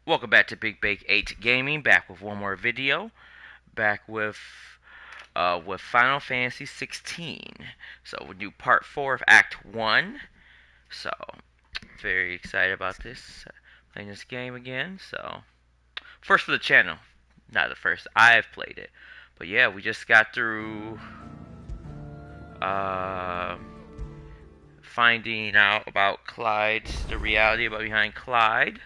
Welcome back to Big Bake 8 Gaming, back with one more video, back with Final Fantasy 16. So we do part 4 of Act 1. So very excited about this, playing this game again. So first for the channel, not the first I've played it. But yeah, we just got through uh finding out about Clyde, the reality about behind Clive.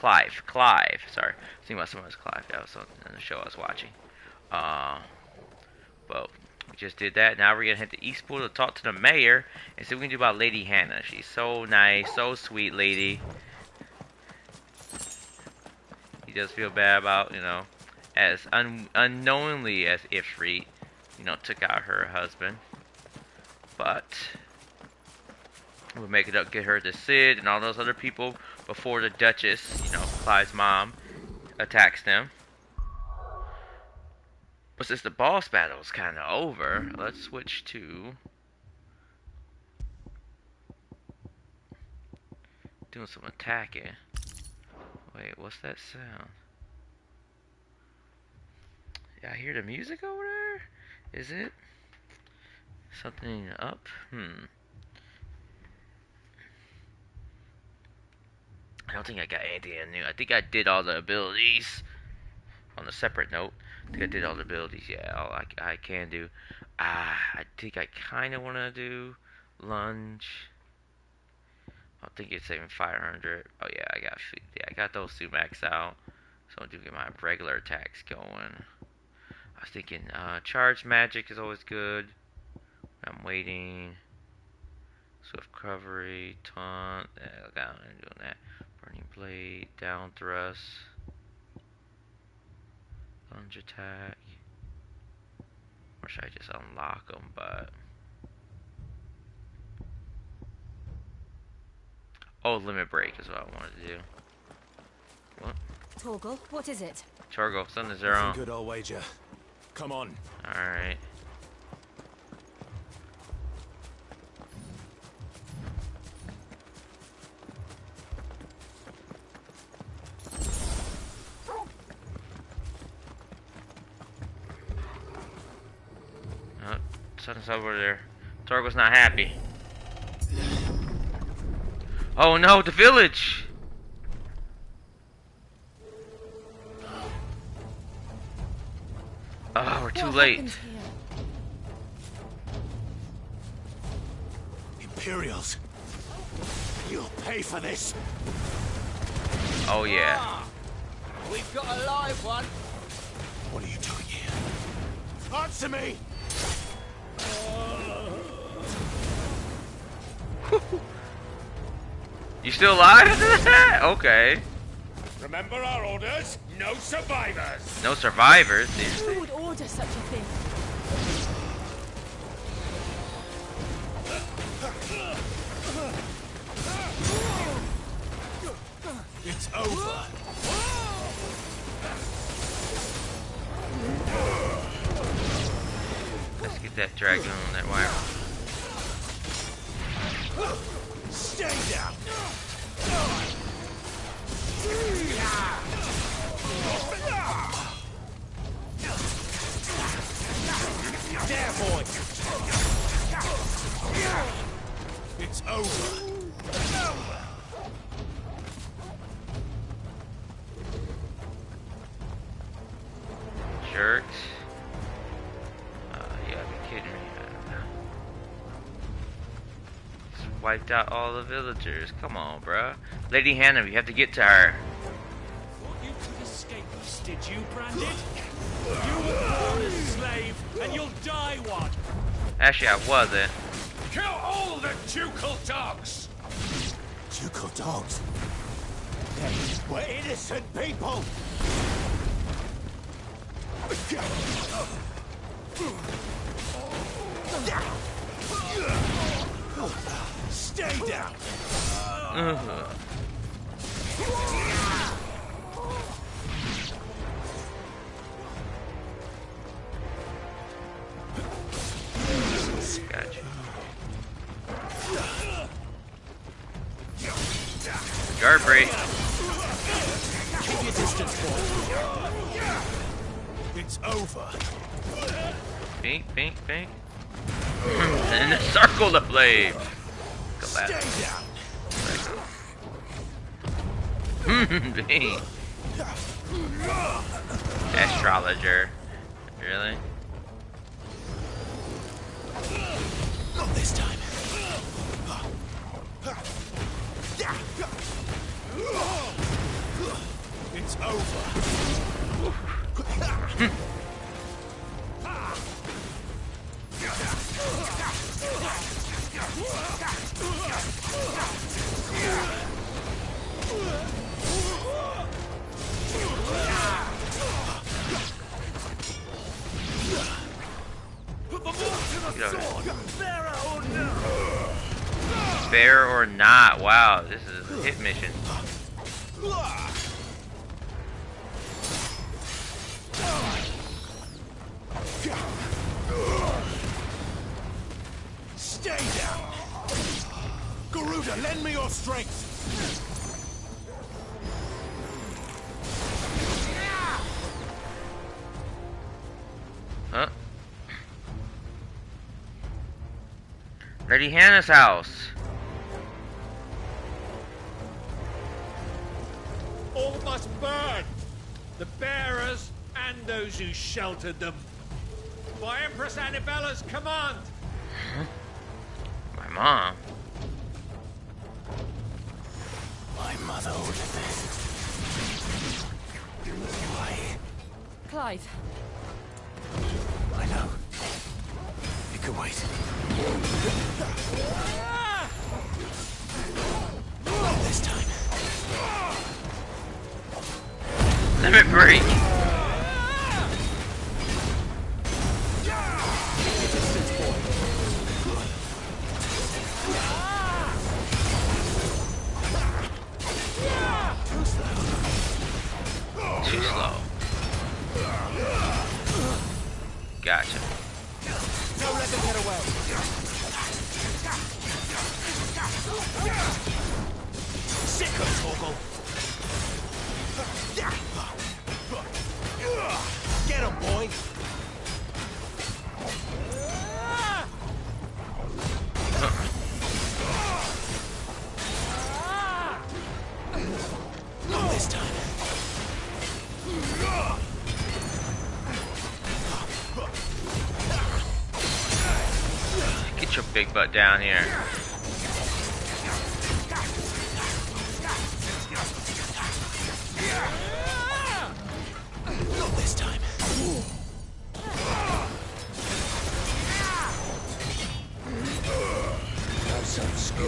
Sorry. I was thinking about someone as Clive. That was on the show I was watching. Uh, but we just did that. Now we're gonna head to Eastpool to talk to the mayor and see what we can do about Lady Hannah. She's so nice, so sweet, lady. He does feel bad about, as unknowingly as Ifrit, took out her husband. But we'll make it up, get her to Sid and all those other people before the Duchess, Clive's mom, attacks them. But since the boss battle is kind of over, let's switch to doing some attacking. Wait, what's that sound? Yeah, I hear the music over there? Is it something up? I don't think I got anything new. I think I did all the abilities. On a separate note, I think I did all the abilities. Yeah, all I can do. I think I kind of want to do lunge. I think it's even 500. Oh yeah, I got those two maxed out. So I do get my regular attacks going. I was thinking charge magic is always good. I'm waiting. Swift recovery, taunt. I'm doing that. Burning blade, down thrust, lunge attack. Or should I just unlock them? But limit break is what I wanted to do. What? Torgal, what is it? Torgal, something's their own. Good old wager. Come on. Alright. Oh, something's over there. Torgal's not happy. Oh no, the village! Oh, we're too late. Imperials. You'll pay for this. Oh yeah. We've got a live one. What are you doing here? Answer me! You still alive after that? Okay. Remember our orders? No survivors! No survivors? Who Seriously? would order such a thing? It's over. Let's get that dragon on that wire. Stay down! There, boy! It's over. Jerks. You gotta be kidding me. Just wiped out all the villagers. Come on, bruh. Lady Hannah, we have to get to her. Thought you could escape us, did you, Branded? You were born a slave, and you'll die one! Actually, I wasn't. Kill all the ducal dogs! Ducal dogs? We're innocent people! Stay down! Guard break. great. Keep your distance, boy. It's over. Pink, pink, pink. And circle the flame. Stay down. Pink. Astrologer. Really? Not this time. It's over. Fair or not? Wow, this is a hit mission. Stay down. Garuda, lend me your strength. Huh? Lady Hannah's house. All must burn! The bearers and those who sheltered them. By Empress Annibella's command! My mom. My mother ordered this. Why? Clive, I know. You can wait. Not this time. Let me break. Too slow. Gotcha. Don't let them get away. Sicker, Torgal. Get him, boy. Not this time. Get your big butt down here. Not this time. Have some skill.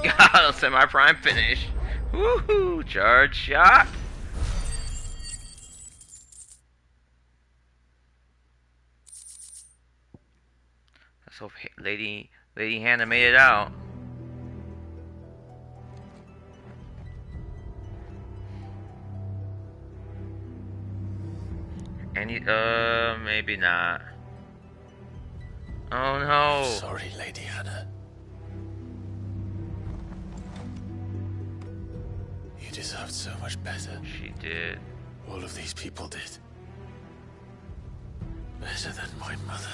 God, semi-prime finish. Woohoo! Charge shot. Let's hope Lady Hannah made it out. Maybe not. Oh no. Sorry, Lady Hannah. You deserved so much better. She did. All of these people did. Better than my mother.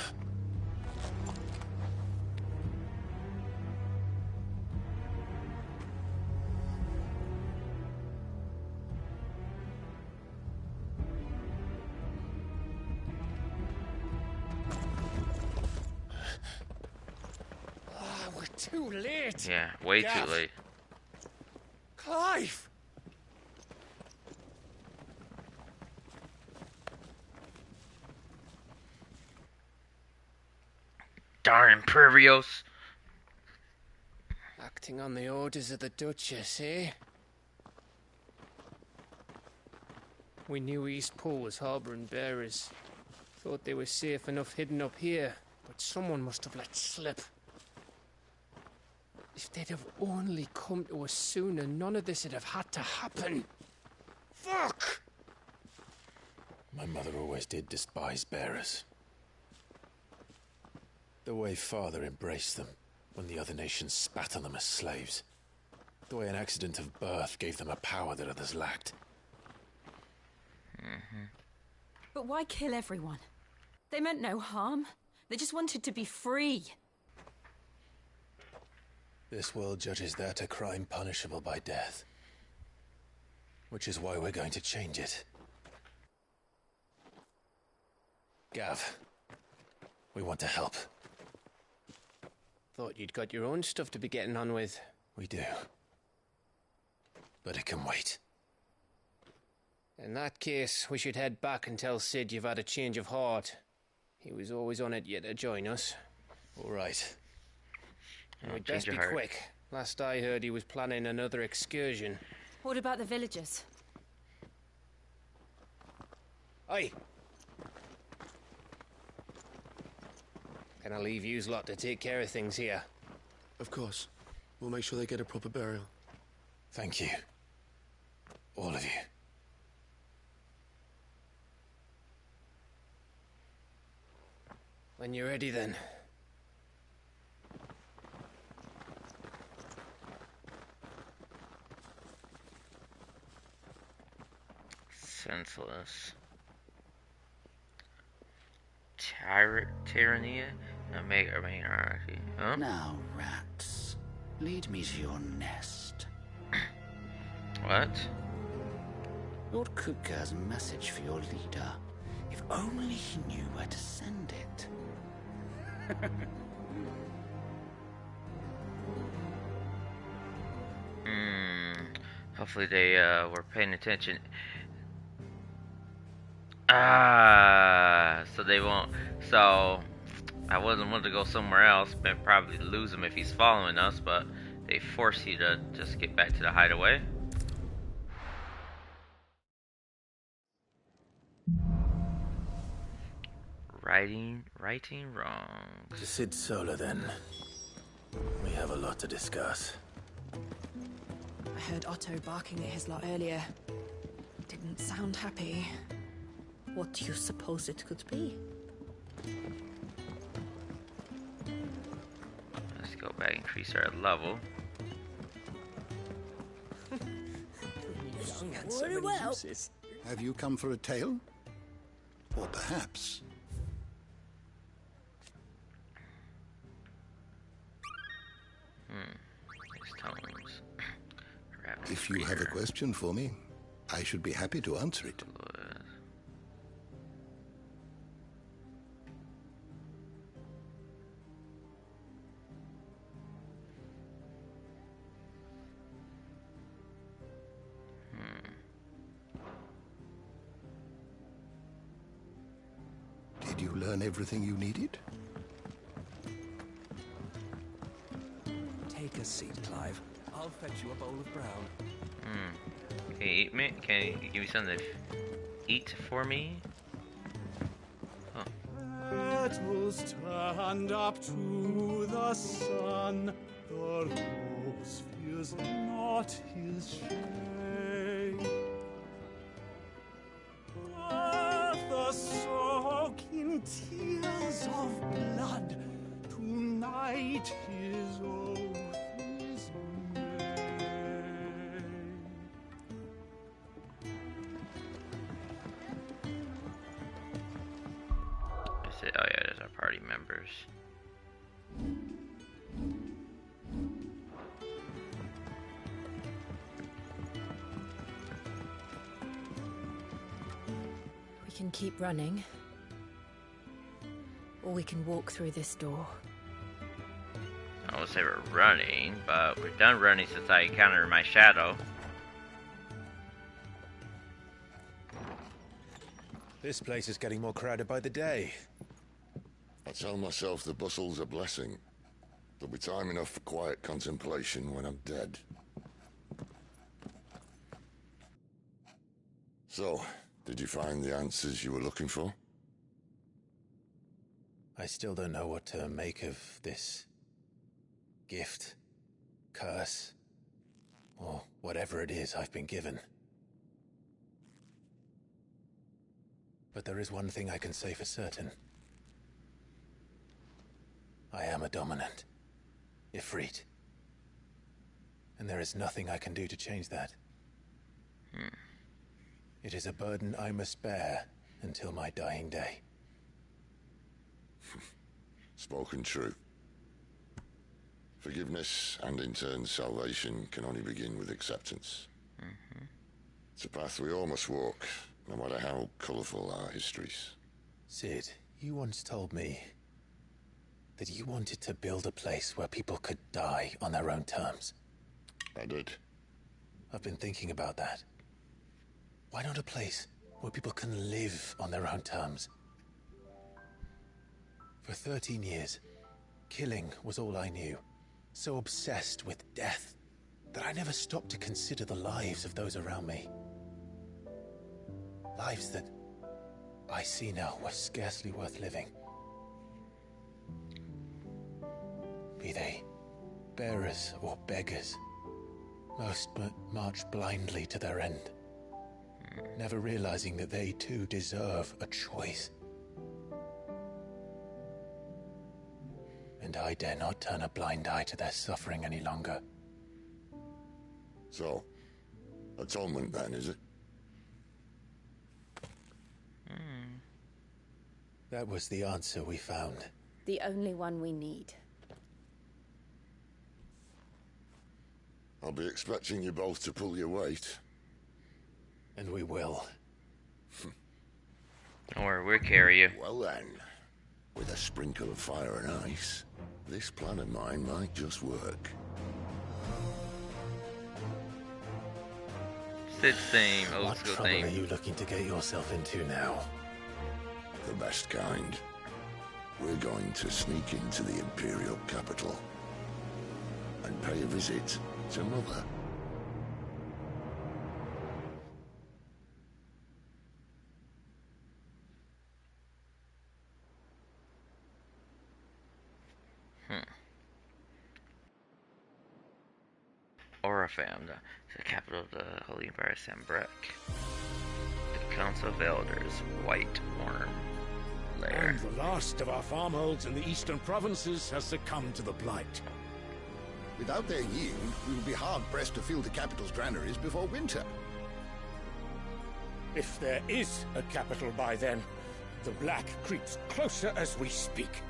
We're too late! Yeah, way Gav. too late. Clive! Darn Impervious. Acting on the orders of the Duchess, eh? We knew Eastpool was harbouring bearers. Thought they were safe enough hidden up here, but someone must have let slip. If they'd have only come to us sooner, none of this would have had to happen. Fuck! My mother always did despise bearers. The way Father embraced them when the other nations spat on them as slaves. The way an accident of birth gave them a power that others lacked. But why kill everyone? They meant no harm. They just wanted to be free. This world judges that a crime punishable by death. Which is why we're going to change it. Gav, we want to help. Thought you'd got your own stuff to be getting on with. We do. But it can wait. In that case, we should head back and tell Sid you've had a change of heart. He was always on it yet to join us. All right. And we'd best be quick. Last I heard, he was planning another excursion. What about the villagers? Aye. Can I leave yous lot to take care of things here? Of course. We'll make sure they get a proper burial. Thank you. All of you. When you're ready, then. Senseless. Tyranny? Omega hierarchy. Huh? Now, rats, lead me to your nest. What? Lord Kupka's message for your leader. If only he knew where to send it. Hopefully they were paying attention. So they won't. So I wasn't wanting to go somewhere else, but probably lose him if he's following us. But they force you to just get back to the hideaway. Righting wrongs. To Sid Solar, then. We have a lot to discuss. I heard Otto barking at his lot earlier. Didn't sound happy. What do you suppose it could be? Let's go back and increase our level. Very well. Have you come for a tale? Or perhaps... Tones. If you have a question for me, I should be happy to answer it. Did you learn everything you needed? Take a seat, Clive. I'll fetch you a bowl of brown. Can you eat me? Can you give me something to eat for me? Oh. Petals turned up to the sun. The rose feels not his shade. Earth soak in tears of blood. Tonight his oath is made. Is it? Oh yeah, there's our party members. We can keep running. Or we can walk through this door. I would say we're running, but we're done running since I encountered my shadow. This place is getting more crowded by the day. I tell myself the bustle's a blessing. There'll be time enough for quiet contemplation when I'm dead. So, did you find the answers you were looking for? I still don't know what to make of this gift, curse, or whatever it is I've been given. But there is one thing I can say for certain. I am a dominant. Ifrit. And there is nothing I can do to change that. It is a burden I must bear until my dying day. Spoken true. Forgiveness and in turn salvation can only begin with acceptance. It's a path we all must walk, no matter how colourful our histories. Sid, you once told me that you wanted to build a place where people could die on their own terms. I did. I've been thinking about that. Why not a place where people can live on their own terms? For 13 years, killing was all I knew. So obsessed with death that I never stopped to consider the lives of those around me. Lives that I see now were scarcely worth living. Be they bearers or beggars, most march blindly to their end, never realizing that they too deserve a choice. And I dare not turn a blind eye to their suffering any longer. So, atonement then, is it? That was the answer we found. The only one we need. I'll be expecting you both to pull your weight. And we will. Don't worry, we'll carry you. Well then, with a sprinkle of fire and ice, this plan of mine might just work. Sid's theme, old What school trouble theme. are you looking to get yourself into now? The best kind. We're going to sneak into the Imperial capital and pay a visit to Mother. Orifam, the capital of the Holy Empire of Sambrek. The Council of Elders, White Worm Lair. And the last of our farmholds in the eastern provinces has succumbed to the blight. Without their yield, we will be hard-pressed to fill the capital's granaries before winter. If there is a capital by then, the black creeps closer as we speak.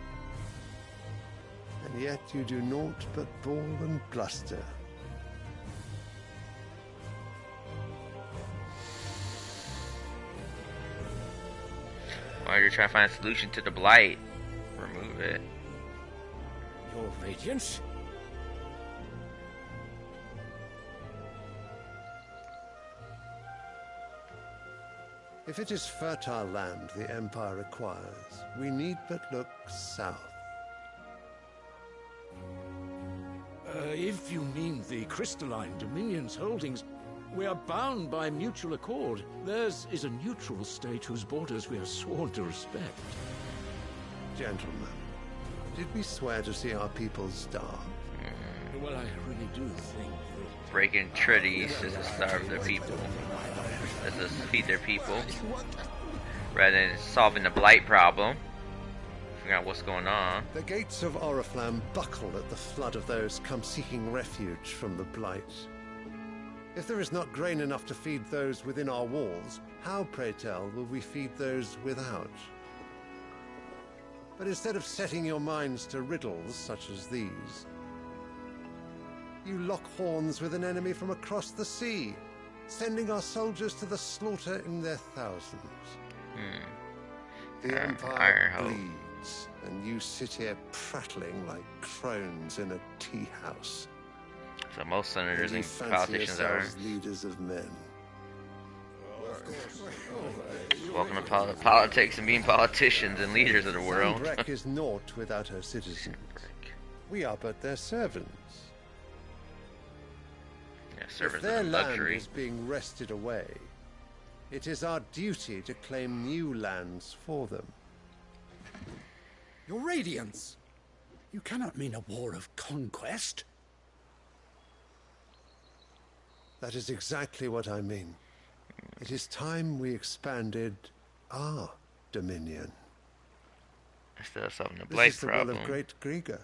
And yet you do naught but bawl and bluster. While you're trying to find a solution to the blight, remove it. Your Radiance? If it is fertile land the Empire requires, we need but look south. If you mean the crystalline Dominion's holdings, we are bound by mutual accord. Theirs is a neutral state whose borders we are sworn to respect. Gentlemen, did we swear to see our people starve? Well, I really do think that... Breaking treaties is to starve their people. Is to feed their people. Rather than solving the blight problem. Figuring out what's going on. The gates of Oriflamme buckle at the flood of those come seeking refuge from the blight. If there is not grain enough to feed those within our walls, how, pray tell, will we feed those without? But instead of setting your minds to riddles such as these, you lock horns with an enemy from across the sea, sending our soldiers to the slaughter in their thousands. The Empire bleeds, and you sit here prattling like crones in a tea house. So most senators and fancy politicians are yourselves leaders of men. welcome to politics and being politicians and leaders of the world. Sambrek is naught without her citizens. We are but their servants. Yeah, servants If their of land luxury. is being wrested away, it is our duty to claim new lands for them. Your Radiance! You cannot mean a war of conquest. That is exactly what I mean. It is time we expanded our dominion. Instead of solving the This blight is the problem. will of Great Grieger.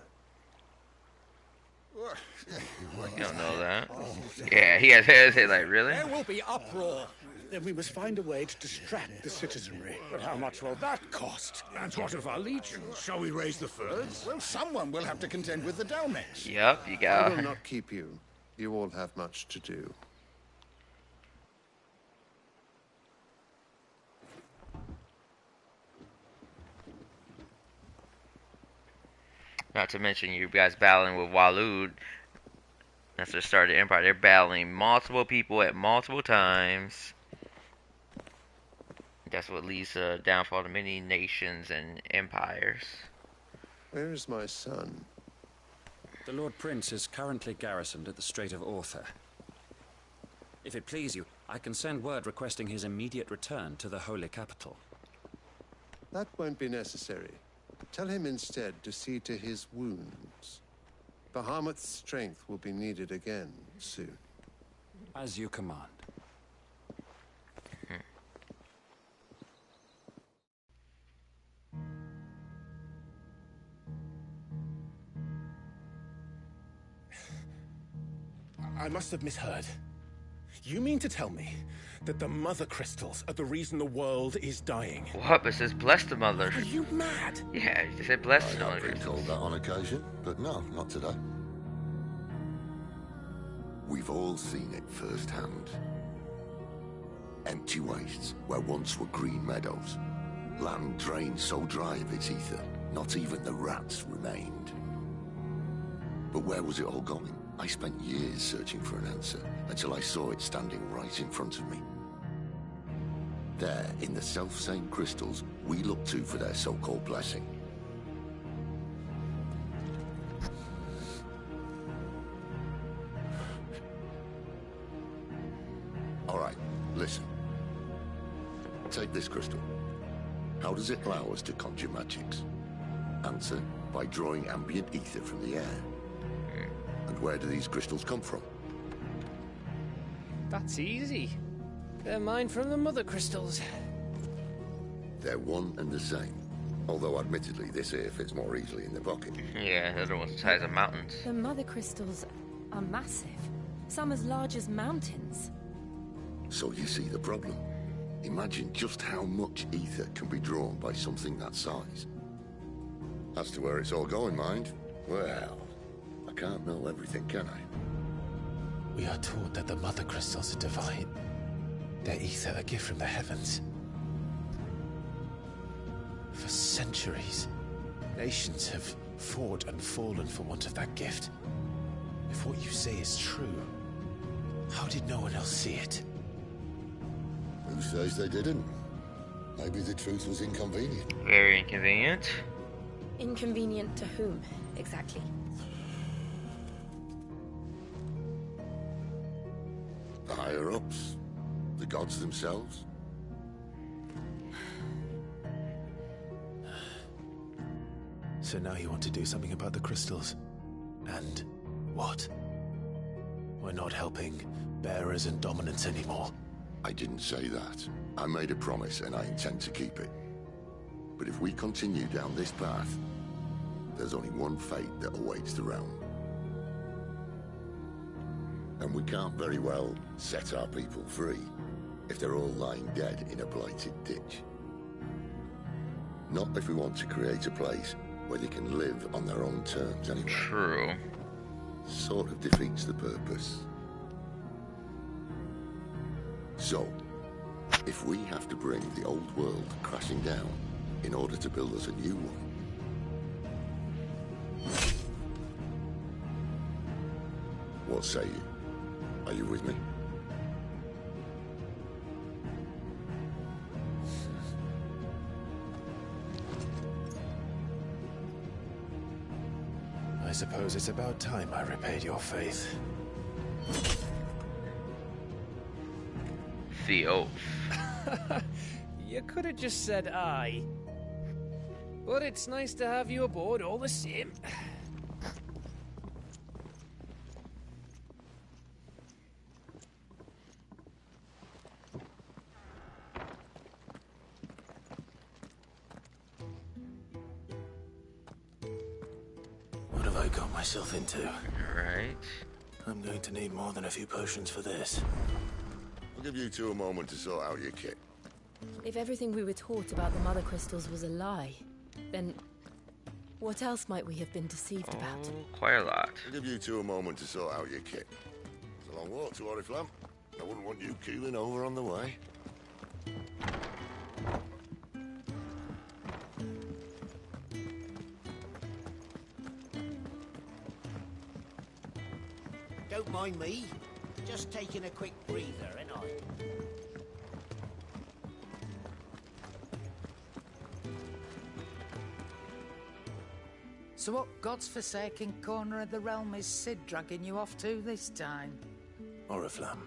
You don't know that. Yeah, he has his head like, really? There will be uproar. Then we must find a way to distract the citizenry. But how much will that cost? And what of our legions? Shall we raise the furs? Well, someone will have to contend with the Dalmeks. Yep, you I got. will not keep you. You all have much to do. Not to mention you guys battling with Walud. That's the start of the Empire. They're battling multiple people at multiple times. That's what leads to the downfall of many nations and empires. Where is my son? The Lord Prince is currently garrisoned at the Strait of Orther. If it please you, I can send word requesting his immediate return to the Holy Capital. That won't be necessary. Tell him instead to see to his wounds. Bahamut's strength will be needed again soon. As you command. I must have misheard. You mean to tell me that the mother crystals are the reason the world is dying? What? It says bless the mother. Are you mad? Yeah, it just said bless the I've mother. been told that on occasion, but no, not today. We've all seen it firsthand. Empty wastes where once were green meadows. Land drained so dry of its ether, not even the rats remained. But where was it all going? I spent years searching for an answer, until I saw it standing right in front of me. There, in the self-same crystals we look to for their so-called blessing. All right, listen. Take this crystal. How does it allow us to conjure magics? Answer, by drawing ambient ether from the air. And where do these crystals come from? That's easy. They're mine from the mother crystals. They're one and the same. Although, admittedly, this here fits more easily in the pocket. Yeah, the other one's the size of mountains. The mother crystals are massive. Some as large as mountains. So you see the problem. Imagine just how much ether can be drawn by something that size. As to where it's all going, mind, well, I can't know everything, can I? We are taught that the mother crystals are divine. Their ether a gift from the heavens. For centuries, nations have fought and fallen for want of that gift. If what you say is true, how did no one else see it? Who says they didn't? Maybe the truth was inconvenient. Very inconvenient. Inconvenient to whom, exactly? The higher-ups? The gods themselves? So now you want to do something about the crystals. And what? We're not helping bearers and dominants anymore. I didn't say that. I made a promise and I intend to keep it. But if we continue down this path, there's only one fate that awaits the realm. And we can't very well set our people free if they're all lying dead in a blighted ditch. Not if we want to create a place where they can live on their own terms anyway. True. Sort of defeats the purpose. So, if we have to bring the old world crashing down in order to build us a new one, what say you? Are you with me? I suppose it's about time I repaid your faith. The oath. You could have just said aye. But it's nice to have you aboard all the same. got myself into? Alright. I'm going to need more than a few potions for this. I'll give you two a moment to sort out your kit. If everything we were taught about the Mother Crystals was a lie, then what else might we have been deceived about? Quite a lot. I'll give you two a moment to sort out your kit. It's a long walk to Oriflamme. I wouldn't want you keeling over on the way. Don't mind me. Just taking a quick breather, ain't I? So what God's forsaken corner of the realm is Cid dragging you off to this time? Oriflamme.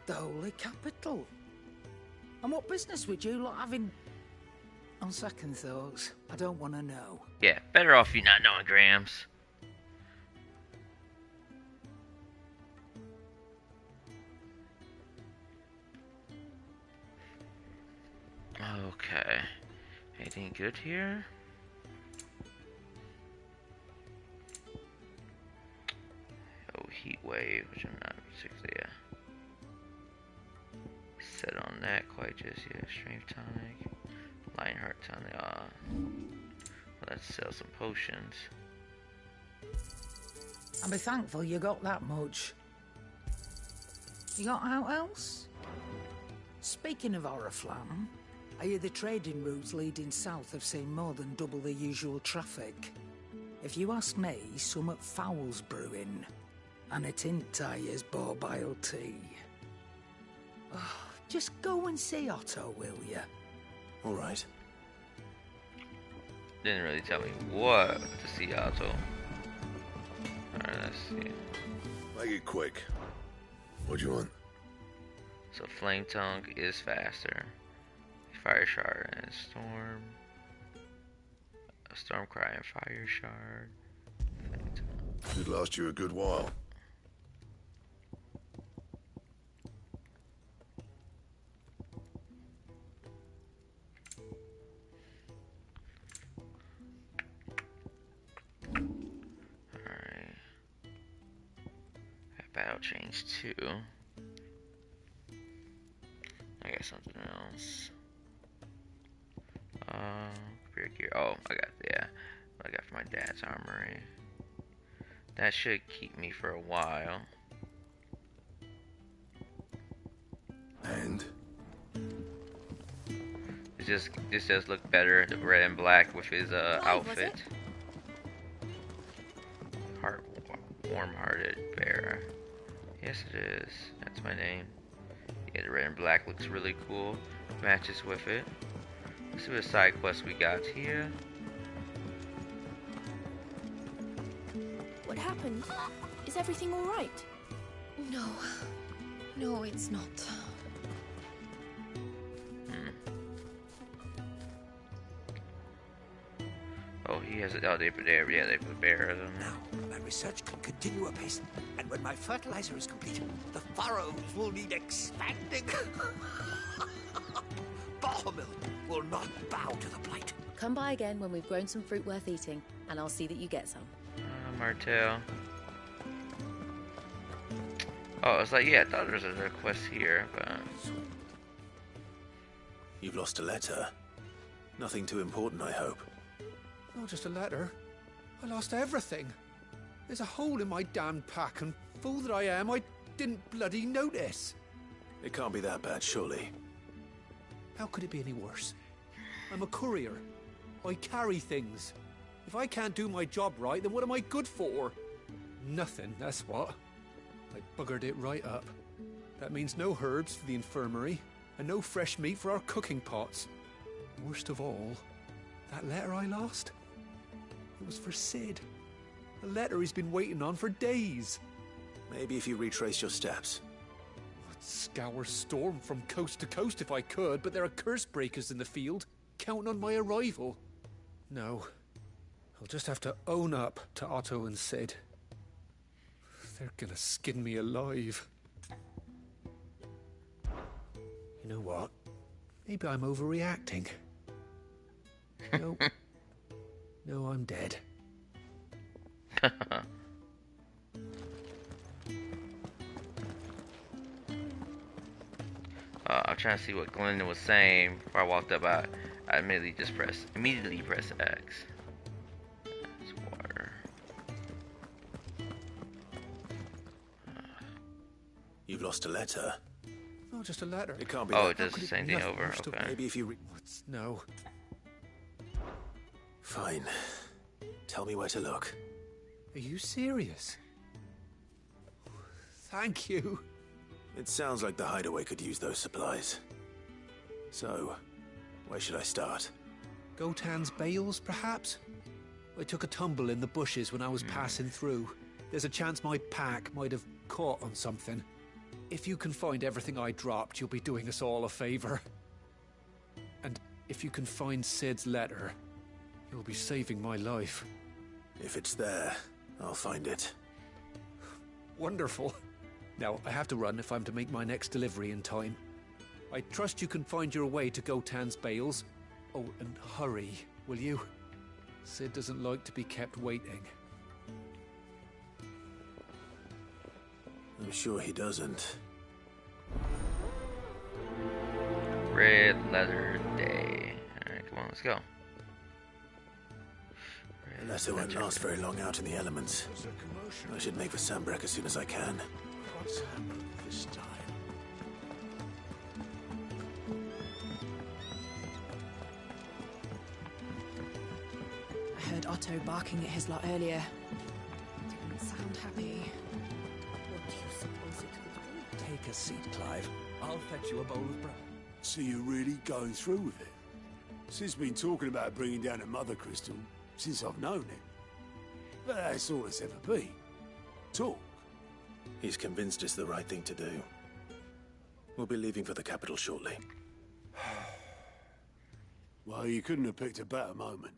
The Holy Capital. And what business would you lot have in... On second thoughts, I don't want to know. Yeah, better off you not knowing, Grams. Okay. Anything good here? Oh, heat wave, which I'm not particularly set on that quite just yet. Strength tonic, Lionheart tonic. Well, let's sell some potions. I'll be thankful you got that much. You got out else? Speaking of Oriflamme, I hear the trading routes leading south have seen more than double the usual traffic. If you ask me, some at foul's brewing, and a Tintyre's borbile tea. Oh, just go and see Otto, will you? All right. Didn't really tell me what to see, Otto. Alright, let's see. Make it quick. What do you want? So Flame Tongue is faster. Fire Shard and Storm. A Storm Cry and Fire Shard. Should last you a good while. Alright. Battle Change 2. I got something else. Career gear. Oh, I got, yeah. What I got for my dad's armory. That should keep me for a while. And? This does look better, the red and black with his outfit. Warm-hearted bear. Yes, it is. That's my name. Yeah, the red and black looks really cool. Matches with it. Let's see what side quest we got here. What happened? Is everything all right? No. No, it's not. Oh, he has it. Oh, they put there. Yeah, they put bears on there. Now, my research can continue apace, and when my fertilizer is complete, the furrows will need expanding. Bahamil will not bow to the plight. Come by again when we've grown some fruit worth eating, and I'll see that you get some. Martel. Oh, it's like, yeah, I thought there was a quest here, but... You've lost a letter. Nothing too important, I hope. Not just a letter. I lost everything. There's a hole in my damned pack, and fool that I am, I didn't bloody notice. It can't be that bad, surely. How could it be any worse? I'm a courier. I carry things. If I can't do my job right, then what am I good for? Nothing, that's what. I buggered it right up. That means no herbs for the infirmary, and no fresh meat for our cooking pots. Worst of all, that letter I lost? It was for Cid. A letter he's been waiting on for days. Maybe if you retrace your steps. I'd scour Storm from coast to coast if I could, but there are curse breakers in the field, counting on my arrival. No. I'll just have to own up to Otto and Cid. They're gonna skin me alive. You know what? Maybe I'm overreacting. No. No, I'm dead. I'm trying to see what Glenda was saying before I walked up. I immediately press X. It's water. You've lost a letter. Oh, just a letter. It can't be. Oh, that. it does the same thing over. Okay. Maybe if you. No. Fine. Tell me where to look. Are you serious? Thank you. It sounds like the hideaway could use those supplies. So, where should I start? Gotan's bales, perhaps? I took a tumble in the bushes when I was passing through. There's a chance my pack might have caught on something. If you can find everything I dropped, you'll be doing us all a favor. And if you can find Sid's letter, you'll be saving my life. If it's there, I'll find it. Wonderful. Now, I have to run if I'm to make my next delivery in time. I trust you can find your way to Gotan's bales. Oh, and hurry, will you? Sid doesn't like to be kept waiting. I'm sure he doesn't. Red letter day. Alright, come on, let's go. The letter won't last very long out in the elements. I should make for Sandbreck as soon as I can. What's happened this time? I heard Otto barking at his lot earlier. Didn't sound happy. What do you suppose it could be? Take a seat, Clive. I'll fetch you a bowl of brown. So you're really going through with it? Sid's been talking about bringing down a mother crystal since I've known him. But that's all it's ever been. Talk. He's convinced it's the right thing to do. We'll be leaving for the capital shortly. Well, you couldn't have picked a better moment.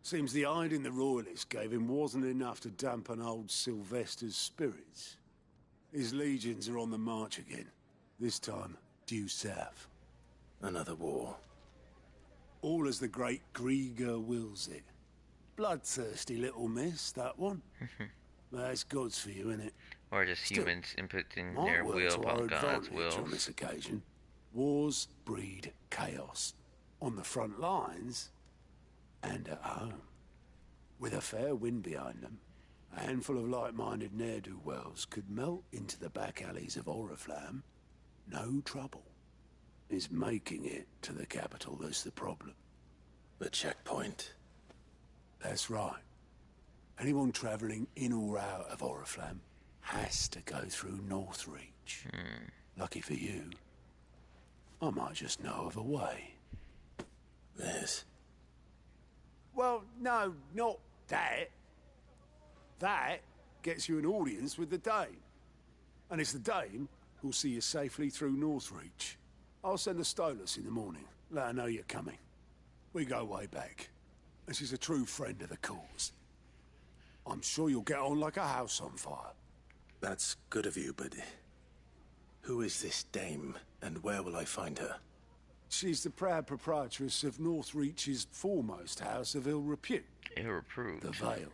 Seems the hiding the royalists gave him wasn't enough to dampen old Sylvester's spirits. His legions are on the march again. This time, due south. Another war. All as the great Grieger wills it. Bloodthirsty little miss, that one. That's God's for you, innit? Or just Still, humans inputting might their work will to our upon God's advantage will. on this occasion. Wars breed chaos. On the front lines and at home. With a fair wind behind them, a handful of like-minded ne'er-do-wells could melt into the back alleys of Oriflamme. No trouble. It's making it to the capital that's the problem. The checkpoint. That's right. Anyone travelling in or out of Oriflamme has to go through Northreach. Lucky for you, I might just know of a way. This? Well, no, not that. That gets you an audience with the Dame. And it's the Dame who'll see you safely through Northreach. I'll send the Stolas in the morning. Let her know you're coming. We go way back. And she's a true friend of the cause. I'm sure you'll get on like a house on fire. That's good of you, but who is this Dame, and where will I find her? She's the proud proprietress of Northreach's foremost house of ill repute. Ill repute. The Vale.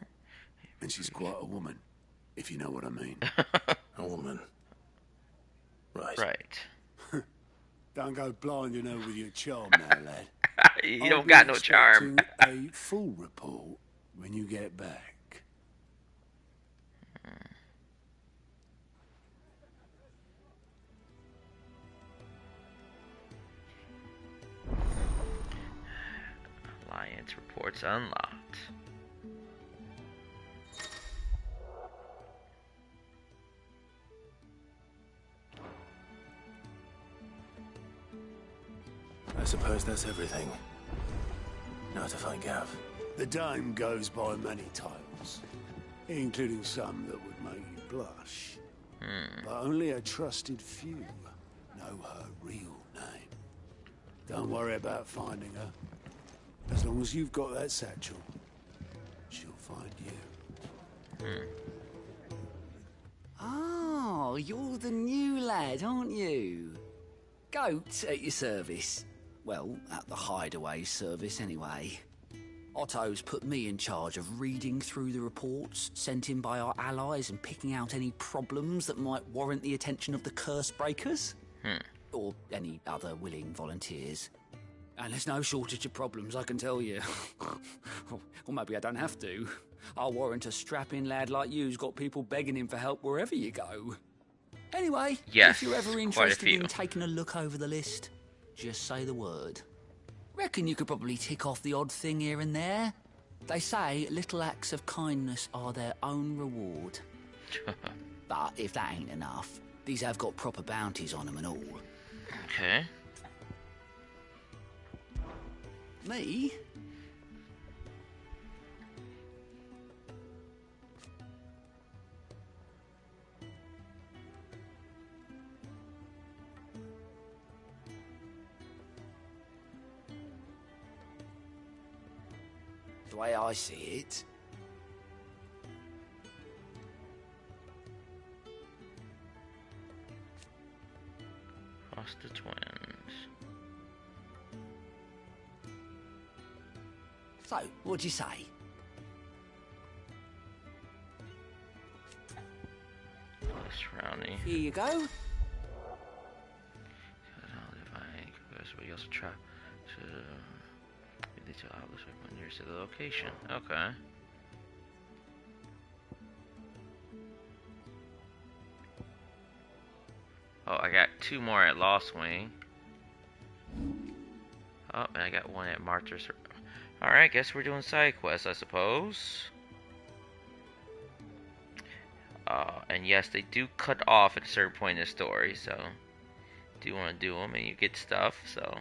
And she's quite a woman, if you know what I mean. A woman. Right. Right. Don't go blinding her with your charm now, lad. You don't got no charm. I'll be expecting a full report when you get back. Alliance reports unlocked. I suppose that's everything. Now to find Gav. The Dame goes by many titles, including some that would make you blush. But only a trusted few know her real name. Don't worry about finding her. As long as you've got that satchel, she'll find you. Oh, you're the new lad, aren't you? Goat at your service. Well, at the hideaway service, anyway. Otto's put me in charge of reading through the reports sent in by our allies and picking out any problems that might warrant the attention of the curse breakers. Or any other willing volunteers. And there's no shortage of problems, I can tell you. Or maybe I don't have to. I'll warrant a strapping lad like you's got people begging him for help wherever you go. Anyway, yes, if you're ever interested in taking a look over the list, just say the word. Reckon you could probably tick off the odd thing here and there. They say little acts of kindness are their own reward. But if that ain't enough, these have got proper bounties on them and all. Okay. Me? The way I see it, Foster twins. so, what'd you say? Plus Rowney. Here you go. We also try to lead to outlets nearest to the location. Okay. Oh, I got 2 more at Lost Wing. Oh, and I got 1 at Martyr's. Alright, guess we're doing side quests, I suppose. And yes, they do cut off at a certain point in the story, so do you want to do them and you get stuff, so.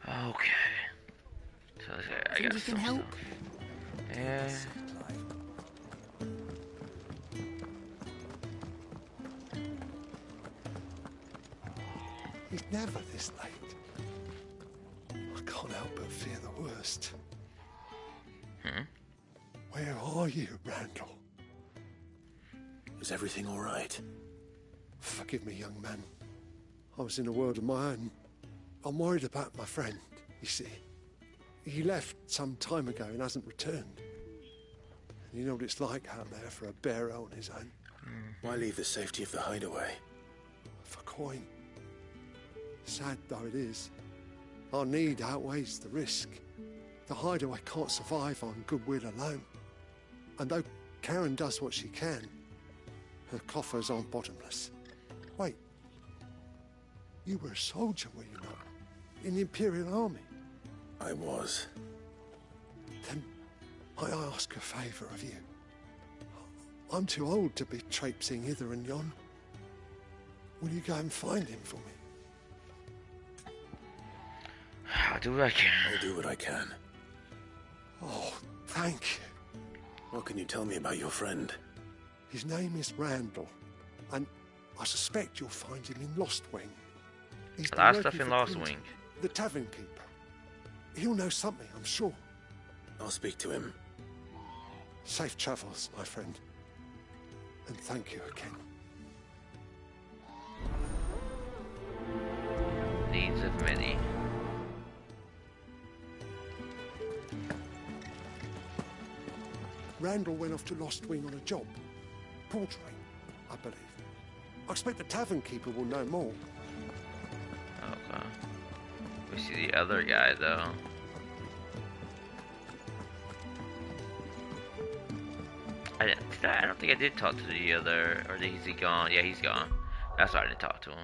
Okay. So I got some help? stuff. Yeah. He's never this late. I can't help but fear the worst. Where are you, Randall? Is everything all right? Forgive me, young man. I was in a world of my own. I'm worried about my friend, you see. He left some time ago and hasn't returned. And you know what it's like out there for a bearer on his own. Why leave the safety of the hideaway? For coin. Sad though it is, our need outweighs the risk. The hideaway can't survive on goodwill alone. And though Karen does what she can, her coffers aren't bottomless. Wait. You were a soldier, were you not? In the Imperial Army? I was. Then I ask a favour of you. I'm too old to be traipsing hither and yon. Will you go and find him for me? I'll do what I can. I'll do what I can. Oh, thank you. What can you tell me about your friend? His name is Randall, and I suspect you'll find him in Lost Wing. He's been Last working stuff in for Lost Clint, Wing. The tavern keeper. He'll know something, I'm sure. I'll speak to him. Safe travels, my friend. And thank you again. Needs of many. Randall went off to Lost Wing on a job. Portering, I believe. I expect the tavern keeper will know more. Okay. We see the other guy though. I don't think I did talk to the other, or is he gone? Yeah, he's gone. That's why I didn't talk to him.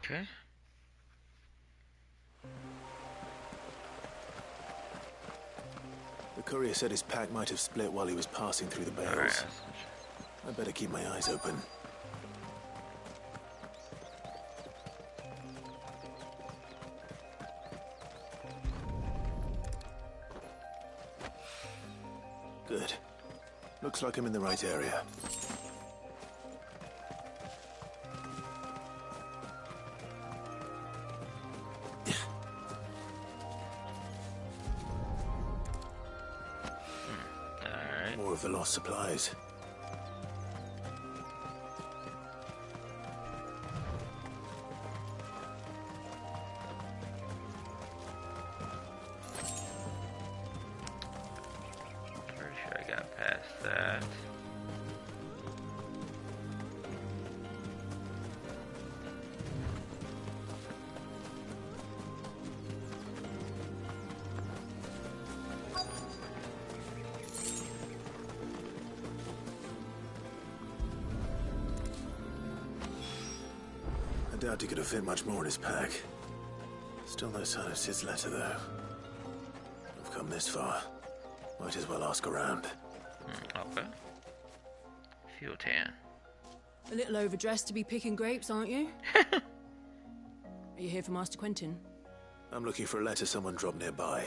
Okay. The courier said his pack might have split while he was passing through the bales. Right. I better keep my eyes open. Good. Looks like I'm in the right area. Alright. More of the lost supplies. Pretty sure I got past that. I doubt he could have fit much more in his pack. Still no sign of Sid's letter, though. I've come this far. Might as well ask around. Okay. Fuel tan. A little overdressed to be picking grapes, aren't you? Are you here for Master Quentin? I'm looking for a letter someone dropped nearby.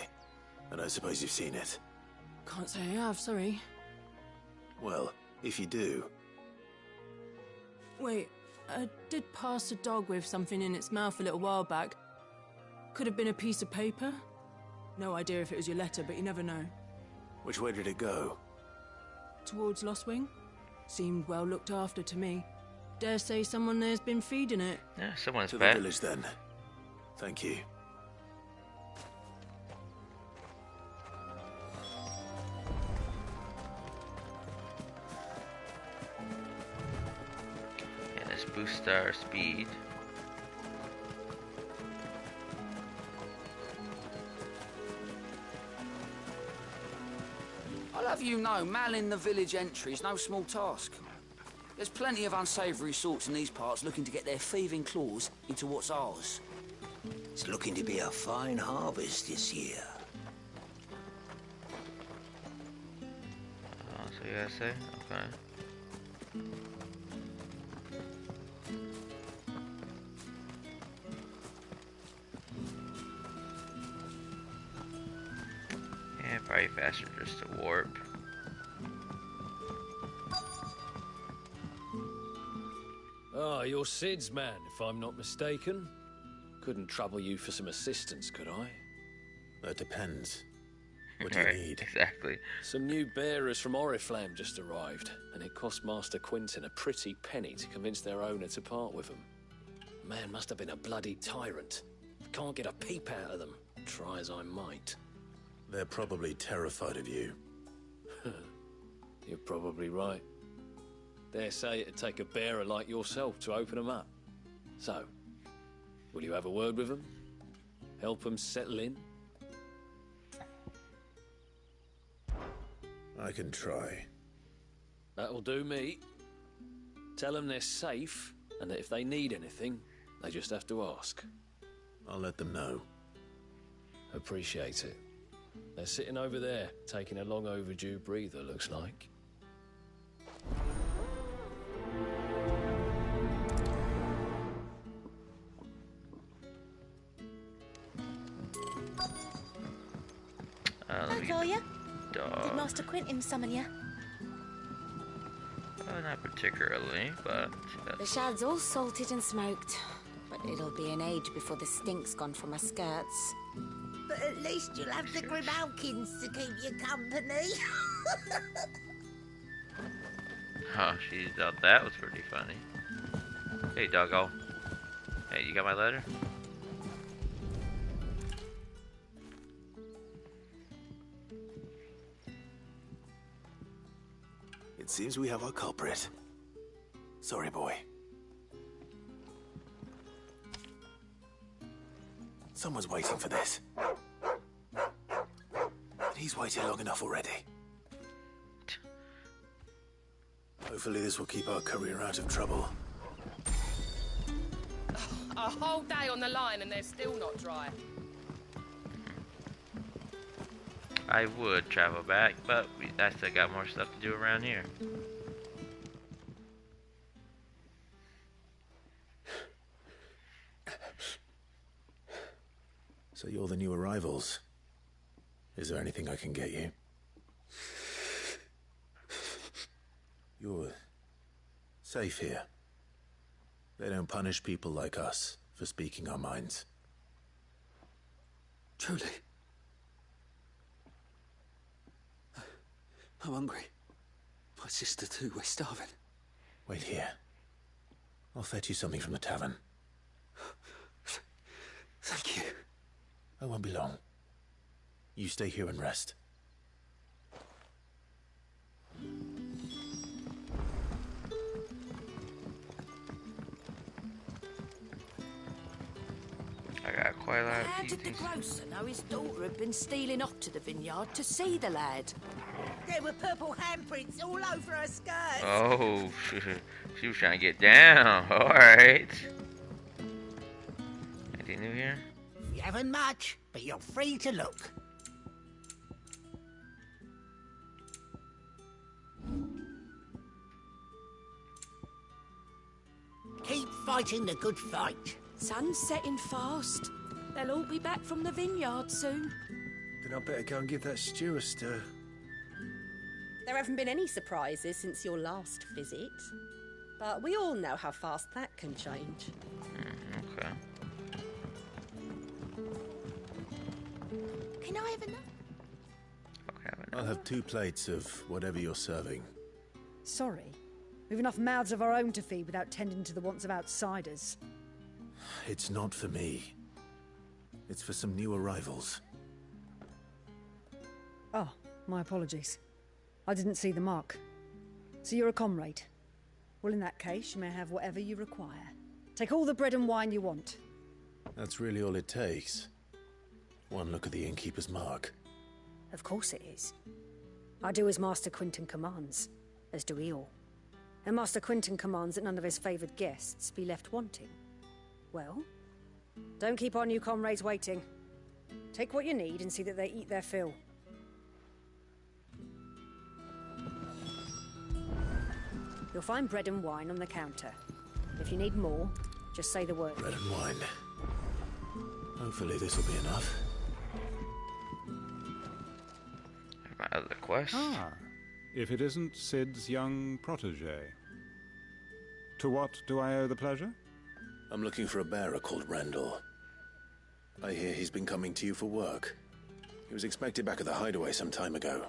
And I suppose you've seen it. Can't say I have, sorry. Well, if you do... Wait, I did pass a dog with something in its mouth a little while back. Could have been a piece of paper. No idea if it was your letter, but you never know. Which way did it go? Towards Lost Wing? Seemed well looked after to me. Dare say someone there's been feeding it. Yeah, someone's to back. the village, then. Thank you. Yeah, let's boost our speed. I'll have you know, manning the village entry is no small task. There's plenty of unsavoury sorts in these parts looking to get their thieving claws into what's ours. It's looking to be a fine harvest this year. Oh, so you gotta say? Okay. Yeah, probably faster just to warp. Ah, you're Sid's man, if I'm not mistaken. Couldn't trouble you for some assistance, could I? That depends. What do you need? Exactly. Some new bearers from Oriflamme just arrived, and it cost Master Quentin a pretty penny to convince their owner to part with them. Man must have been a bloody tyrant. Can't get a peep out of them, try as I might. They're probably terrified of you. You're probably right. Dare say it'd take a bearer like yourself to open them up. So, will you have a word with them? Help them settle in? I can try. That'll do me. Tell them they're safe, and that if they need anything, they just have to ask. I'll let them know. Appreciate it. They're sitting over there, taking a long overdue breather, looks like. Let me How are you? dog. Did Master Quentin summon you? Not particularly, but... The shad's all salted and smoked. But it'll be an age before the stink's gone from my skirts. But at least you'll have the Grimalkins to keep you company. Oh, she thought that was pretty funny. Hey, doggo. Hey, you got my letter? It seems we have our culprit. Sorry, boy. Someone's waiting for this. And he's waited long enough already. Hopefully this will keep our courier out of trouble. A whole day on the line and they're still not dry. I would travel back, but I still got more stuff to do around here. So you're the new arrivals. Is there anything I can get you? You're safe here. They don't punish people like us for speaking our minds. Truly. I'm hungry. My sister too, we're starving. Wait here. I'll fetch you something from the tavern. Thank you. I won't be long. You stay here and rest. I got quite a lot of How did the grocer know his daughter had been stealing off to the vineyard to see the lad? There were purple handprints all over her skirts. Oh, she was trying to get down. Alright. Anything new here? You haven't much, but you're free to look. Keep fighting the good fight. Sun's setting fast. They'll all be back from the vineyard soon. Then I better go and give that stew a stir. There haven't been any surprises since your last visit, but we all know how fast that can change. Okay. Can I have a nut? I'll have 2 plates of whatever you're serving. Sorry. We've enough mouths of our own to feed without tending to the wants of outsiders. It's not for me. It's for some new arrivals. Oh, my apologies. I didn't see the mark. So you're a comrade. Well, in that case, you may have whatever you require. Take all the bread and wine you want. That's really all it takes. One look at the innkeeper's mark. Of course it is. I do as Master Quinton commands, as do we all. And Master Quinton commands that none of his favoured guests be left wanting. Well, don't keep our new comrades waiting. Take what you need and see that they eat their fill. You'll find bread and wine on the counter. If you need more, just say the word. Bread and wine. Hopefully this will be enough. My other quest. Ah, if it isn't Sid's young protege. To what do I owe the pleasure? I'm looking for a bearer called Randall. I hear he's been coming to you for work. He was expected back at the hideaway some time ago.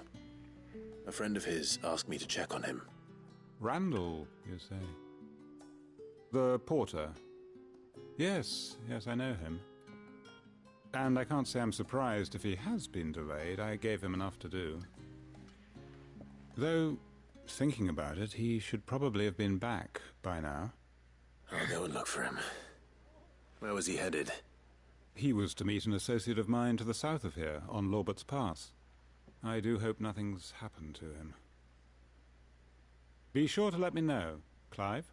A friend of his asked me to check on him. Randall, you say? The porter? Yes, I know him. And I can't say I'm surprised if he has been delayed. I gave him enough to do. Though, thinking about it, he should probably have been back by now. I'll go and look for him. Where was he headed? He was to meet an associate of mine to the south of here, on Lorbert's Pass. I do hope nothing's happened to him. Be sure to let me know, Clive.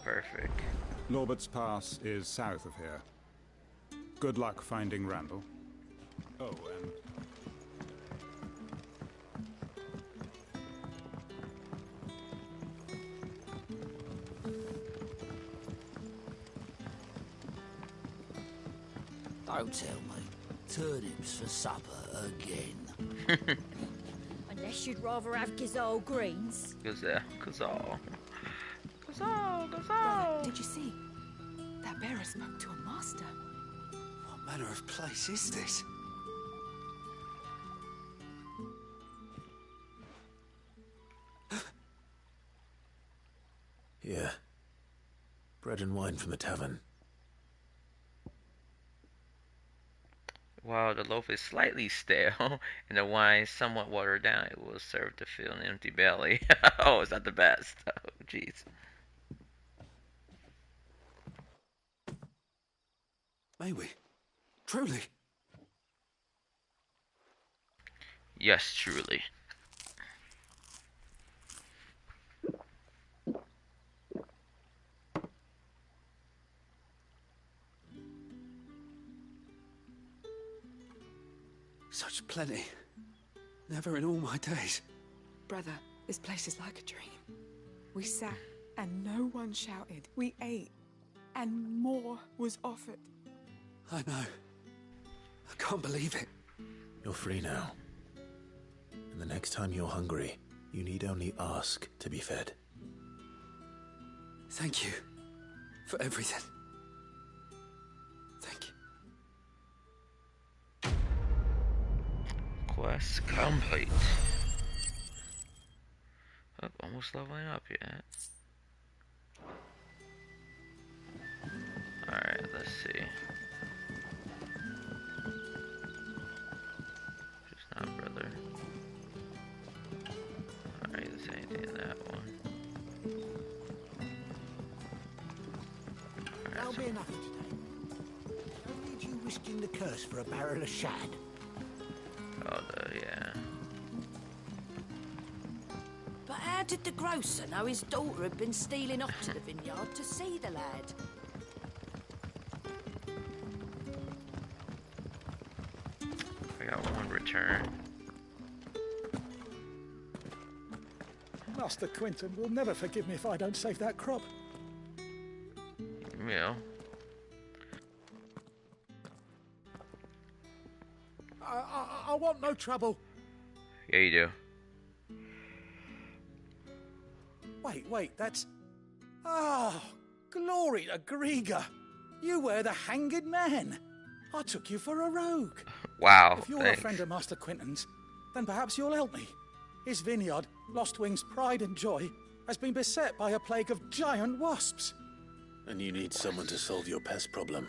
Perfect. Lorbert's Pass is south of here. Good luck finding Randall. Oh, and... Don't tell me. Turnips for supper again. Unless you'd rather have gazelle greens. Gazelle. Brother, did you see? That bearer spoke to a master. What manner of place is this? Here. Bread and wine from the tavern. While the loaf is slightly stale and the wine somewhat watered down, it will serve to fill an empty belly. Oh, it's not the best. Oh, jeez. May we? Truly? Yes, truly. Such plenty. Never in all my days. Brother, this place is like a dream. We sat and no one shouted. We ate and more was offered. I know. I can't believe it. You're free now. And the next time you're hungry, you need only ask to be fed. Thank you for everything. Thank you. Quest complete. Oh, almost leveling up yet. Alright, let's see. Just not brother. Alright, there's anything in that one. That'll be enough for today. Don't need you risking the curse for a barrel of shad. Oh, yeah. But how did the grocer know his daughter had been stealing off to the vineyard to see the lad? I got one return. Master Quinton will never forgive me if I don't save that crop. Yeah. I want no trouble. Yeah, you do. Wait, that's... Oh, glory to Grieger. You were the hanged man. I took you for a rogue. Wow, If you're thanks. a friend of Master Quinton's, then perhaps you'll help me. His vineyard, Lostwing's pride and joy, has been beset by a plague of giant wasps. And you need someone to solve your pest problem.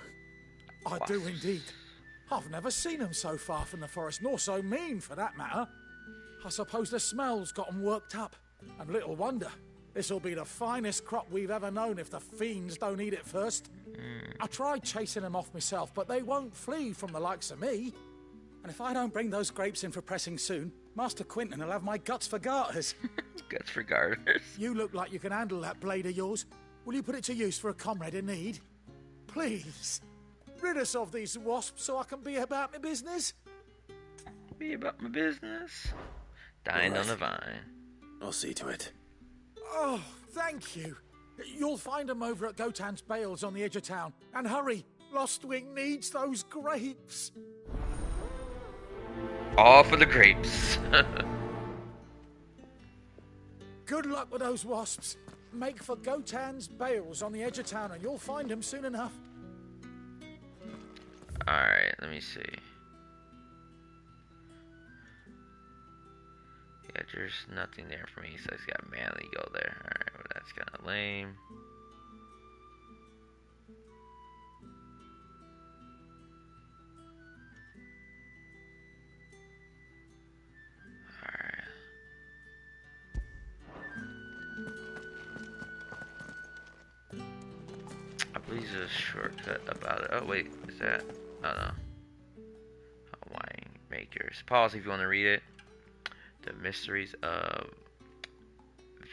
I do indeed. I've never seen them so far from the forest, nor so mean, for that matter. I suppose the smell's got 'em worked up. And little wonder. This'll be the finest crop we've ever known if the fiends don't eat it first. I tried chasing them off myself, but they won't flee from the likes of me. And if I don't bring those grapes in for pressing soon, Master Quinton will have my guts for garters. Guts for garters. You look like you can handle that blade of yours. Will you put it to use for a comrade in need? Please. Rid us of these wasps so I can be about my business. Be about my business. Dying on the vine. I'll see to it. Oh, thank you. You'll find them over at Gotan's Bales on the edge of town. And hurry, Lostwing needs those grapes. All for the grapes. Good luck with those wasps. Make for Gotan's Bales on the edge of town and you'll find them soon enough. Alright, let me see. Yeah, there's nothing there for me, so it's got manly go there. Alright, well that's kinda lame. Alright. I believe there's a shortcut about it. Oh wait, is that? Oh no. Wine makers. Pause if you want to read it. The mysteries of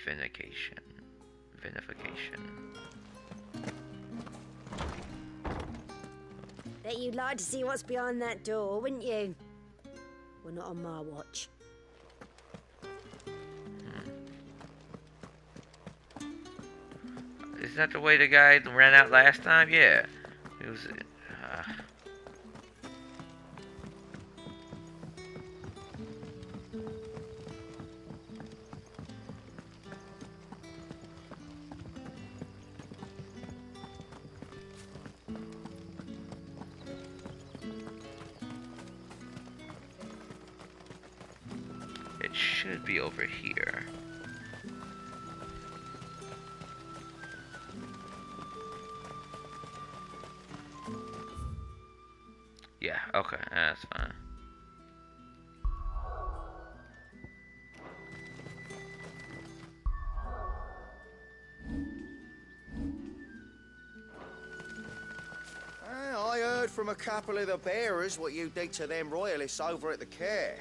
vinification. Bet you'd like to see what's behind that door, wouldn't you? Well, not on my watch. Isn't that the way the guy ran out last time? Yeah. It was. It should be over here. Yeah, okay, that's fine. I heard from a couple of the bearers what you did to them royalists over at the care.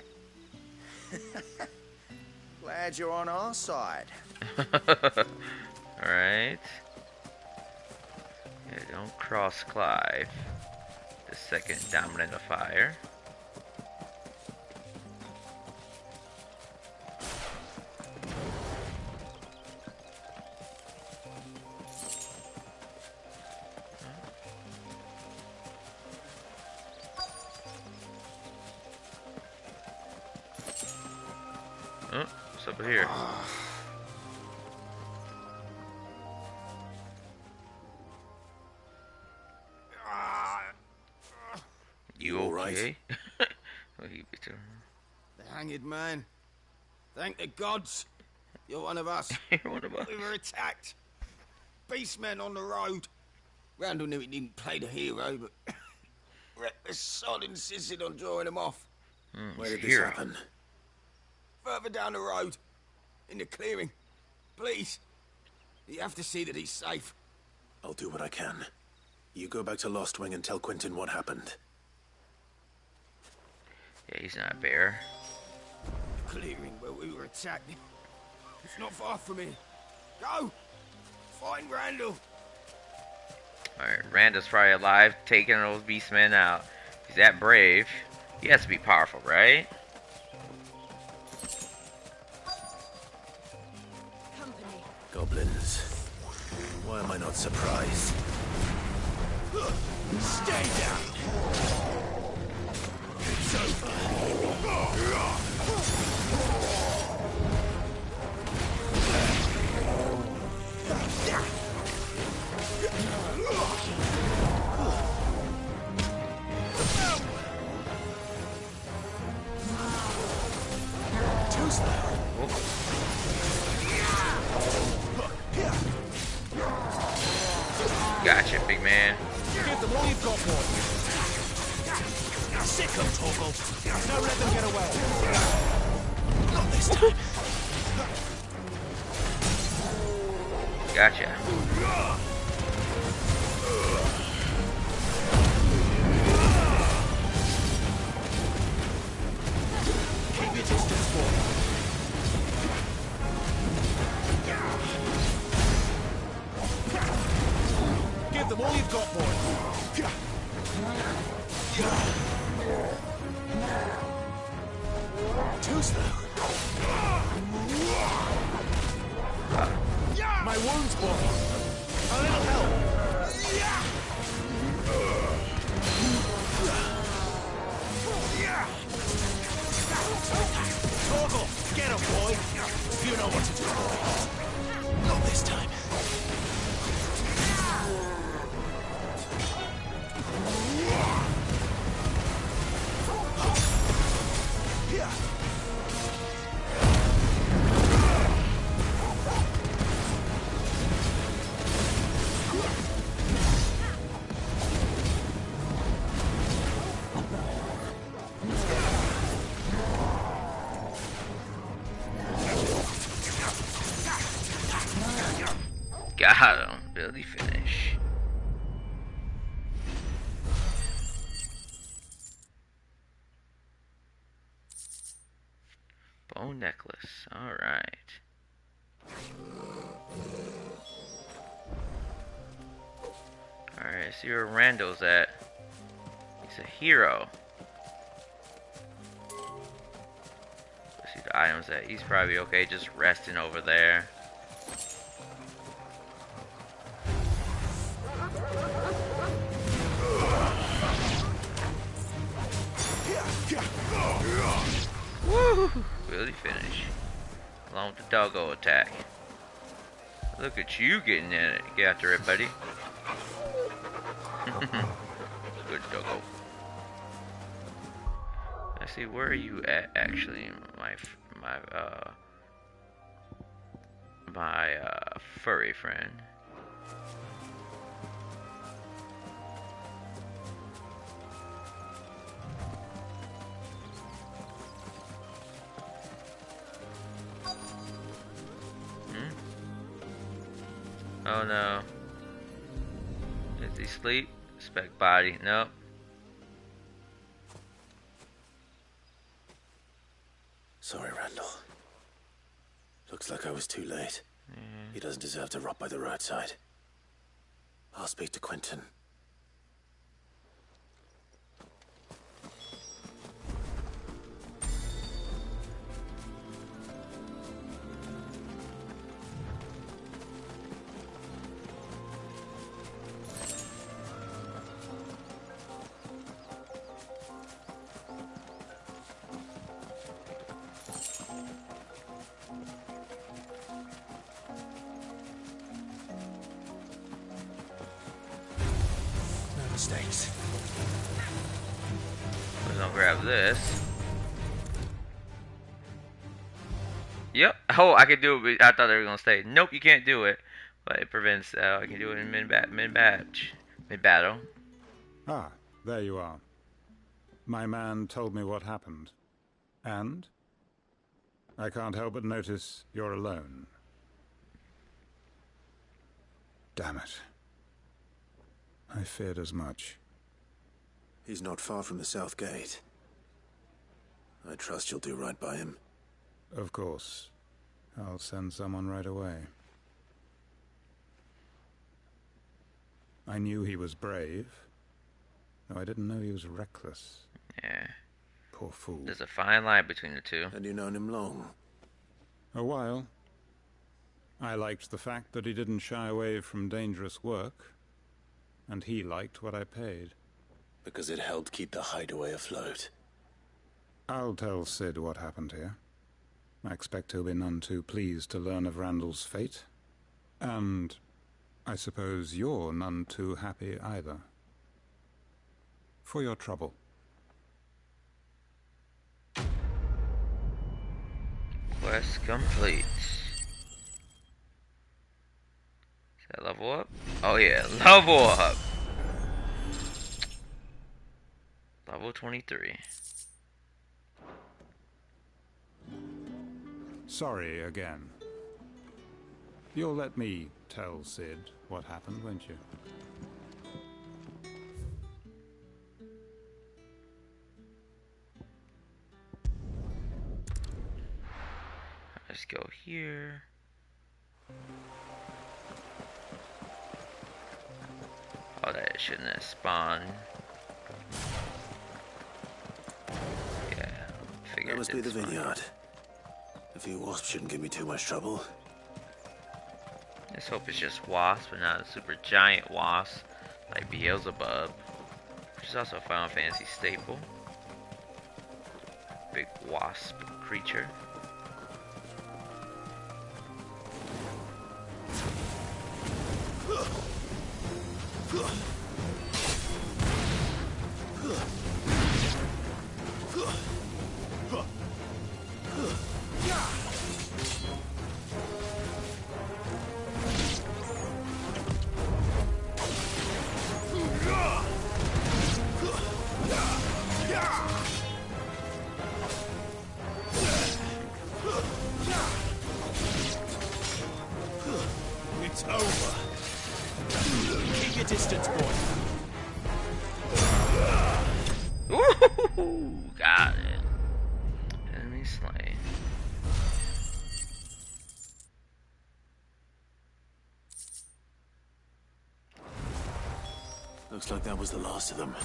Glad you're on our side. Alright. Yeah, don't cross Clive. The second dominant of fire. Oh, what's up here? You all okay? right? The hanged man. Thank the gods. You're one of us. You're one of us. We were attacked. Beastmen on the road. Randall knew he didn't play the hero, but reckless sod insisted on drawing him off. Where did this happen? Further down the road. In the clearing. Please. You have to see that he's safe. I'll do what I can. You go back to Lost Wing and tell Quentin what happened. Yeah, he's not a bear. The clearing where we were attacked. It's not far from here. Go! Find Randall. Alright, Randall's probably alive, taking those beastmen out. He's that brave. He has to be powerful, right? Company. Goblins. Why am I not surprised? Stay down! It's over. Too slow. Gotcha, big man. Give them all you've got, boy. Sick them, Torgal. Now let them get away. Not this time. Gotcha. Keep your distance, boy. Give them all you've got, boy. Too slow. My wounds, boy. A little help. Torgal, get him, boy. You know what to do, boy. Not this time. Got him. Ability finish. Bone necklace. Alright. Alright, see where Randall's at. He's a hero. Let's see the items that he's probably okay just resting over there. Woo! Ability finish. Along with the doggo attack. Look at you getting in it. Get after it, buddy. Good doggo. Let's see, where are you at actually, my furry friend? Oh no. Does he sleep? Spec body. Nope. Sorry, Randall. Looks like I was too late. He doesn't deserve to rot by the roadside. I'll speak to Quentin. mistakes. We're gonna grab this. Yep. Oh, I can do it. But I thought they were gonna stay. Nope, you can't do it. But it prevents. I can do it in mid-battle. Ah, there you are. My man told me what happened. And? I can't help but notice you're alone. Damn it. I feared as much. He's not far from the South Gate. I trust you'll do right by him. Of course. I'll send someone right away. I knew he was brave, though I didn't know he was reckless. Yeah. Poor fool. There's a fine line between the two. And you've known him long? A while. I liked the fact that he didn't shy away from dangerous work, and he liked what I paid. Because it helped keep the hideaway afloat. I'll tell Sid what happened here. I expect he'll be none too pleased to learn of Randall's fate. And I suppose you're none too happy either. For your trouble. Quest complete. Is that level up? Oh yeah, level up! Level 23. Sorry again. You'll let me tell Sid what happened, won't you? Let's go here. Oh, that shouldn't have spawned. Yeah, figured That must be the it's fine. vineyard. A few wasps shouldn't give me too much trouble. Let's hope it's just wasp, but not a super giant wasp like Beelzebub, which is also a Final Fantasy staple. Big wasp creature. It's over. Keep your distance, boy. Ooh, got it. Enemy slain. Looks like that was the last of them.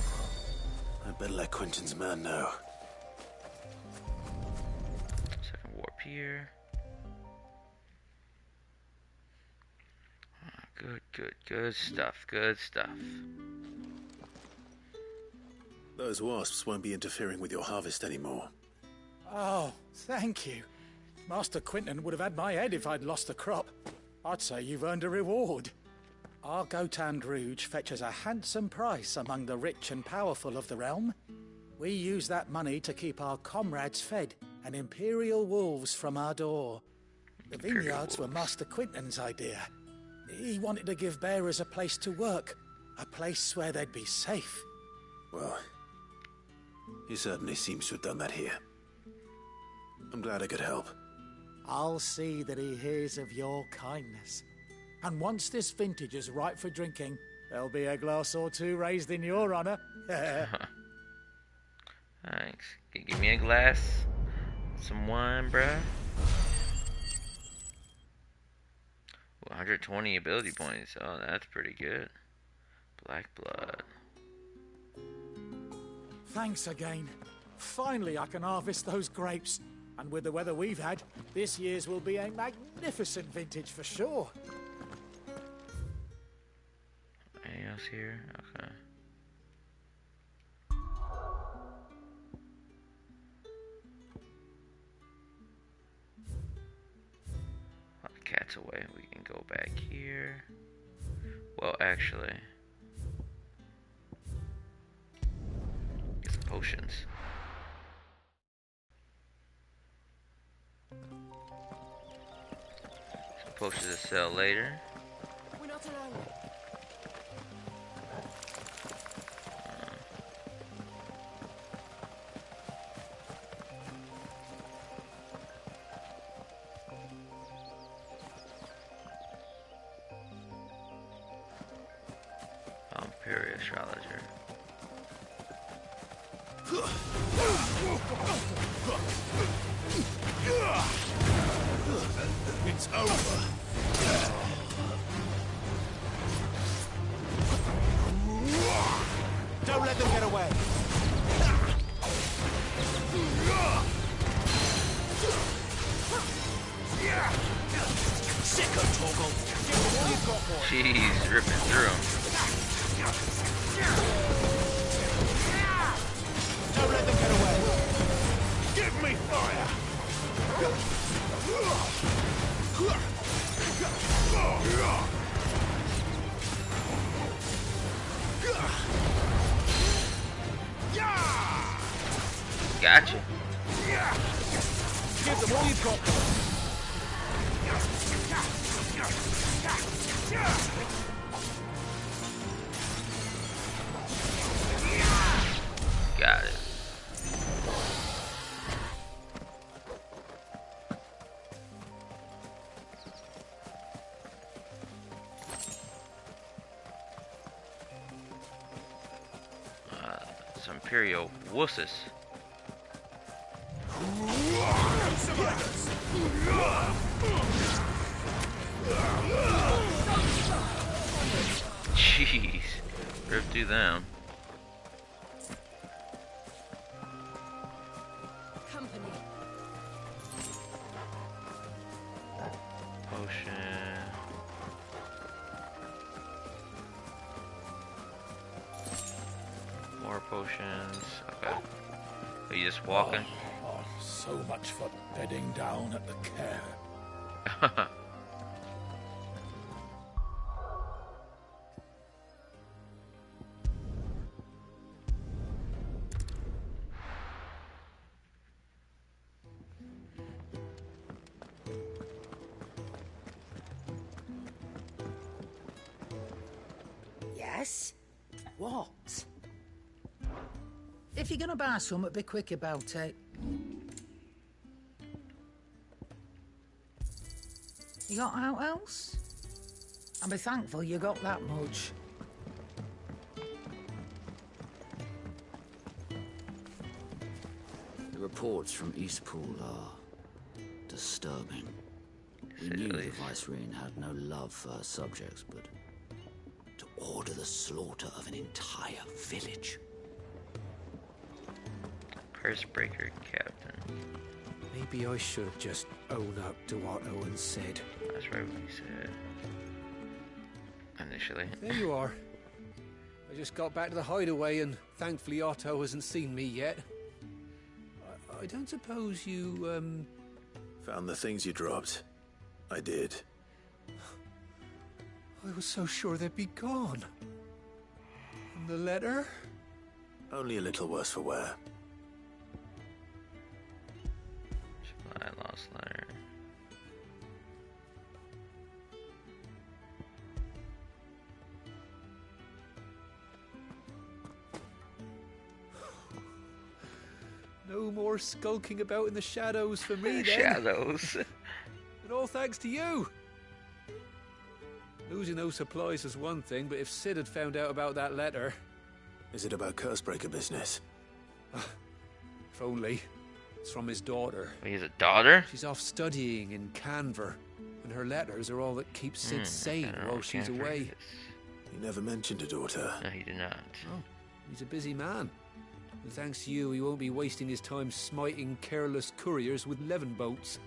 I'd better let Quentin's man know. Second warp here. Good stuff, good stuff. Those wasps won't be interfering with your harvest anymore. Oh, thank you. Master Quentin would have had my head if I'd lost the crop. I'd say you've earned a reward. Our Gotand Rouge fetches a handsome price among the rich and powerful of the realm. We use that money to keep our comrades fed and Imperial wolves from our door. The vineyards were Master Quentin's idea. He wanted to give bearers a place to work, a place where they'd be safe. Well, he certainly seems to have done that here. I'm glad I could help. I'll see that he hears of your kindness. And once this vintage is ripe for drinking, there'll be a glass or two raised in your honor. Thanks. Can you give me a glass? Some wine, bruh? 120 ability points. Oh, that's pretty good. Black blood. Thanks again. Finally, I can harvest those grapes. And with the weather we've had, this year's will be a magnificent vintage for sure. Anything else here? Okay. While the cat's away, we can go back here. Well, actually, potions. Some potions to sell later. We're not alone. Imperial astrologer. It's over. Don't let them get away. Sick of Torgal. Jeez, ripping through him. Don't let them get away. Give me fire. Gotcha. Give them all you've got. Got it. Some Imperial wusses. Jeez, rip through them. Company. Potion. More potions. Okay. Are you just walking? Oh, so much for bedding down at the care. Yes? What? If you're gonna buy something, be quick about it. You got out else? I'll be thankful you got that much. The reports from Eastpool are disturbing. We knew the Vicereine had no love for her subjects, but to order the slaughter of an entire village. Cursebreaker Captain. Maybe I should have just owned up to what Owen said. That's right what he said. Initially. There you are. I just got back to the hideaway and thankfully Otto hasn't seen me yet. I don't suppose you, Found the things you dropped. I did. I was so sure they'd be gone. And the letter? Only a little worse for wear. I lost letter. No more skulking about in the shadows for me, then. Shadows. And all thanks to you. Losing those supplies is one thing, but if Sid had found out about that letter... Is it about Cursebreaker business? If only. It's from his daughter. He has a daughter? She's off studying in Canver, and her letters are all that keeps Sid sane while she's away. He never mentioned a daughter. No, he did not. Oh, he's a busy man. And thanks to you, he won't be wasting his time smiting careless couriers with levin boats.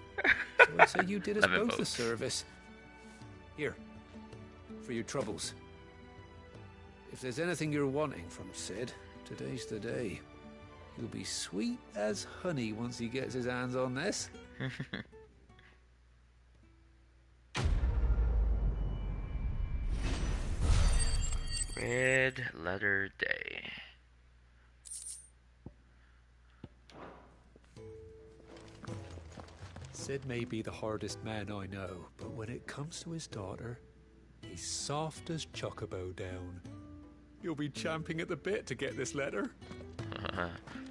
So I'd say you did us both a service. Here, for your troubles. If there's anything you're wanting from Sid, today's the day. He'll be sweet as honey once he gets his hands on this. Red Letter Day. Sid may be the hardest man I know, but when it comes to his daughter, he's soft as Chocobo down. You'll be champing at the bit to get this letter.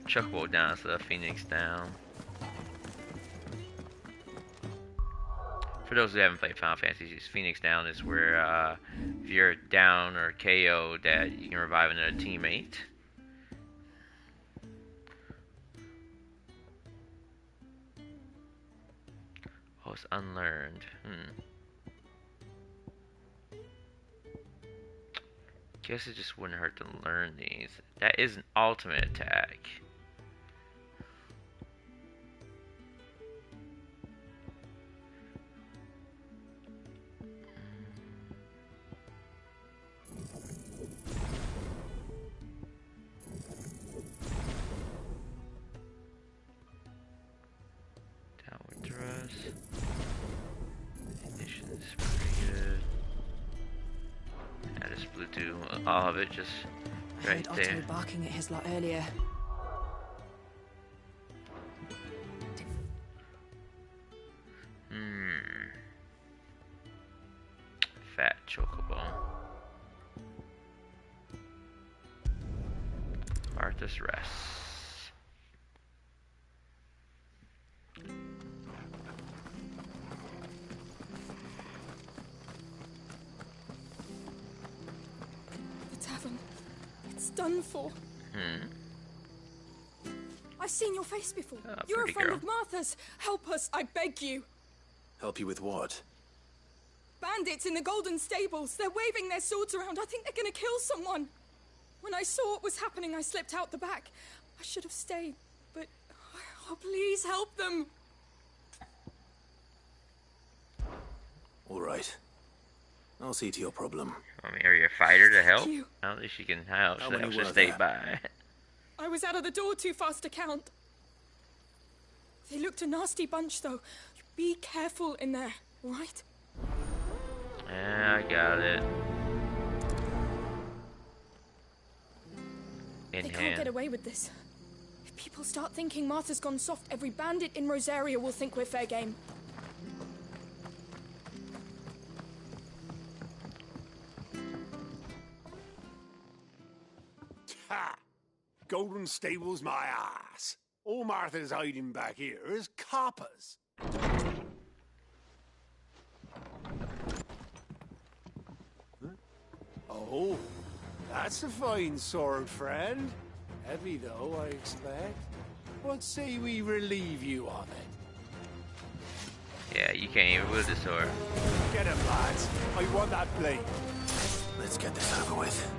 Chocobo down instead of Phoenix down. For those who haven't played Final Fantasy, Phoenix down is where if you're down or KO'd, that you can revive another teammate. Oh, it's unlearned. Guess it just wouldn't hurt to learn these. That is an ultimate attack. Downward thrust. Ignition's pretty good. I just blew through all of it, just right I heard there. Otto barking at his lot earlier. Fat chocobo. Arthas Rest. The tavern. It's done for. I've seen your face before. You're a pretty friend girl. of Martha's. Help us, I beg you. Help you with what? Bandits in the Golden Stables. They're waving their swords around. I think they're gonna kill someone. When I saw what was happening, I slipped out the back. I should have stayed, but... Oh, please help them. All right. I'll see to your problem. I mean, are you a fighter to help? you. I don't think she can help. How She'll many have were to stay there? by. I was out of the door too fast to count. They looked a nasty bunch, though. Be careful in there, all right? Yeah, I got it. In They can't hand. get away with this. If people start thinking Martha's gone soft, every bandit in Rosaria will think we're fair game. Ha! Golden Stables my ass. All Martha's hiding back here is coppers. Huh? Oh, that's a fine sword, friend. Heavy, though, I expect. What say we relieve you of it? Yeah, you can't even wield the sword. Get him, lads. I want that blade. Let's get this over with.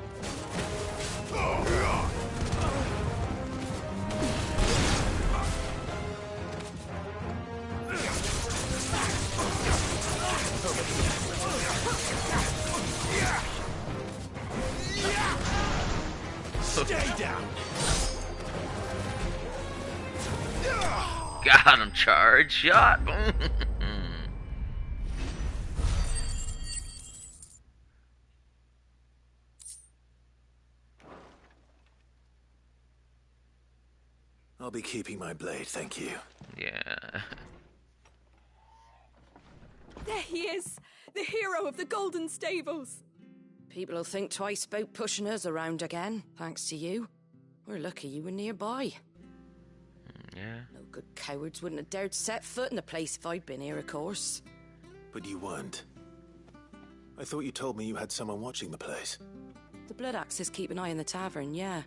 Stay down. Got him, charge shot. I'll be keeping my blade, thank you. Yeah. There he is, the hero of the Golden Stables. People will think twice about pushing us around again, thanks to you. We're lucky you were nearby. Yeah. No good cowards wouldn't have dared set foot in the place if I'd been here, of course. But you weren't. I thought you told me you had someone watching the place. The Blood Axes keep an eye on the tavern, yeah.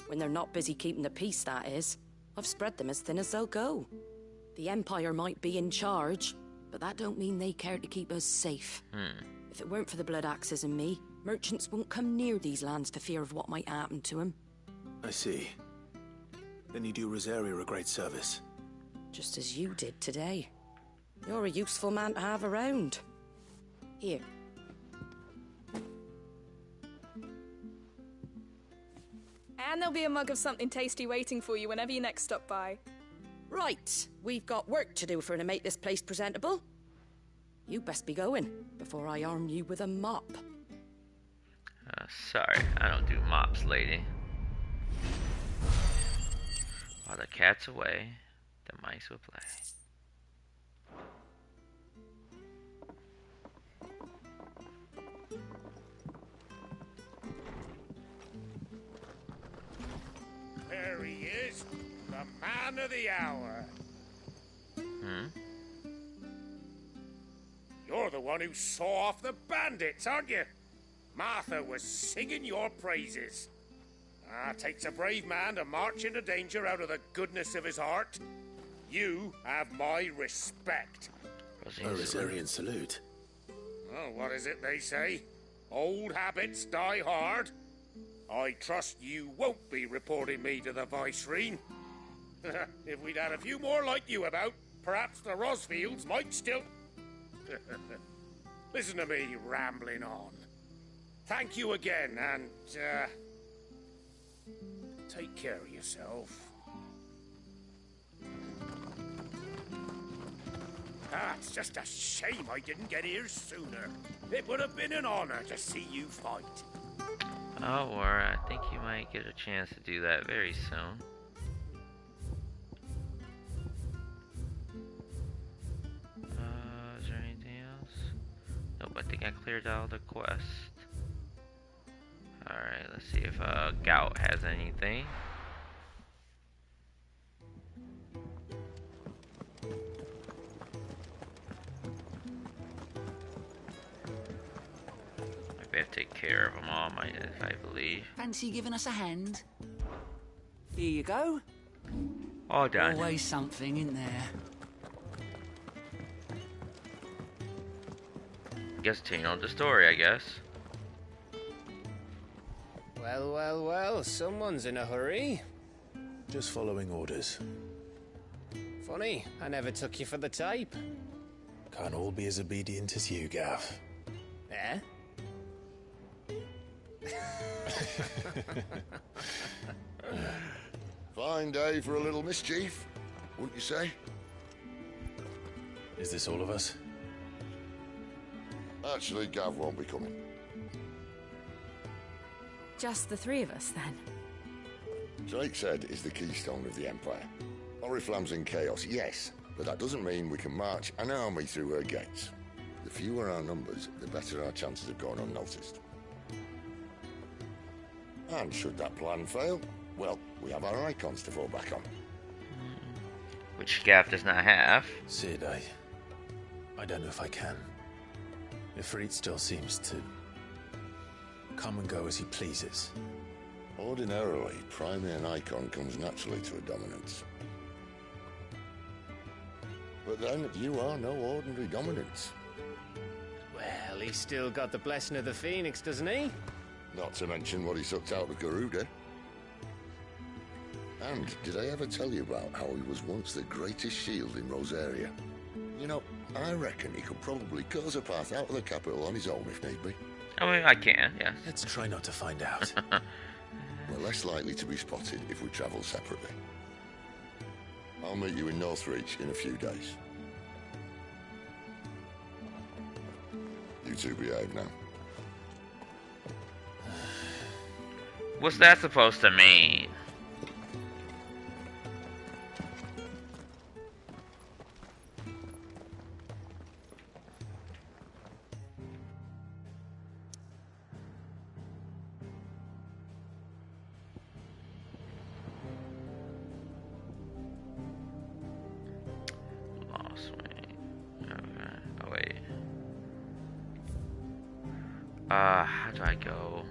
When they're not busy keeping the peace, that is. I've spread them as thin as they'll go. The Empire might be in charge, but that don't mean they care to keep us safe. If it weren't for the Blood Axes and me, merchants won't come near these lands for fear of what might happen to them. I see. Then you do Rosaria a great service. Just as you did today. You're a useful man to have around. Here. And there'll be a mug of something tasty waiting for you whenever you next stop by. Right, we've got work to do for to make this place presentable. You best be going, before I arm you with a mop. Sorry, I don't do mops, lady. While the cat's away, the mice will play. There he is, the man of the hour. You're the one who saw off the bandits, aren't you? Martha was singing your praises. Takes a brave man to march into danger out of the goodness of his heart. You have my respect. A Rosarian salute. Oh, what is it they say? Old habits die hard. I trust you won't be reporting me to the Viceroy. If we'd had a few more like you about, perhaps the Rosfields might still... Listen to me rambling on. Thank you again, and, take care of yourself. It's just a shame I didn't get here sooner. It would have been an honor to see you fight. Oh, or I think you might get a chance to do that very soon. Is there anything else? Nope, I think I cleared all the quests. Alright, let's see if Gout has anything. Maybe I have to take care of them all, I believe. Fancy giving us a hand? Here you go. All done. Always something in there. Guess continue the story, I guess. Well, well, well, someone's in a hurry. Just following orders. Funny, I never took you for the type. Can't all be as obedient as you, Gav. Eh? Fine day for a little mischief, wouldn't you say? Is this all of us? Actually, Gav won't be coming. Just the three of us, then? Drake's Head is the keystone of the Empire. Oriflamme's in chaos, yes, but that doesn't mean we can march an army through her gates. The fewer our numbers, the better our chances of going unnoticed. And should that plan fail, well, we have our icons to fall back on. Which Gav does not have. Sid, I don't know if I can. Ifrit still seems to come and go as he pleases. Ordinarily, priming an icon comes naturally to a dominance. But then, you are no ordinary dominance. Well, he's still got the blessing of the Phoenix, doesn't he? Not to mention what he sucked out of Garuda. And did I ever tell you about how he was once the greatest shield in Rosaria? You know, I reckon he could probably cut us a path out of the capital on his own if need be. I mean, I can, yes. Let's try not to find out. We're less likely to be spotted if we travel separately. I'll meet you in Northreach in a few days. You two behave now. What's that supposed to mean? How do I go?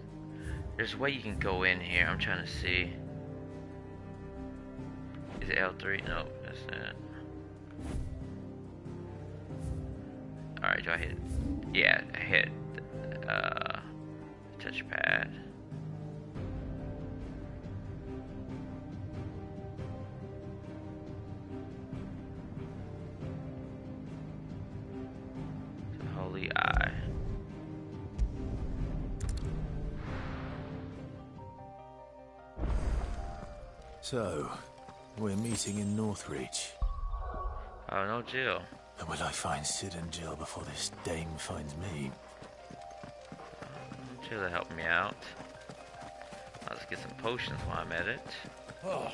There's a way you can go in here. I'm trying to see. Is it L3? No, that's not. Alright, do I hit? Yeah, I hit touchpad. Holy Eye. So, we're meeting in Northreach. Oh, no, Jill. And will I find Sid and Jill before this dame finds me? Jill will help me out. I'll just get some potions while I'm at it. Oh,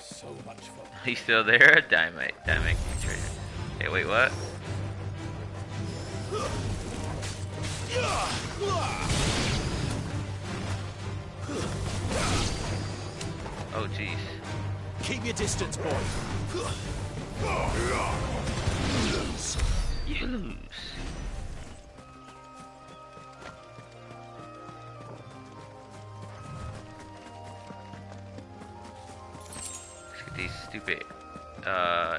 so much fun. He's still there? Dynamite. Hey, wait, what? Oh, jeez. Keep your distance, boy. You lose. Let's get these stupid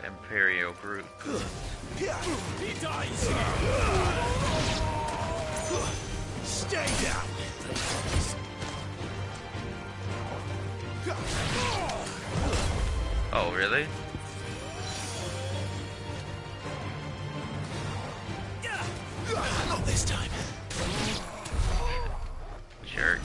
Imperial group. He dies. Stay down. Oh, really? Not this time. Jerk.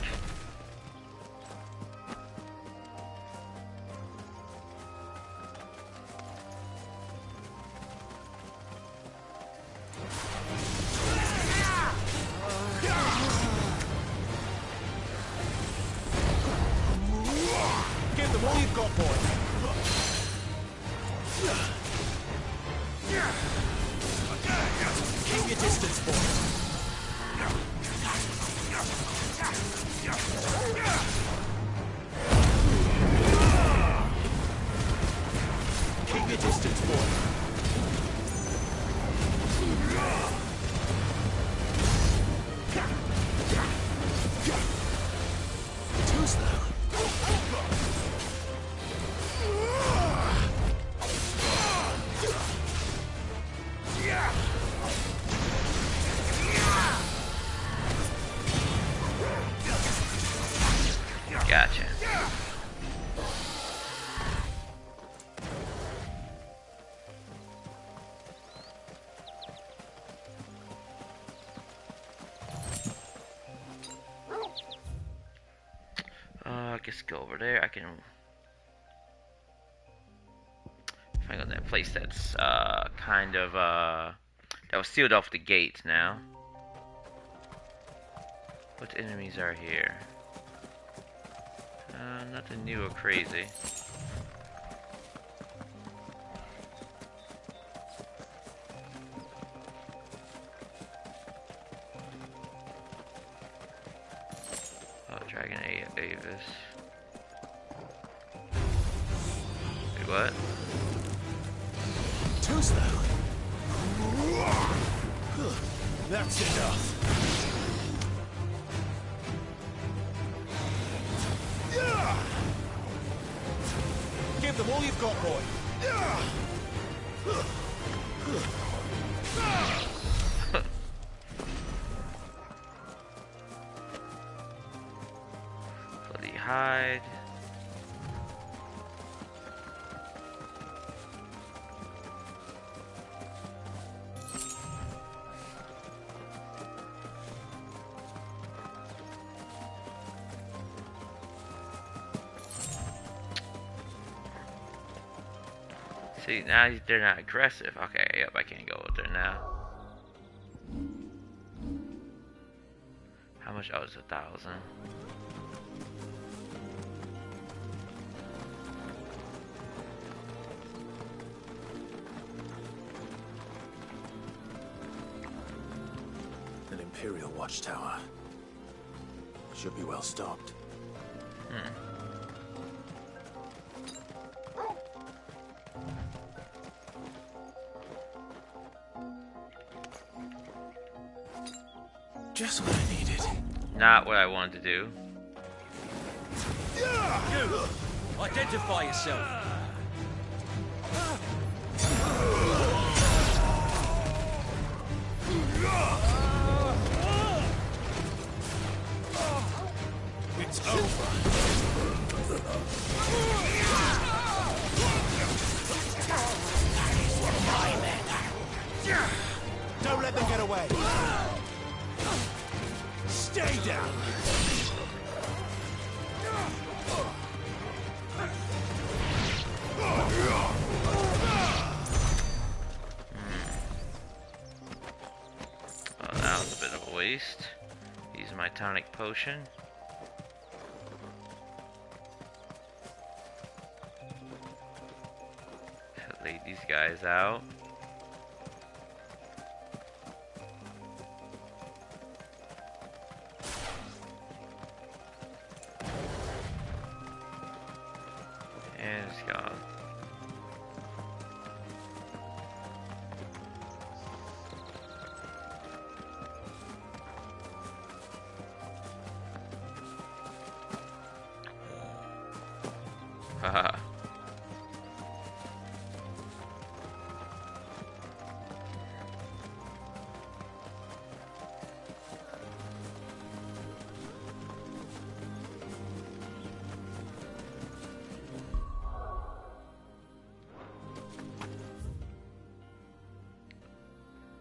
Give them all you've got, boy. Keep your distance, boy. Keep your distance, boy. Too slow. Gotcha. I guess go over there. I can find out that place that's kind of that was sealed off the gate now. What enemies are here? Nothing new or crazy. Oh, Dragon Avis. Wait, what? Too slow. That's enough. Give them all you've got, boy. Bloody hide. See, now they're not aggressive. Okay, yep, I can't go up there now. How much? Oh, it's 1,000. An Imperial watchtower. Should be well stocked. Just what I needed. Not what I wanted to do. You! Identify yourself. It's over. Don't let them get away. Stay down. Oh, that was a bit of a waste. Use my tonic potion. Lead these guys out. And it's gone. Haha.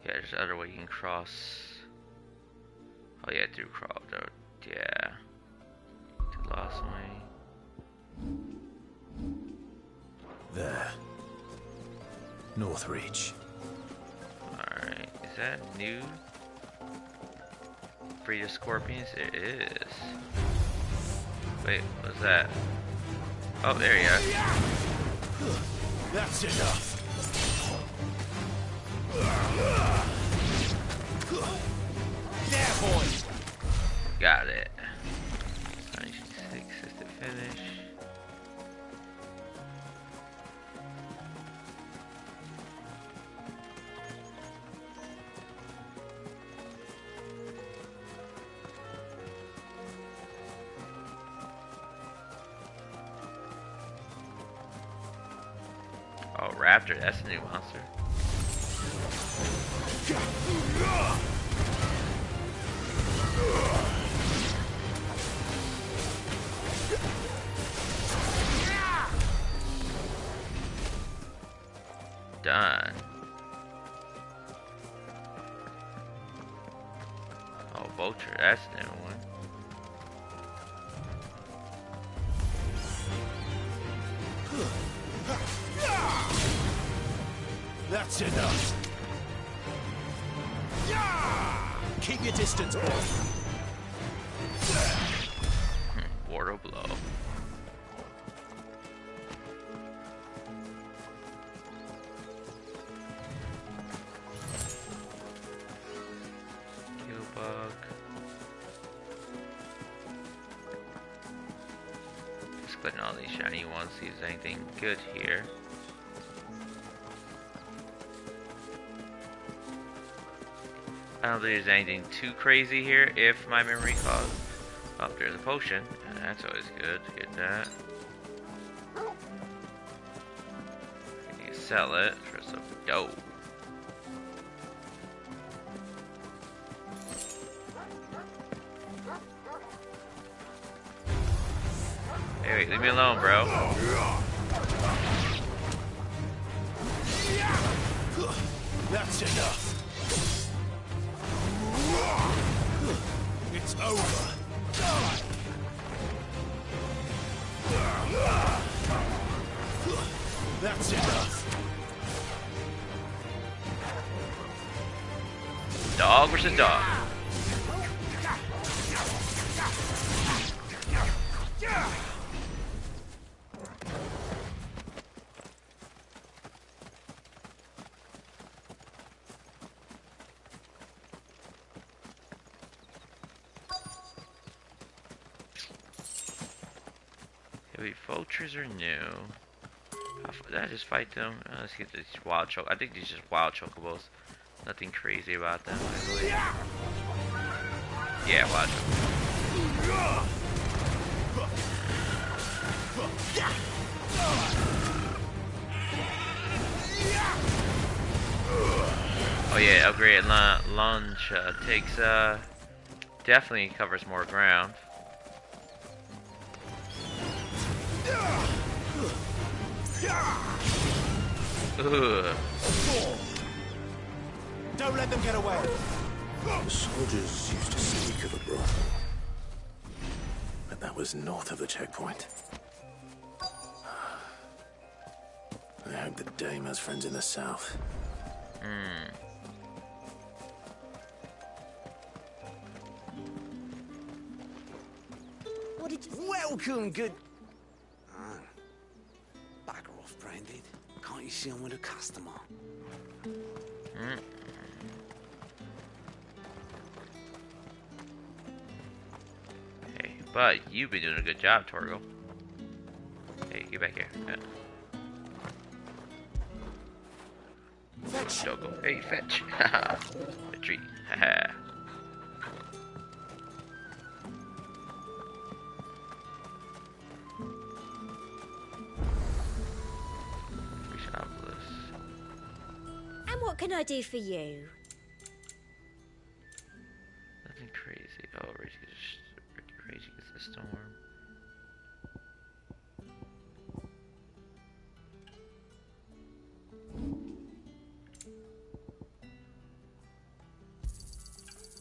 Yeah, there's other way you can cross. Oh yeah, through Crawl Road. Yeah. To Lost Way. There. Northreach. Alright, is that new? Free of scorpions? It is. Wait, what's that? Oh, there you are. That's enough. There, boys! Got it. 96 is the finish. Oh, Raptor, that's a new monster. Done. Oh, Vulture, that's a new one. That's enough. Keep your distance, boy. Mortal blow. Kill bug. Just putting all these shiny ones, see if there's anything good here. I don't think there's anything too crazy here, if my memory calls. Oh, there's a potion. That's always good to get that. You can sell it for some dough. Hey, wait, leave me alone, bro. That's enough. It's over. That's enough. Dog versus dog. Wait, vultures are new. Did I just fight them? Let's get these wild choc. I think these are just wild chocobos. Nothing crazy about them, I believe. Yeah, wild chocobos. Oh yeah, upgrade launch takes definitely covers more ground. Ugh. Don't let them get away. The soldiers used to speak of a brothel, but that was north of the checkpoint. I hope the dame has friends in the south. What did you... Welcome, good... Bagger off, Branded. Can't you see I'm with a customer? Hey, but you've been doing a good job, Torgo. Hey, get back back here. Yeah. Fetch. Doggo. Hey, fetch. Haha. Retreat. Haha. And what can I do for you? Nothing crazy. Oh, Rage gets the storm.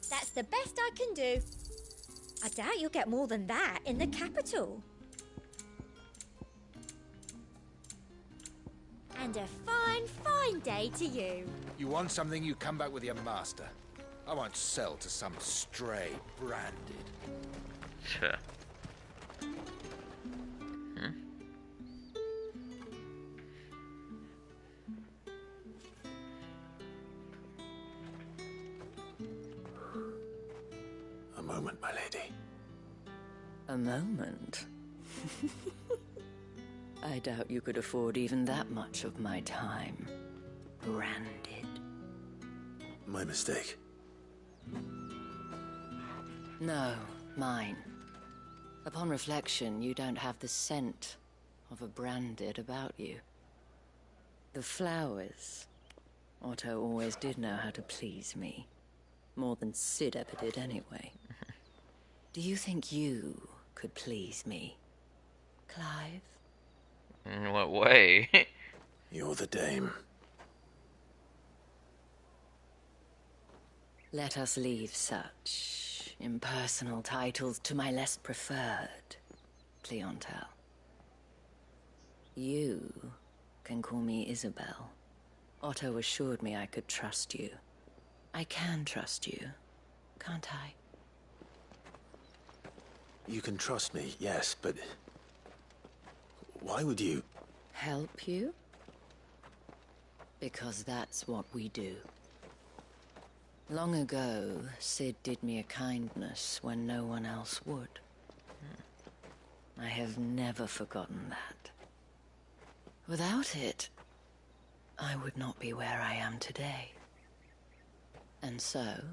That's the best I can do. I doubt you'll get more than that in the capital. And a fine, fine day to you. You want something, you come back with your master. I won't sell to some stray branded. Sure. A moment, my lady. A moment? I doubt you could afford even that much of my time. Branded. My mistake. No, mine. Upon reflection, you don't have the scent of a branded about you. The flowers. Otto always did know how to please me. More than Sid ever did anyway. Do you think you could please me, Clive? In what way? You're the dame. Let us leave such impersonal titles to my less preferred clientele. You can call me Isabel. Otto assured me I could trust you. I can trust you, can't I? You can trust me, yes, but... why would you... Help you? Because that's what we do. Long ago, Sid did me a kindness when no one else would. I have never forgotten that. Without it, I would not be where I am today. And so,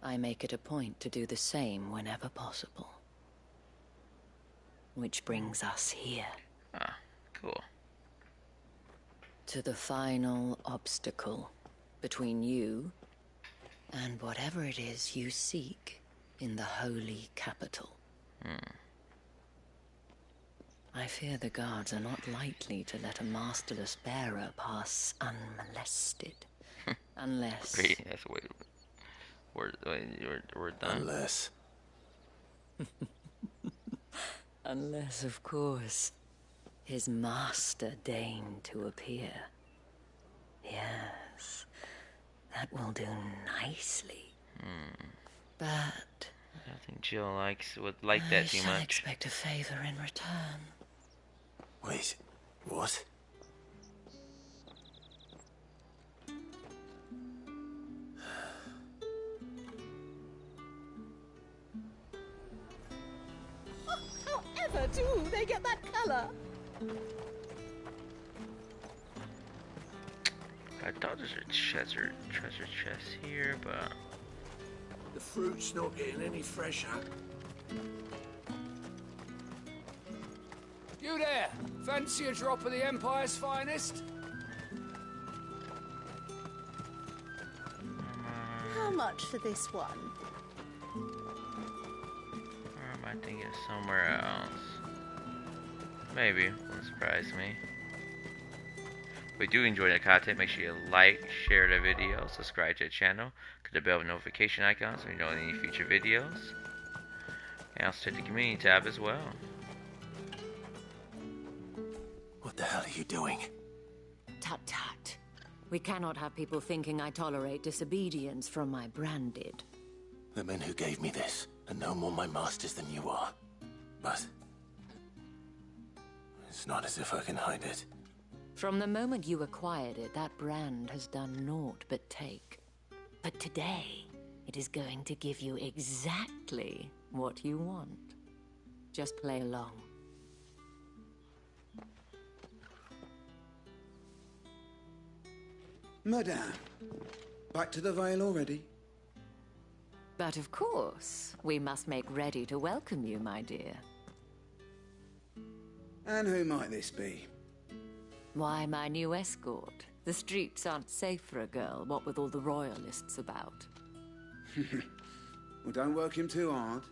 I make it a point to do the same whenever possible. Which brings us here. Ah, cool. To the final obstacle between you and whatever it is you seek in the holy capital. I fear the guards are not likely to let a masterless bearer pass unmolested. Unless... Wait, that's wait. We're done. Unless... Unless, of course, his master deigned to appear. Yes, that will do nicely. But... I don't think Jill would like that too I much. expect a favor in return. Wait, what? However do they get that colour? I thought there's a treasure chest here, but... The fruit's not getting any fresher. You there! Fancy a drop of the Empire's finest? How much for this one? Or am I thinking of somewhere else? Maybe. Won't surprise me. If you do enjoy the content, make sure you like, share the video, subscribe to the channel, click the bell with notification icon so you know any future videos. And also hit the community tab as well. What the hell are you doing? Tut tut. We cannot have people thinking I tolerate disobedience from my branded. The men who gave me this are no more my masters than you are. But... it's not as if I can hide it. From the moment you acquired it, that brand has done naught but take. But today, it is going to give you exactly what you want. Just play along. Madame, back to the Vale already? But of course, we must make ready to welcome you, my dear. And who might this be? Why, my new escort. The streets aren't safe for a girl, what with all the royalists about. Well, don't work him too hard.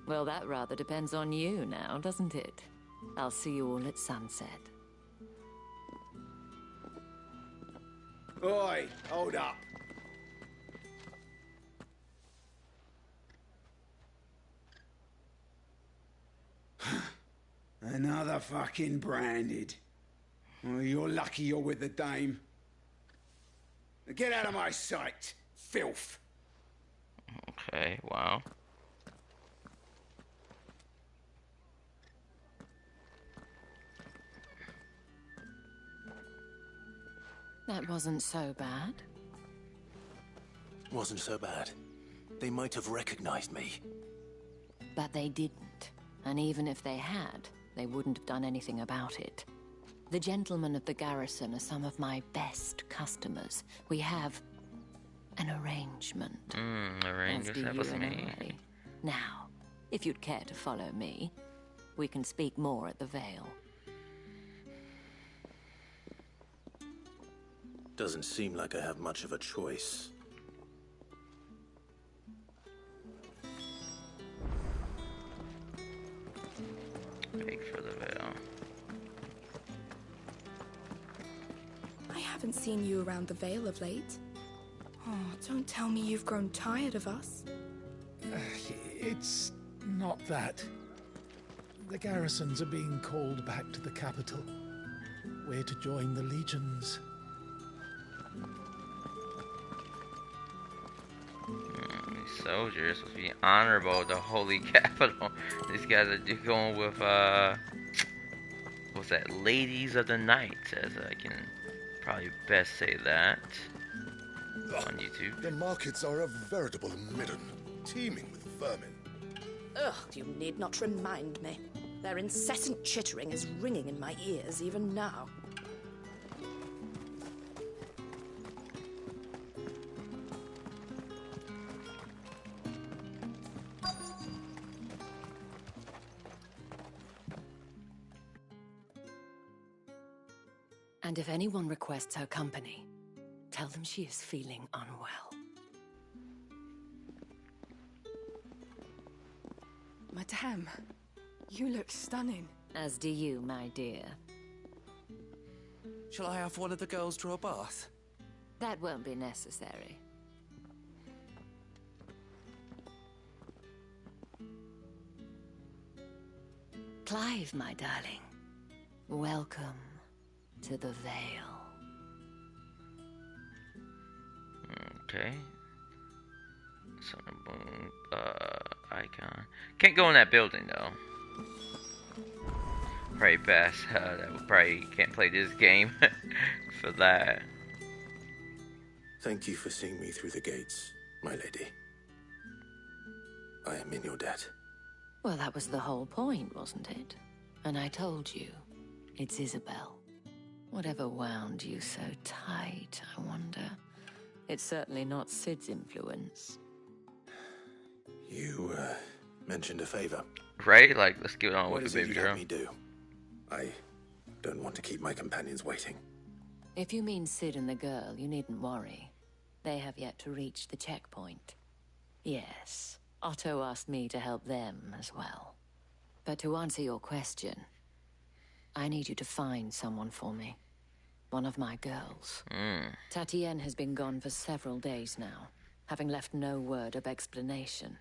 Well, that rather depends on you now, doesn't it? I'll see you all at sunset. Oi, hold up. Another fucking branded. Well, you're lucky you're with the dame. Get out of my sight, filth. Okay, wow. That wasn't so bad. Wasn't so bad. They might have recognized me. But they didn't. And even if they had, they wouldn't have done anything about it. The gentlemen of the garrison are some of my best customers. We have an arrangement. Arrangement, that was me. Now, if you'd care to follow me, we can speak more at the Vale. Doesn't seem like I have much of a choice. Make for the Vale. I haven't seen you around the Vale of late. Oh, don't tell me you've grown tired of us. It's not that. The garrisons are being called back to the capital. We're to join the legions. These soldiers supposed to be honorable, the holy capital. These guys are going with, what's that? Ladies of the night, as I can probably best say that on YouTube. The markets are a veritable midden, teeming with vermin. Ugh, you need not remind me. Their incessant chittering is ringing in my ears even now. And if anyone requests her company, tell them she is feeling unwell. Madame, you look stunning. As do you, my dear. Shall I have one of the girls draw a bath? That won't be necessary. Clive, my darling. Welcome to the Vale. Okay. So, boom, icon. Can't go in that building though. Probably best. That would probably can't play this game for that. Thank you for seeing me through the gates, my lady. I am in your debt. Well, that was the whole point, wasn't it? And I told you, it's Isabel. Whatever wound you so tight, I wonder. It's certainly not Sid's influence. You, mentioned a favor. Right? Like, let's get on What with is the it baby you'd girl. have me do? I don't want to keep my companions waiting. If you mean Sid and the girl, you needn't worry. They have yet to reach the checkpoint. Yes, Otto asked me to help them as well. But to answer your question, I need you to find someone for me. One of my girls. Tatienne has been gone for several days now, having left no word of explanation.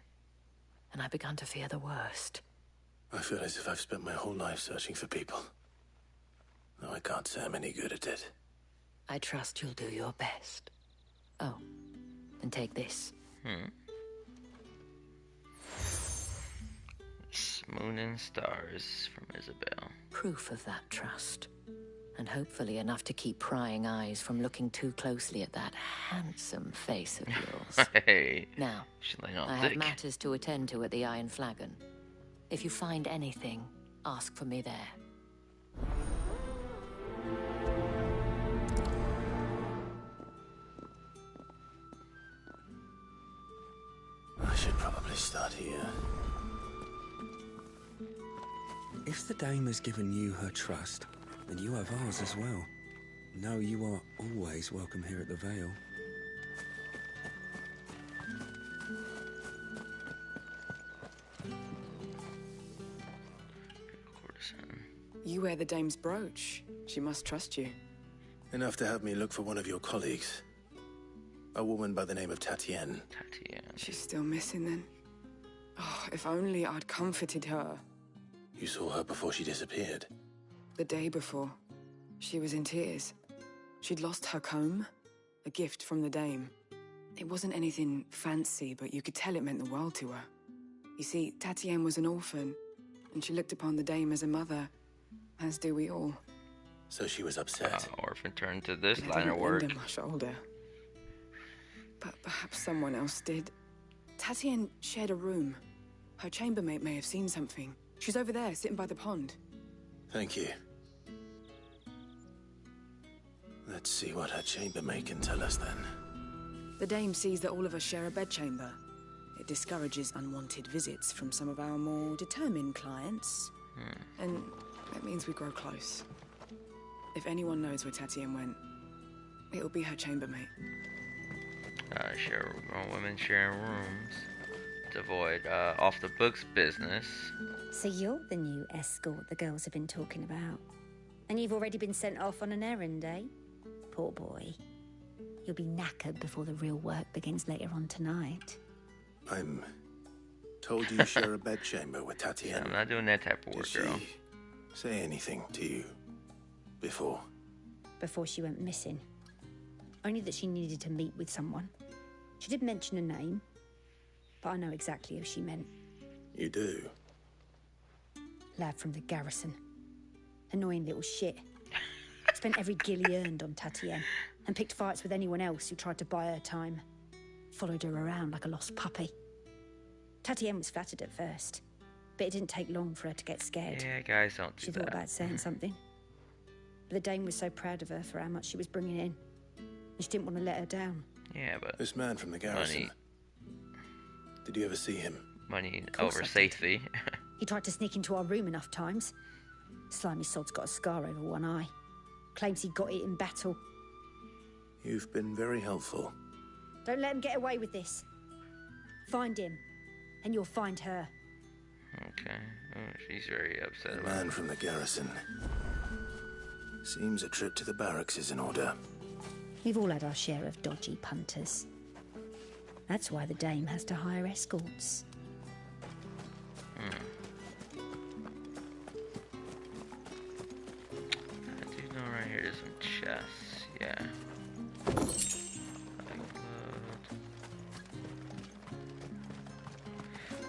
And I've begun to fear the worst. I feel as if I've spent my whole life searching for people. Though I can't say I'm any good at it. I trust you'll do your best. Oh, and take this. Moon and stars from Isabel. Proof of that trust. And hopefully enough to keep prying eyes from looking too closely at that handsome face of yours. Hey. Now, She's laying on I thick. have matters to attend to at the Iron Flagon. If you find anything, ask for me there. start here? If the dame has given you her trust, then you have ours as well. No, you are always welcome here at the Vale. You wear the dame's brooch. She must trust you. Enough to help me look for one of your colleagues. A woman by the name of Tatienne. She's still missing then. Oh, if only I'd comforted her. You saw her before she disappeared. The day before. She was in tears. She'd lost her comb, a gift from the dame. It wasn't anything fancy, but you could tell it meant the world to her. You see, Tatienne was an orphan, and she looked upon the dame as a mother, as do we all. So she was upset. Orphan turned to this I line of didn't work. lend her my shoulder. But perhaps someone else did. Tatienne shared a room. Her chambermaid may have seen something. She's over there, sitting by the pond. Thank you. Let's see what her chambermaid can tell us then. The dame sees that all of us share a bedchamber. It discourages unwanted visits from some of our more determined clients. And that means we grow close. If anyone knows where Tatienne went, it'll be her chambermaid. Women sharing rooms. To avoid off the books business. So you're the new escort the girls have been talking about. And you've already been sent off on an errand, eh? Poor boy. You'll be knackered before the real work begins later on tonight. I'm told you share a bedchamber with Tatienne. I'm not doing that type of work, Did girl. she say anything to you before? Before she went missing. Only that she needed to meet with someone. She did mention a name, but I know exactly who she meant. You do? Lad from the garrison. Annoying little shit. Spent every guil he earned on Tatienne and picked fights with anyone else who tried to buy her time. Followed her around like a lost puppy. Tatienne was flattered at first, but it didn't take long for her to get scared. Yeah, guys don't do She that. thought about saying something. But the dame was so proud of her for how much she was bringing in. And she didn't want to let her down. Yeah, but... This man from the garrison. Money. Did you ever see him? Money course over I did. safety. He tried to sneak into our room enough times. Slimy sod's got a scar over one eye. Claims he got it in battle. You've been very helpful. Don't let him get away with this. Find him, and you'll find her. Okay. Oh, she's very upset The about man it. from the garrison. Seems a trip to the barracks is in order. We've all had our share of dodgy punters. That's why the dame has to hire escorts. I do know right here there's some chests. Yeah.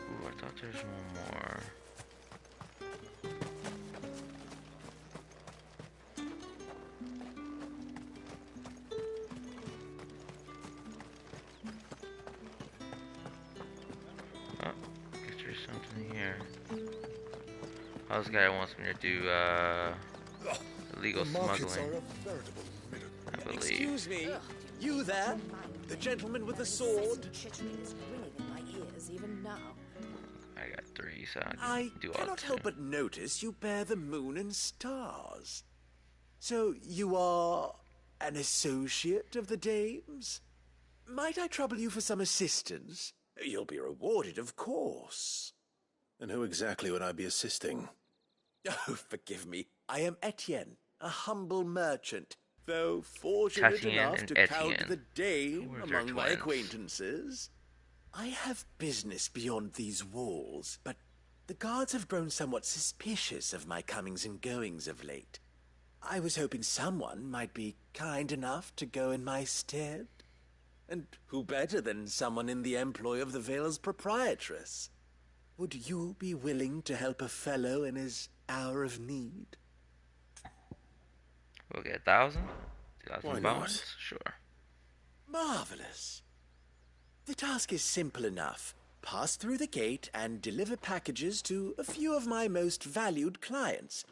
Ooh, I thought there's one more. Oh, guess there's something here. Oh, this guy wants me to do illegal The markets smuggling. are a veritable I believe. Excuse me, you there? The gentleman with the sword? Even now. I got 3, so I do all cannot 2. help but notice you bear the moon and stars. So you are an associate of the dame's? Might I trouble you for some assistance? You'll be rewarded, of course. And who exactly would I be assisting? Oh, forgive me. I am Etienne, a humble merchant, though fortunate Tatienne enough and to count Etienne. the dame Who are their among my twins? acquaintances. I have business beyond these walls, but the guards have grown somewhat suspicious of my comings and goings of late. I was hoping someone might be kind enough to go in my stead. And who better than someone in the employ of the Vale's proprietress? Would you be willing to help a fellow in his hour of need? We'll get 1,000? 2,000 Why bones? not? Sure. Marvelous. The task is simple enough. Pass through the gate and deliver packages to a few of my most valued clients.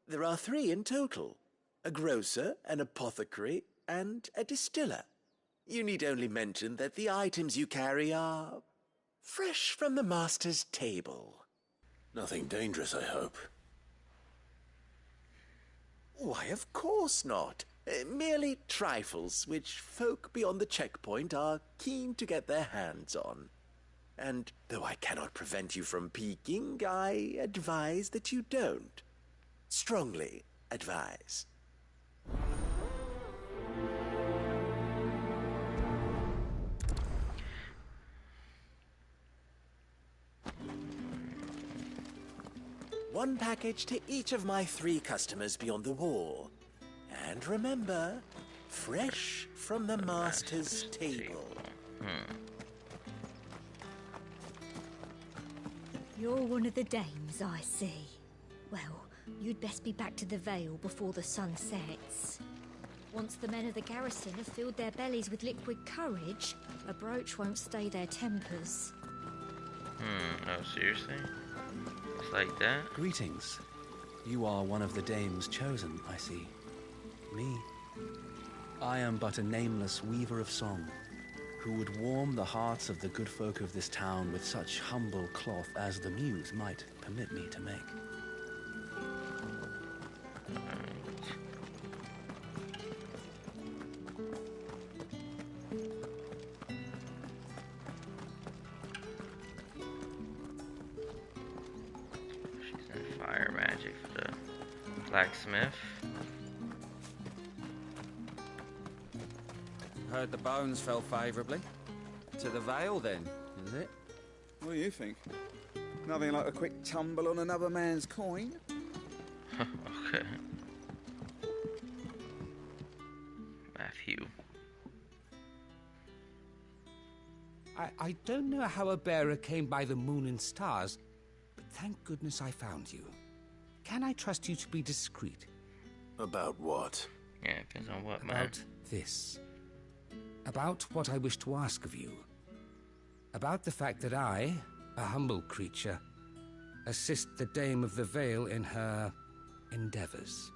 There are 3 in total. A grocer, an apothecary, and a distiller. You need only mention that the items you carry are Fresh from the master's table. Nothing dangerous, I hope. Why, of course not. Merely trifles which folk beyond the checkpoint are keen to get their hands on. And though I cannot prevent you from peeking, I advise that you don't. Strongly advise. One package to each of my 3 customers beyond the wall. And remember, fresh from the master's table. You're one of the dames, I see. Well, you'd best be back to the Vale before the sun sets. Once the men of the garrison have filled their bellies with liquid courage, a brooch won't stay their tempers. Oh, seriously? It's like that? Greetings. You are one of the dames chosen, I see. Me. I am but a nameless weaver of song, who would warm the hearts of the good folk of this town with such humble cloth as the muse might permit me to make. She's in fire magic for the blacksmith. Heard the bones fell favourably. To the Vale, then, is it? What do you think? Nothing like a quick tumble on another man's coin? Okay. Matthew. I don't know how a bearer came by the moon and stars, but thank goodness I found you. Can I trust you to be discreet? About what? Yeah, depends on what, man. About this. About what I wish to ask of you. About the fact that I, a humble creature, assist the Dame of the Vale in her endeavours.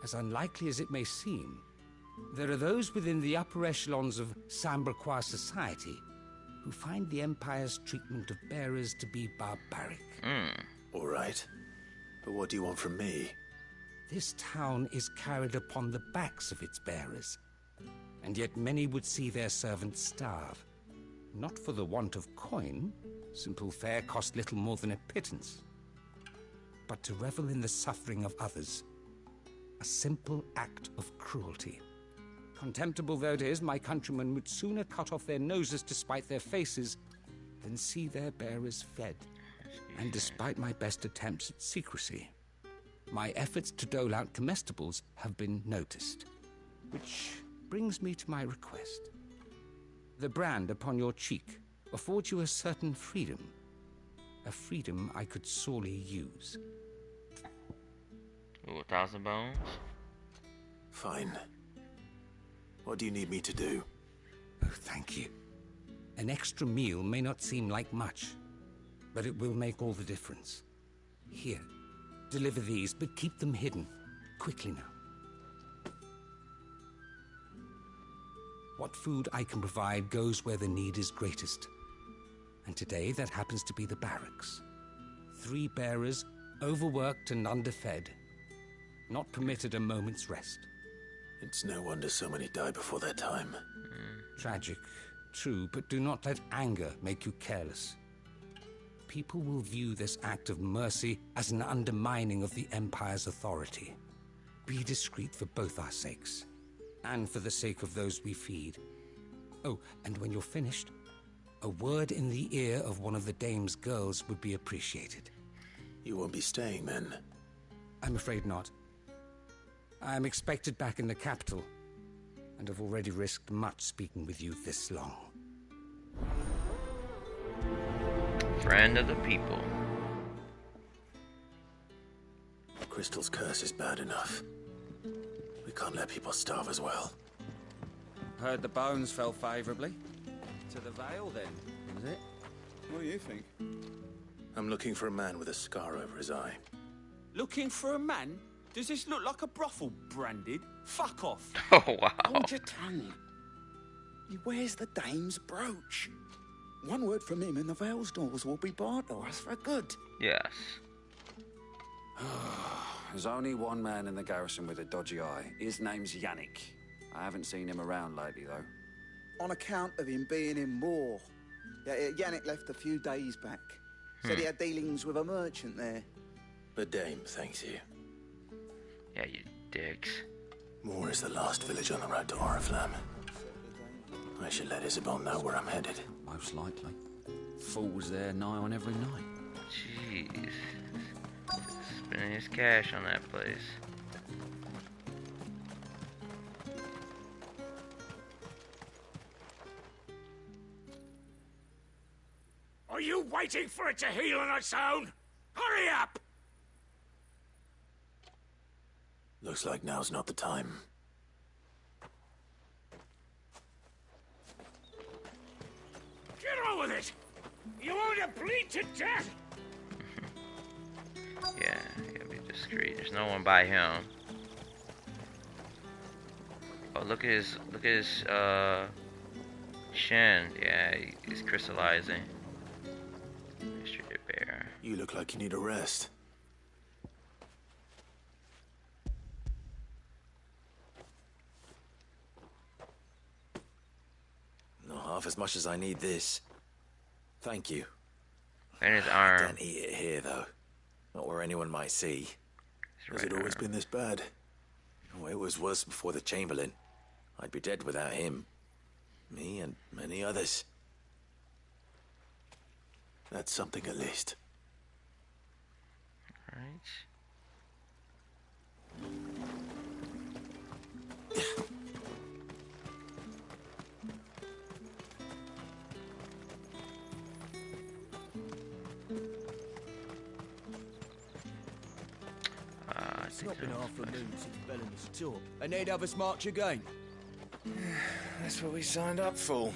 As unlikely as it may seem, there are those within the upper echelons of Samberquois society who find the Empire's treatment of bearers to be barbaric. All right. But what do you want from me? This town is carried upon the backs of its bearers, and yet many would see their servants starve. Not for the want of coin, simple fare cost little more than a pittance, but to revel in the suffering of others, a simple act of cruelty. Contemptible though it is, my countrymen would sooner cut off their noses to spite their faces than see their bearers fed. And despite my best attempts at secrecy, my efforts to dole out comestibles have been noticed. Which brings me to my request. The brand upon your cheek affords you a certain freedom. A freedom I could sorely use. Ooh, 1,000 bones? Fine. What do you need me to do? Oh, thank you. An extra meal may not seem like much, but it will make all the difference. Here, deliver these, but keep them hidden. Quickly now. What food I can provide goes where the need is greatest. And today that happens to be the barracks. 3 bearers, overworked and underfed, not permitted a moment's rest. It's no wonder so many die before their time. Tragic, true, but do not let anger make you careless. People will view this act of mercy as an undermining of the Empire's authority. Be discreet for both our sakes, and for the sake of those we feed. Oh, and when you're finished, a word in the ear of one of the dame's girls would be appreciated. You won't be staying then? I'm afraid not. I'm expected back in the capital, and have already risked much speaking with you this long. Friend of the people. Crystal's curse is bad enough. We can't let people starve as well. Heard the bones fell favourably. To the Vale, then, is it? What do you think? I'm looking for a man with a scar over his eye. Looking for a man? Does this look like a brothel, Branded? Fuck off! Oh, wow. Hold your tongue. He wears the dame's brooch. One word from him and the Vale's doors will be barred to us for good. Yes. There's only one man in the garrison with a dodgy eye. His name's Yannick. I haven't seen him around lately, though. On account of him being in war. Yeah, Yannick left a few days back. Said he had dealings with a merchant there. The dame thanks you. Yeah, you dicks. Moore is the last village on the road to Oriflamme. I should let Isabel know where I'm headed. Most likely. Fool's there nigh on every night. Jeez. Spending his cash on that place. Are you waiting for it to heal on its own? Hurry up! Looks like now's not the time. Get on with it! You want to bleed to death? Yeah, you gotta be discreet. There's no one by him. Oh, look at his shin. Yeah, he's crystallizing. Mr. Bear. You look like you need a rest. Not half as much as I need this. Thank you. And his arm. Don't eat it here, though. Not where anyone might see. Has it always been this bad? Oh, it was worse before the Chamberlain. I'd be dead without him. Me and many others. That's something at least. Alright. It's not been half a moon since Bellamy's talk, and they'd have us march again. That's what we signed up for.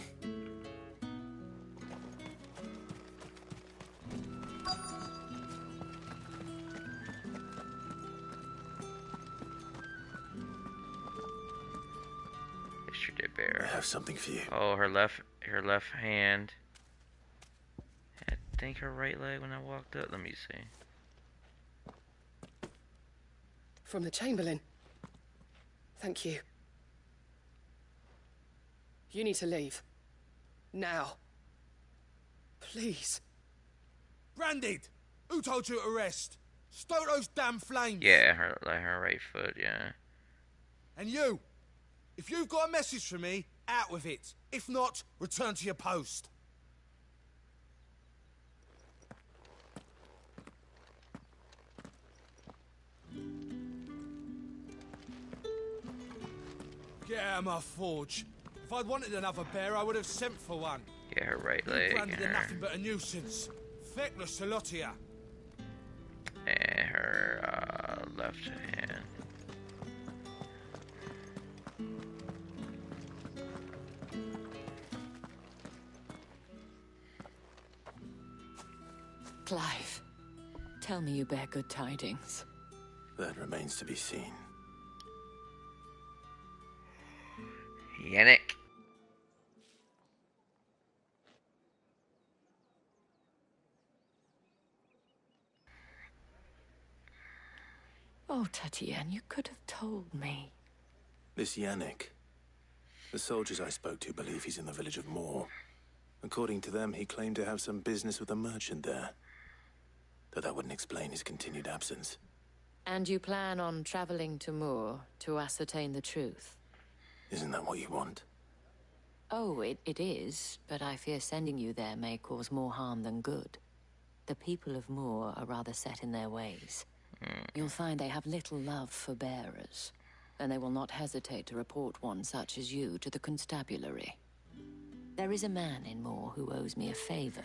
Mr. Bear. I have something for you. Oh, her left hand. I think her right leg when I walked up. Let me see. From the Chamberlain. Thank you. You need to leave. Now. Please. Branded! Who told you to rest? Stoke those damn flames! Yeah, her right foot, yeah. And you! If you've got a message for me, out with it. If not, return to your post. Get out of my forge. If I'd wanted another bear, I would have sent for one. Yeah, her right leg. Branded And are nothing but a nuisance. Feckless a lot here. And her left hand. Clive, tell me you bear good tidings. That remains to be seen. Yannick. Oh, Tatienne, you could have told me. This Yannick. The soldiers I spoke to believe he's in the village of Moore. According to them, he claimed to have some business with a merchant there. Though that wouldn't explain his continued absence. And you plan on traveling to Moore to ascertain the truth? Isn't that what you want? Oh, it is, but I fear sending you there may cause more harm than good. The people of Moore are rather set in their ways. You'll find they have little love for bearers, and they will not hesitate to report one such as you to the constabulary. There is a man in Moore who owes me a favor.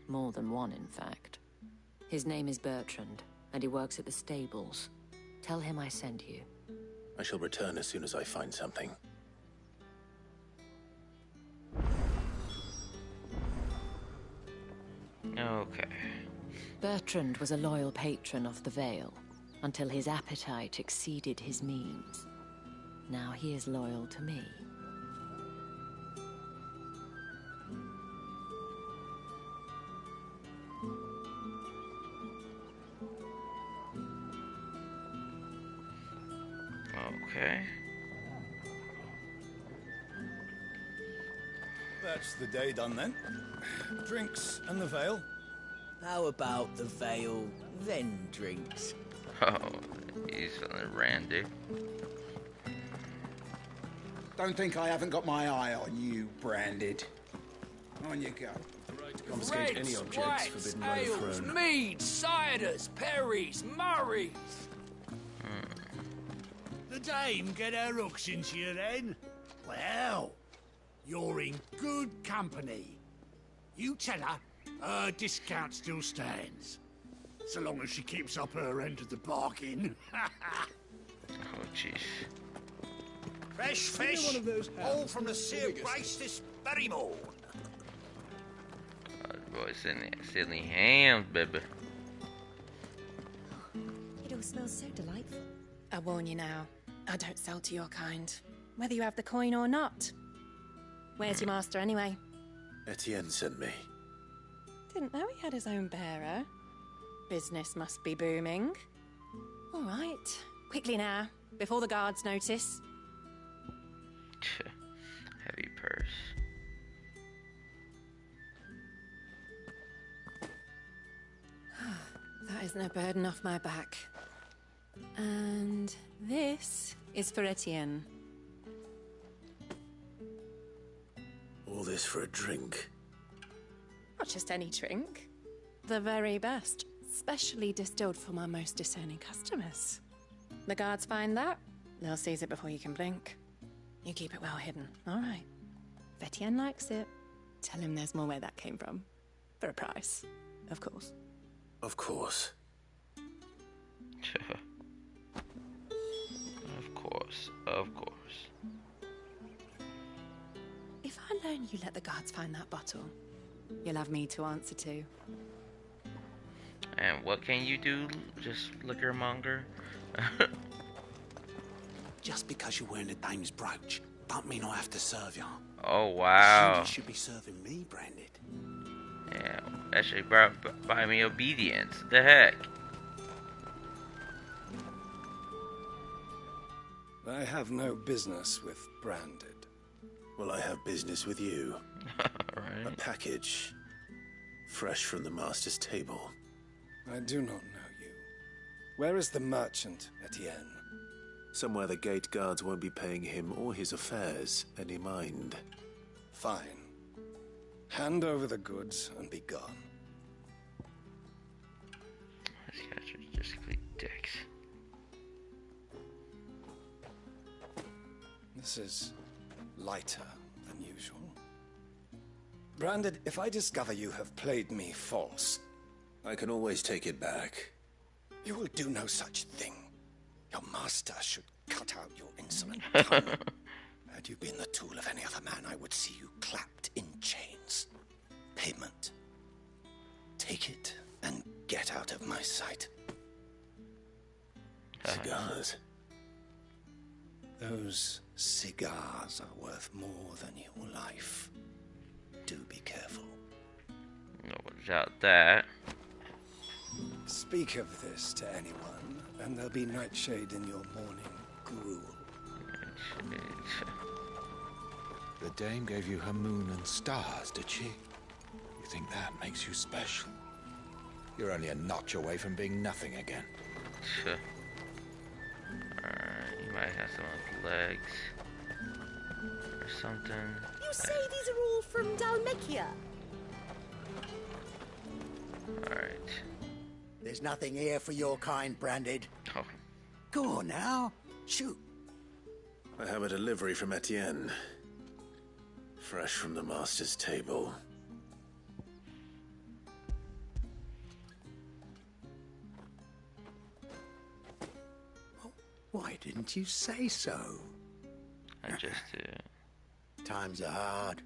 More than one, in fact. His name is Bertrand, and he works at the stables. Tell him I sent you. I shall return as soon as I find something. Okay. Bertrand was a loyal patron of the Vale, until his appetite exceeded his means. Now he is loyal to me. That's the day done then. Drinks and the veil. How about the veil, then drinks? Oh, he's feeling randy. Don't think I haven't got my eye on you, Branded. On you go. Confiscate any objects forbidden by the ales, throne. meads, ciders, perries, murrays. The dame get her hooks into you then? Well, you're in good company. You tell her her discount still stands. So long as she keeps up her end of the bargain. Oh, jeez. Fresh fish, all from the Sea of Grace this very morn. Boy, silly hams, baby. It all smells so delightful. I warn you now, I don't sell to your kind, whether you have the coin or not. Where's your master anyway? Etienne sent me. Didn't know he had his own bearer. Business must be booming. All right, quickly now, before the guards notice. Heavy purse. That isn't a burden off my back. And this is for Etienne. All this for a drink. Not just any drink. The very best, specially distilled for my most discerning customers. The guards find that, they'll seize it before you can blink. You keep it well hidden, all right? If Etienne likes it, tell him there's more where that came from. For a price, of course. Of course. Of course. If I learn you let the guards find that bottle, you'll have me to answer to. And what can you do? Just liquormonger? Just because you're wearing the dame's brooch, don't mean I have to serve you. Oh, wow. You should be serving me, Branded. Yeah, actually brought by me obedience. The heck? I have no business with Branded. Well, I have business with you. Right. A package. Fresh from the master's table. I do not know you. Where is the merchant, Etienne? Somewhere the gate guards won't be paying him or his affairs any mind. Fine. Hand over the goods and be gone. These guys are just complete dicks. This is lighter than usual. Branded, if I discover you have played me false... I can always take it back. You will do no such thing. Your master should cut out your insolent tongue. Had you been the tool of any other man, I would see you clapped in chains. Payment. Take it and get out of my sight. Cigars. Those cigars are worth more than your life. Do be careful. No doubt that. Speak of this to anyone, and there'll be nightshade in your morning gruel. The dame gave you her moon and stars, did she? You think that makes you special? You're only a notch away from being nothing again. Alright, you might have some on his legs. Or something. You say these are all from Dalmekia? Alright. There's nothing here for your kind, Branded. Oh. Go on now. Shoot. I have a delivery from Etienne. Fresh from the master's table. Why didn't you say so? I just Times are hard.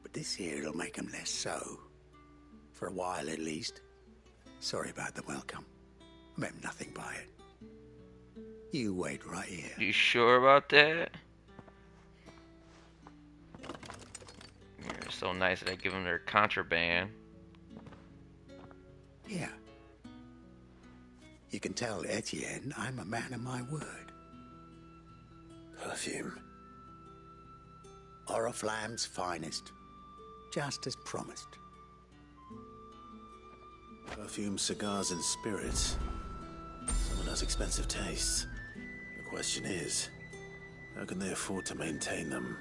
But this here'll make 'em less so. For a while, at least. Sorry about the welcome. I meant nothing by it. You wait right here. You sure about that? You're so nice that I give them their contraband. Yeah. You can tell Etienne I'm a man of my word. Perfume. Oriflamme's finest. Just as promised. Perfume, cigars, and spirits. Someone has expensive tastes. The question is, how can they afford to maintain them?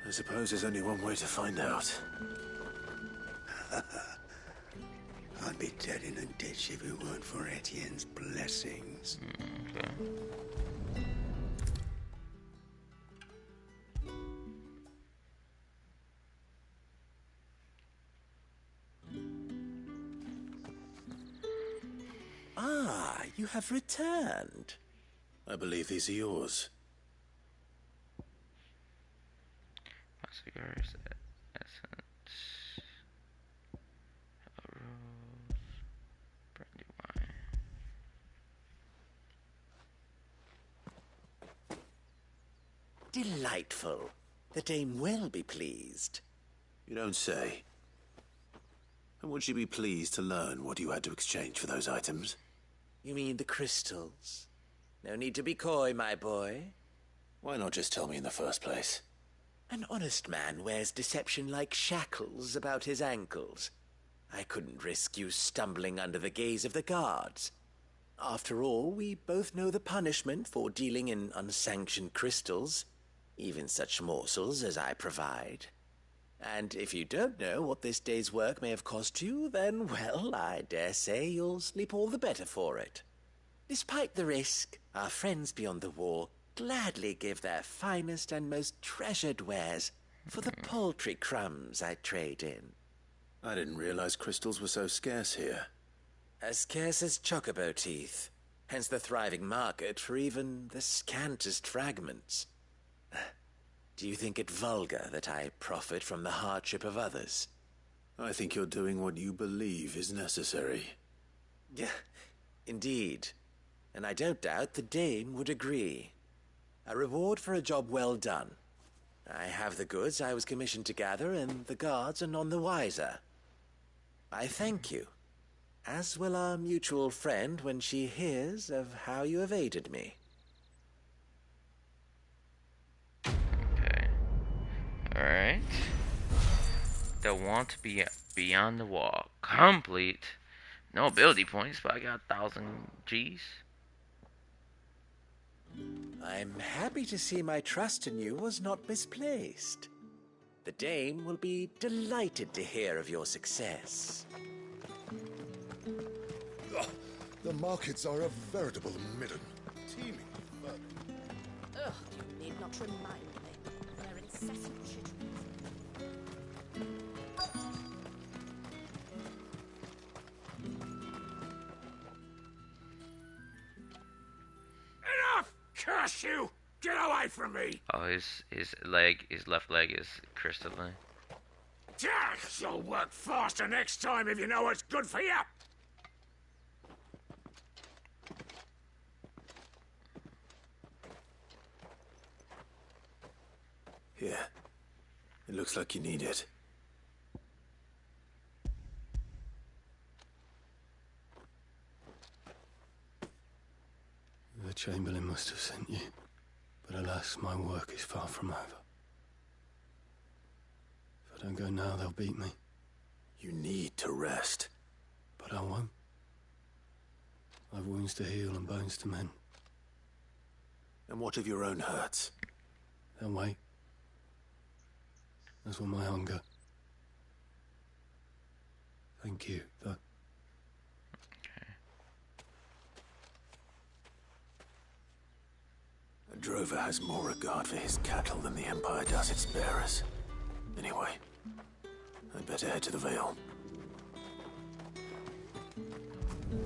I suppose there's only one way to find out. I'd be dead in a ditch if it weren't for Etienne's blessings. Okay. Ah, you have returned. I believe these are yours. Cigars, essence, rose, brandy wine. Delightful. The dame will be pleased. You don't say. And would she be pleased to learn what you had to exchange for those items? You mean the crystals? No need to be coy, my boy. Why not just tell me in the first place? An honest man wears deception like shackles about his ankles. I couldn't risk you stumbling under the gaze of the guards. After all, we both know the punishment for dealing in unsanctioned crystals, even such morsels as I provide. And if you don't know what this day's work may have cost you, then, well, I dare say you'll sleep all the better for it. Despite the risk, our friends beyond the wall gladly give their finest and most treasured wares for the paltry crumbs I trade in. I didn't realize crystals were so scarce here. As scarce as chocobo teeth, hence the thriving market for even the scantest fragments. Do you think it vulgar that I profit from the hardship of others? I think you're doing what you believe is necessary. Yeah, indeed. And I don't doubt the dame would agree. A reward for a job well done. I have the goods I was commissioned to gather, and the guards are none the wiser. I thank you, as will our mutual friend when she hears of how you have aided me. Okay. Alright. The want to be beyond the wall. Complete. No ability points, but I got 1,000 Gs. I'm happy to see my trust in you was not misplaced. The dame will be delighted to hear of your success. The markets are a veritable midden. Teeming. Ugh, you need not remind me. Their incessant shit. Enough! Curse you! Get away from me! Oh, his left leg is crystalline. You'll work faster next time if you know what's good for you! Here. It looks like you need it. The Chamberlain must have sent you, but alas, my work is far from over. If I don't go now, they'll beat me. You need to rest. But I won't. I've wounds to heal and bones to mend. And what of your own hurts? They'll wait. As will my hunger. Thank you, though. A drover has more regard for his cattle than the Empire does its bearers. Anyway, I'd better head to the Vale.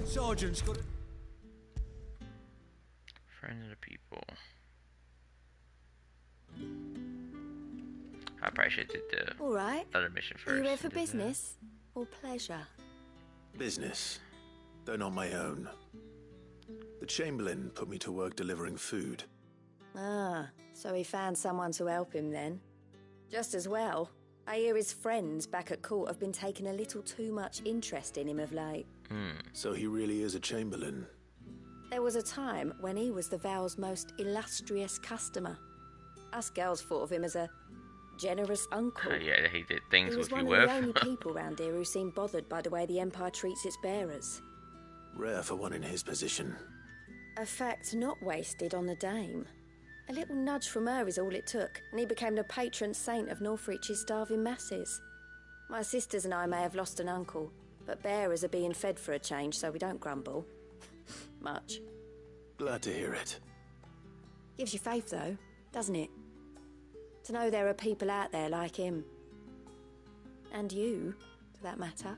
Sergeant's got... Friend of the people. I probably should do the All right. other mission first. Are you here for and do that. business or pleasure? Business, though not my own. The Chamberlain put me to work delivering food. Ah, so he found someone to help him then. Just as well. I hear his friends back at court have been taking a little too much interest in him of late. So he really is a Chamberlain. There was a time when he was the Vale's most illustrious customer. Us girls thought of him as a generous uncle. Yeah, he did things He was with you one of with. the only people round here who seemed bothered by the way the Empire treats its bearers. Rare for one in his position. A fact not wasted on the Dame. A little nudge from her is all it took, and he became the patron saint of Northreach's starving masses. My sisters and I may have lost an uncle, but bearers are being fed for a change, so we don't grumble. Much. Glad to hear it. Gives you faith, though, doesn't it? To know there are people out there like him. And you, for that matter.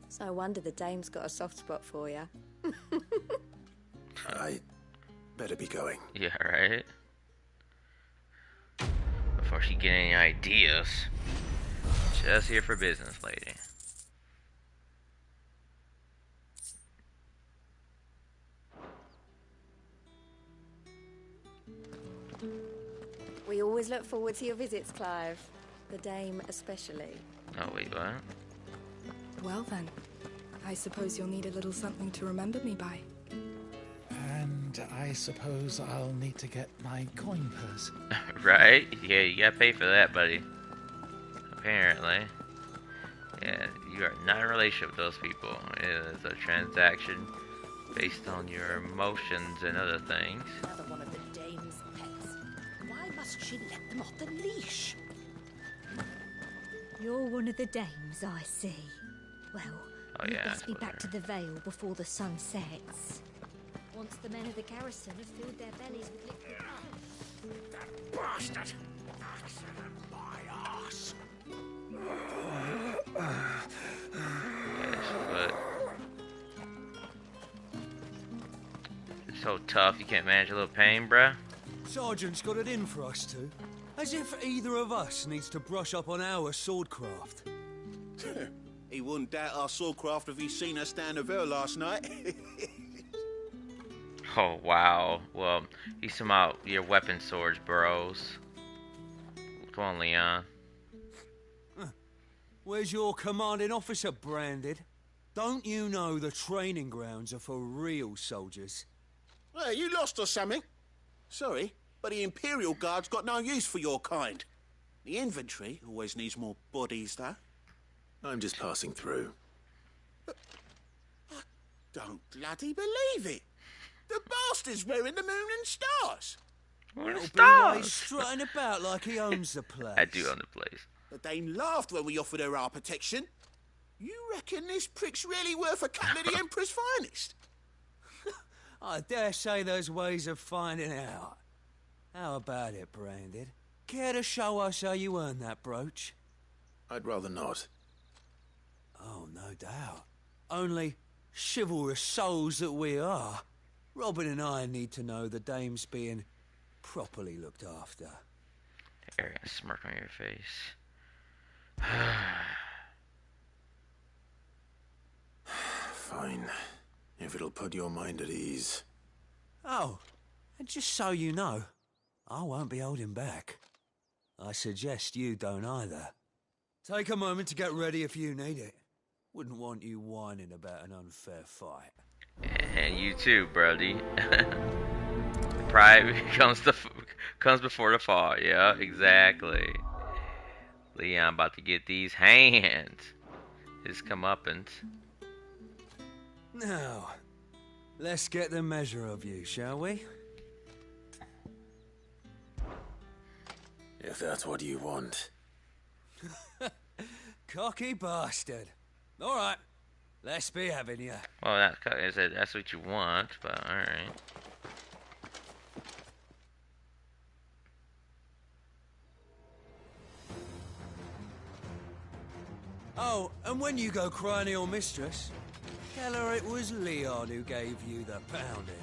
It's no wonder the Dame's got a soft spot for you. I better be going. Yeah, right? Before she get any ideas. Just here for business, lady. We always look forward to your visits, Clive. The Dame especially. Oh, wait, what? Well then, I suppose you'll need a little something to remember me by. And I suppose I'll need to get my coin purse. Right? Yeah, you gotta pay for that, buddy. Apparently. Yeah, you are not in a relationship with those people. It is a transaction based on your emotions and other things. Another one of the Dame's pets. Why must she let them off the leash? You're one of the dames, I see. Well, you yeah, best be back to the Vale before the sun sets. Once the men of the garrison have filled their bellies with liquid... That bastard! My ass! But it's so tough, you can't manage a little pain, bruh. Sergeant's got it in for us two. As if either of us needs to brush up on our swordcraft. He wouldn't doubt our swordcraft if he'd seen us stand a veil last night. Oh, wow. Well, you some out your weapon swords, bros. Come on, Leon. Where's your commanding officer, Branded? Don't you know the training grounds are for real soldiers? Hey, you lost or something? Sorry, but the Imperial Guard's got no use for your kind. The infantry always needs more bodies, though. I'm just passing through. I don't bloody believe it. The bastard's wearing the moon and stars. What Little stars? B-Boy's strutting about like he owns the place. I do own the place. The Dame laughed when we offered her our protection. You reckon this prick's really worth a couple of the Emperor's finest? I dare say there's ways of finding out. How about it, Branded? Care to show us how you earned that brooch? I'd rather not. Oh, no doubt. Only chivalrous souls that we are, Robin and I need to know the Dame's being properly looked after. There, a smirk on your face. Fine. If it'll put your mind at ease. Oh, and just so you know, I won't be holding back. I suggest you don't either. Take a moment to get ready if you need it. Wouldn't want you whining about an unfair fight. And you too, Brody. Pride comes before the fall. Yeah, exactly. Leon about to get these hands. His comeuppance. Now, let's get the measure of you, shall we? If that's what you want. Cocky bastard. All right, let's be having you. Well, that's what you want, but all right. Oh, and when you go crying to your mistress, tell her it was Leon who gave you the pounding.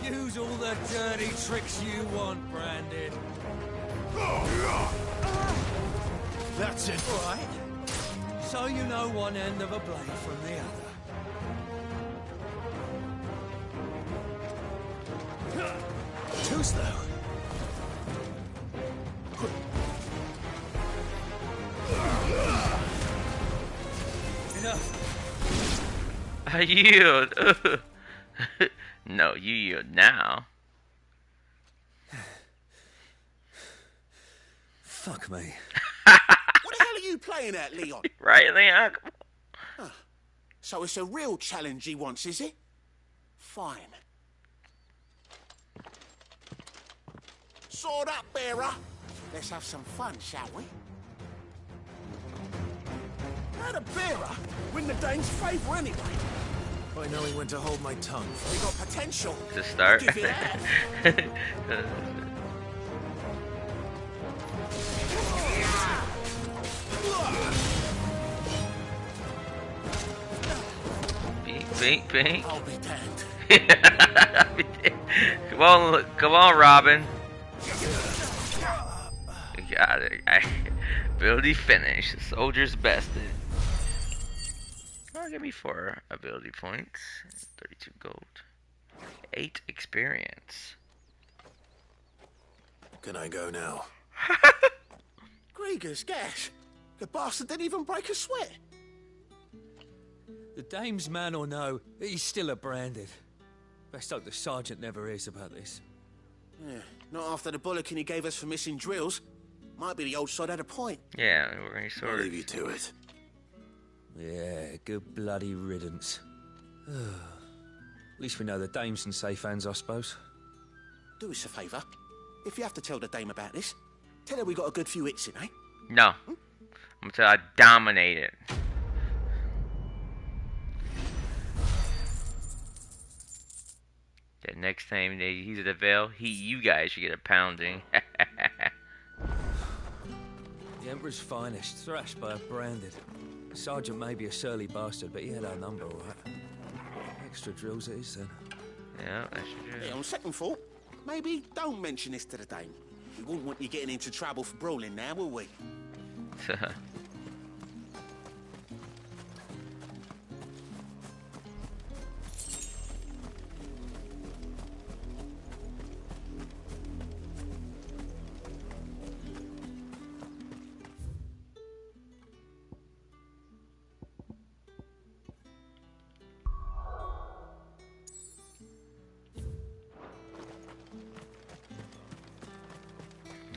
Use all the dirty tricks you want, Branded. That's it. Right. So you know one end of a blade from the other. Too slow. Enough. I yield. No, you yield now. Fuck me. What the hell are you playing at, Leon? Right, Leon? Huh. So it's a real challenge he wants, is it? Fine. Sword up, bearer. Let's have some fun, shall we? How the bearer win the Dane's favour anyway? By knowing when to hold my tongue. We got potential. To start. Give it that. Bink, bink. I'll be damned. Come on, Robin. You got it. Ability finish. Soldier's bested. Oh, give me 4 ability points. 32 gold. 8 experience. Can I go now? Grieger's gas. The bastard didn't even break a sweat. The dame's man or no, he's still a branded. Best hope the sergeant never hears about this. Yeah, not after the bollocking he gave us for missing drills. Might be the old sod had a point. Yeah, we're going to I'll leave you to it. Yeah, good bloody riddance. At least we know the dame's in safe hands, I suppose. Do us a favour. If you have to tell the dame about this, tell her we got a good few hits in, eh? No. I'm going to tell her I dominate it. The next time he's at the Vale, you guys should get a pounding. The Emperor's finest, thrashed by a branded. The sergeant may be a surly bastard, but he had our number, all right. Extra drills it is, then. Yeah, extra drills. Yeah, on second thought, maybe don't mention this to the dame. We wouldn't want you getting into trouble for brawling now, will we?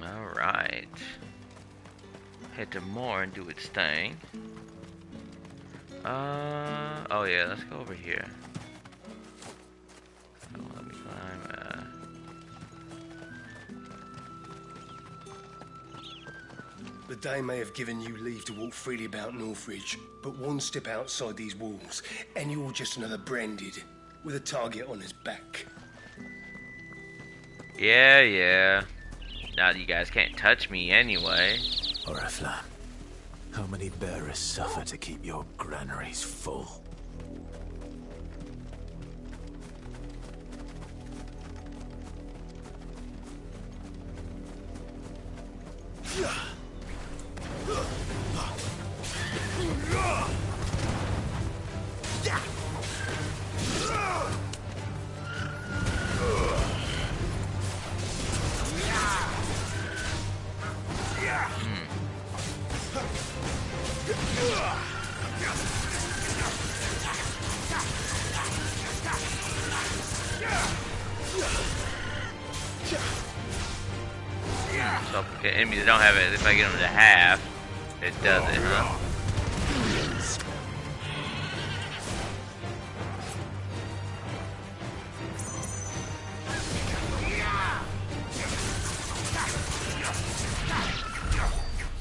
Alright. Head to Moore and do its thing. Oh yeah, let's go over here. Oh, let me climb, The Dame may have given you leave to walk freely about Northridge, but one step outside these walls, and you're just another branded, with a target on his back. Yeah. Now you guys can't touch me anyway. Oriflamme, how many bearers suffer to keep your granaries full? So okay, enemies that don't have it, if I get them to half, it does it, huh?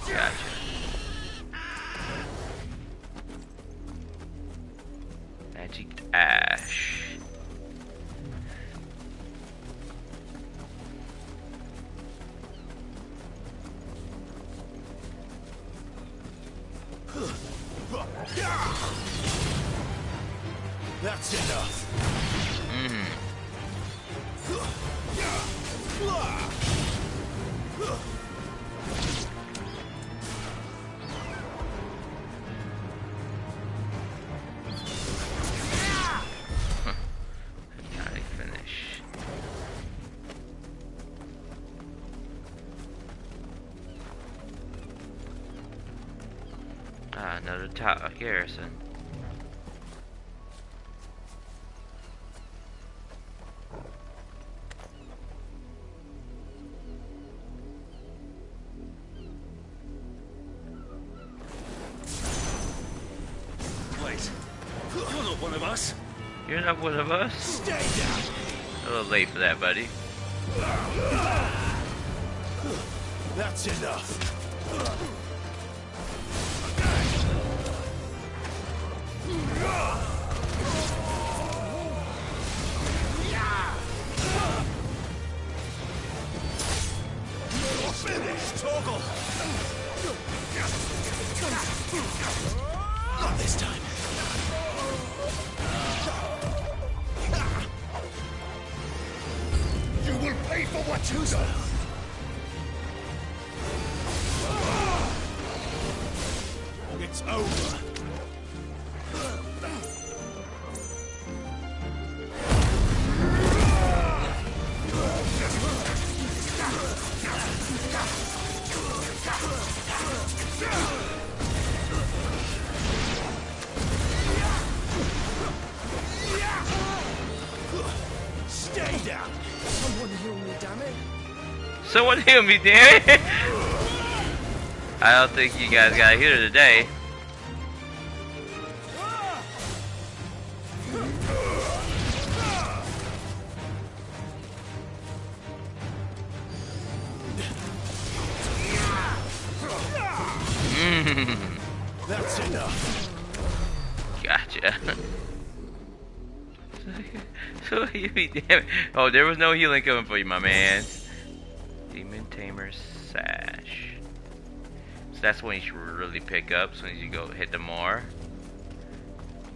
Gotcha. Magic Ash. That's enough. Gotta finish. Ah, another top garrison. us? You're not one of us? Stay down! A little late for that, buddy. That's enough. Toggle! Not this time. You will pay for what you've done. It's over. Stay down. Someone heal me, damn it. Someone heal me, damn it! I don't think you guys got here today. That's enough. Gotcha. So heal me, damn it. Oh, there was no healing coming for you, my man. Demon Tamer Sash. So that's when you should really pick up as soon as you go hit the more.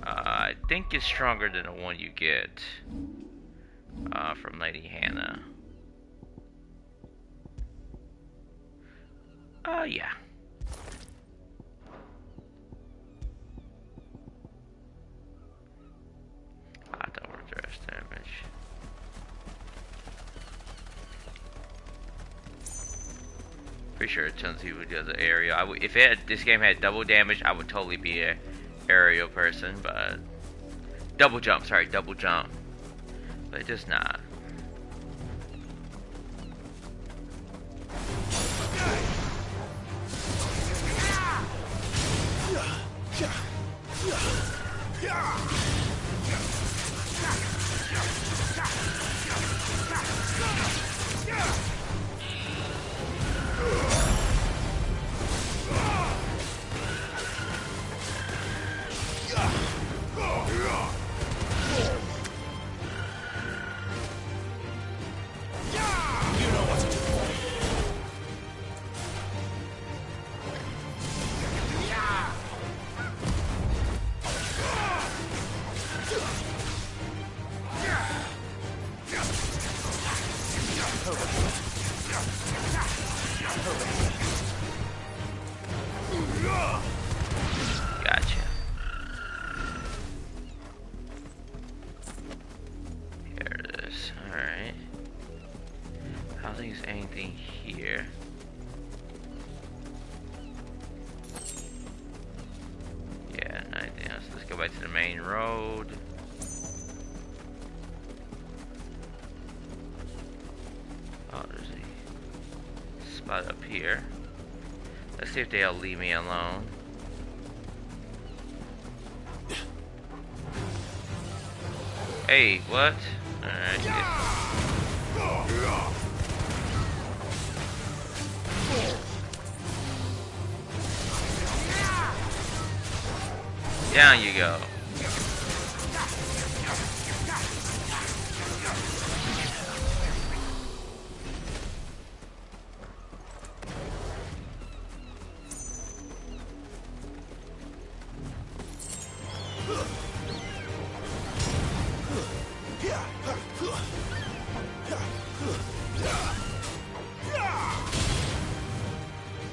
I think it's stronger than the one you get from Lady Hannah. Yeah. I don't redress damage. Pretty sure it tells you who does the aerial. If this game had double damage, I would totally be a aerial person, but double jump. Sorry, double jump. But it does not. Gotcha. Here it is. Alright. I don't think there's anything here. Yeah, nothing else. Let's go back to the main road. Oh, there's a spot up here. Let's see if they'll leave me alone. Hey, what? Alright, down you go.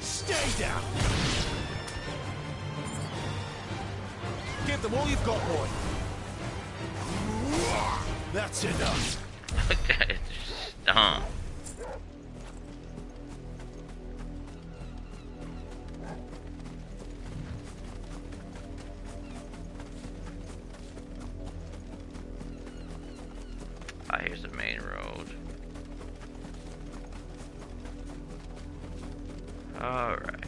Stay down. Give them all you've got, boy. That's enough. Stomp. Ah, here's the main road. Alright.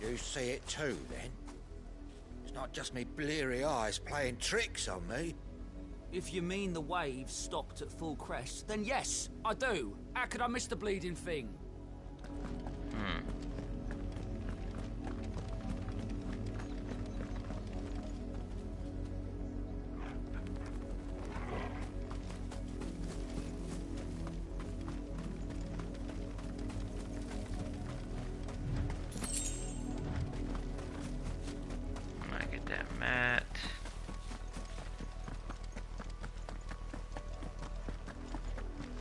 You see it too, then? It's not just me bleary eyes playing tricks on me. If you mean the waves stopped at full crest, then yes, I do. How could I miss the bleeding thing?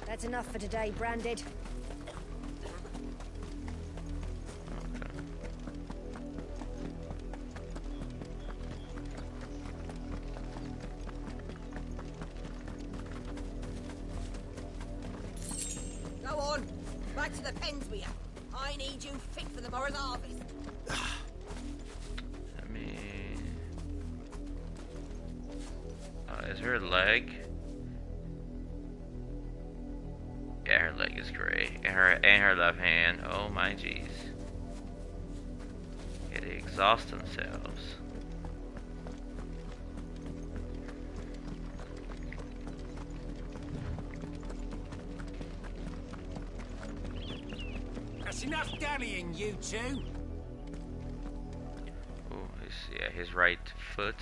That's enough for today, Branded. Go on, back to the pens with you. I need you fit for the morrow's harvest. I mean, is her leg? Yeah, her leg is great, and her left hand. Oh my jeez. Yeah, they exhaust themselves. That's enough dallying, you two. Oh, his right foot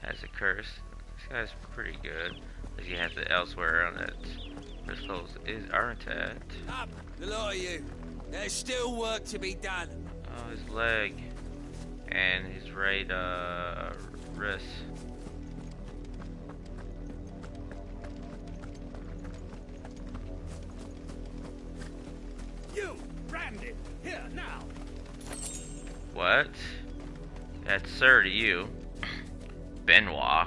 has a curse. This guy's pretty good. He has it elsewhere on it. His clothes are intact. Up, the lot of you. There's still work to be done. Oh, his leg and his right wrist. You, Branded, here now. What? That's sir to you, Benoit.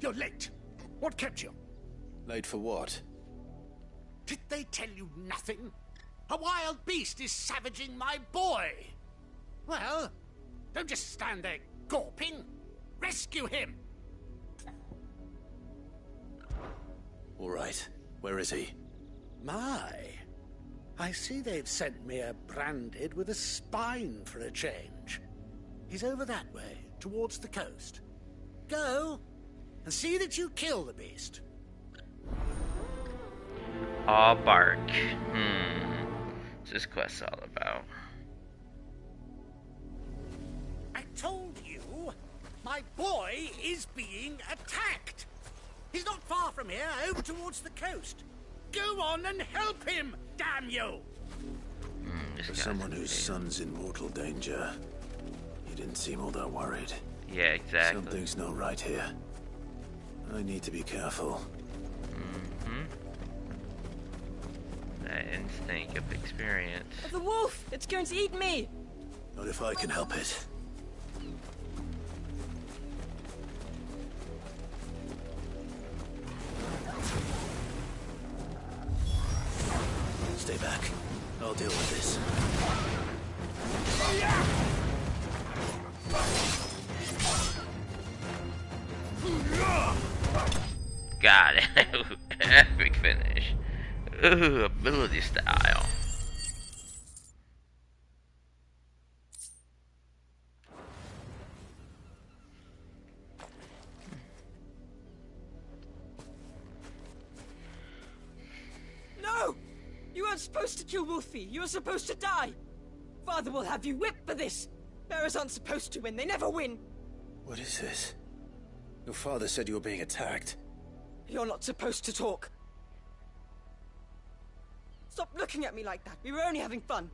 You're late. What kept you? Late for what? Did they tell you nothing? A wild beast is savaging my boy. Well, don't just stand there gawping. Rescue him. All right. Where is he? My, I see they've sent me a Branded with a spine for a change. He's over that way, towards the coast. Go, and see that you kill the beast. All bark. What's this quest all about? I told you, my boy is being attacked. He's not far from here, over towards the coast. Go on and help him, damn you! For someone whose son's in mortal danger, he didn't seem all that worried. Yeah, exactly. Something's not right here. I need to be careful. That instinct of experience. The wolf! It's going to eat me! Not if I can help it. Stay back. I'll deal with this. Got it. Epic finish. Ooh, ability style. No! You weren't supposed to kill Wolfie. You were supposed to die. Father will have you whipped for this. Bearers aren't supposed to win. They never win. What is this? Your father said you were being attacked. You're not supposed to talk. Stop looking at me like that. We were only having fun.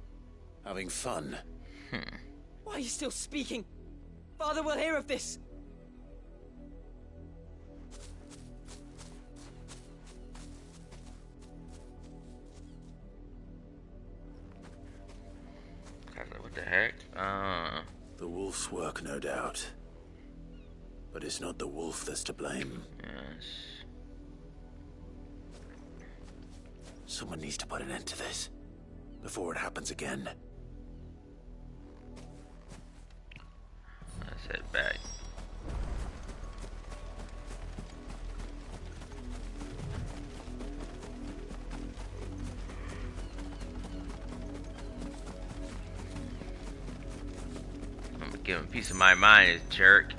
Having fun? Why are you still speaking? Father will hear of this. What the heck? The wolf's work, no doubt. But it's not the wolf that's to blame. Yes. Someone needs to put an end to this before it happens again. Let's head back. give him a piece of my mind, jerk.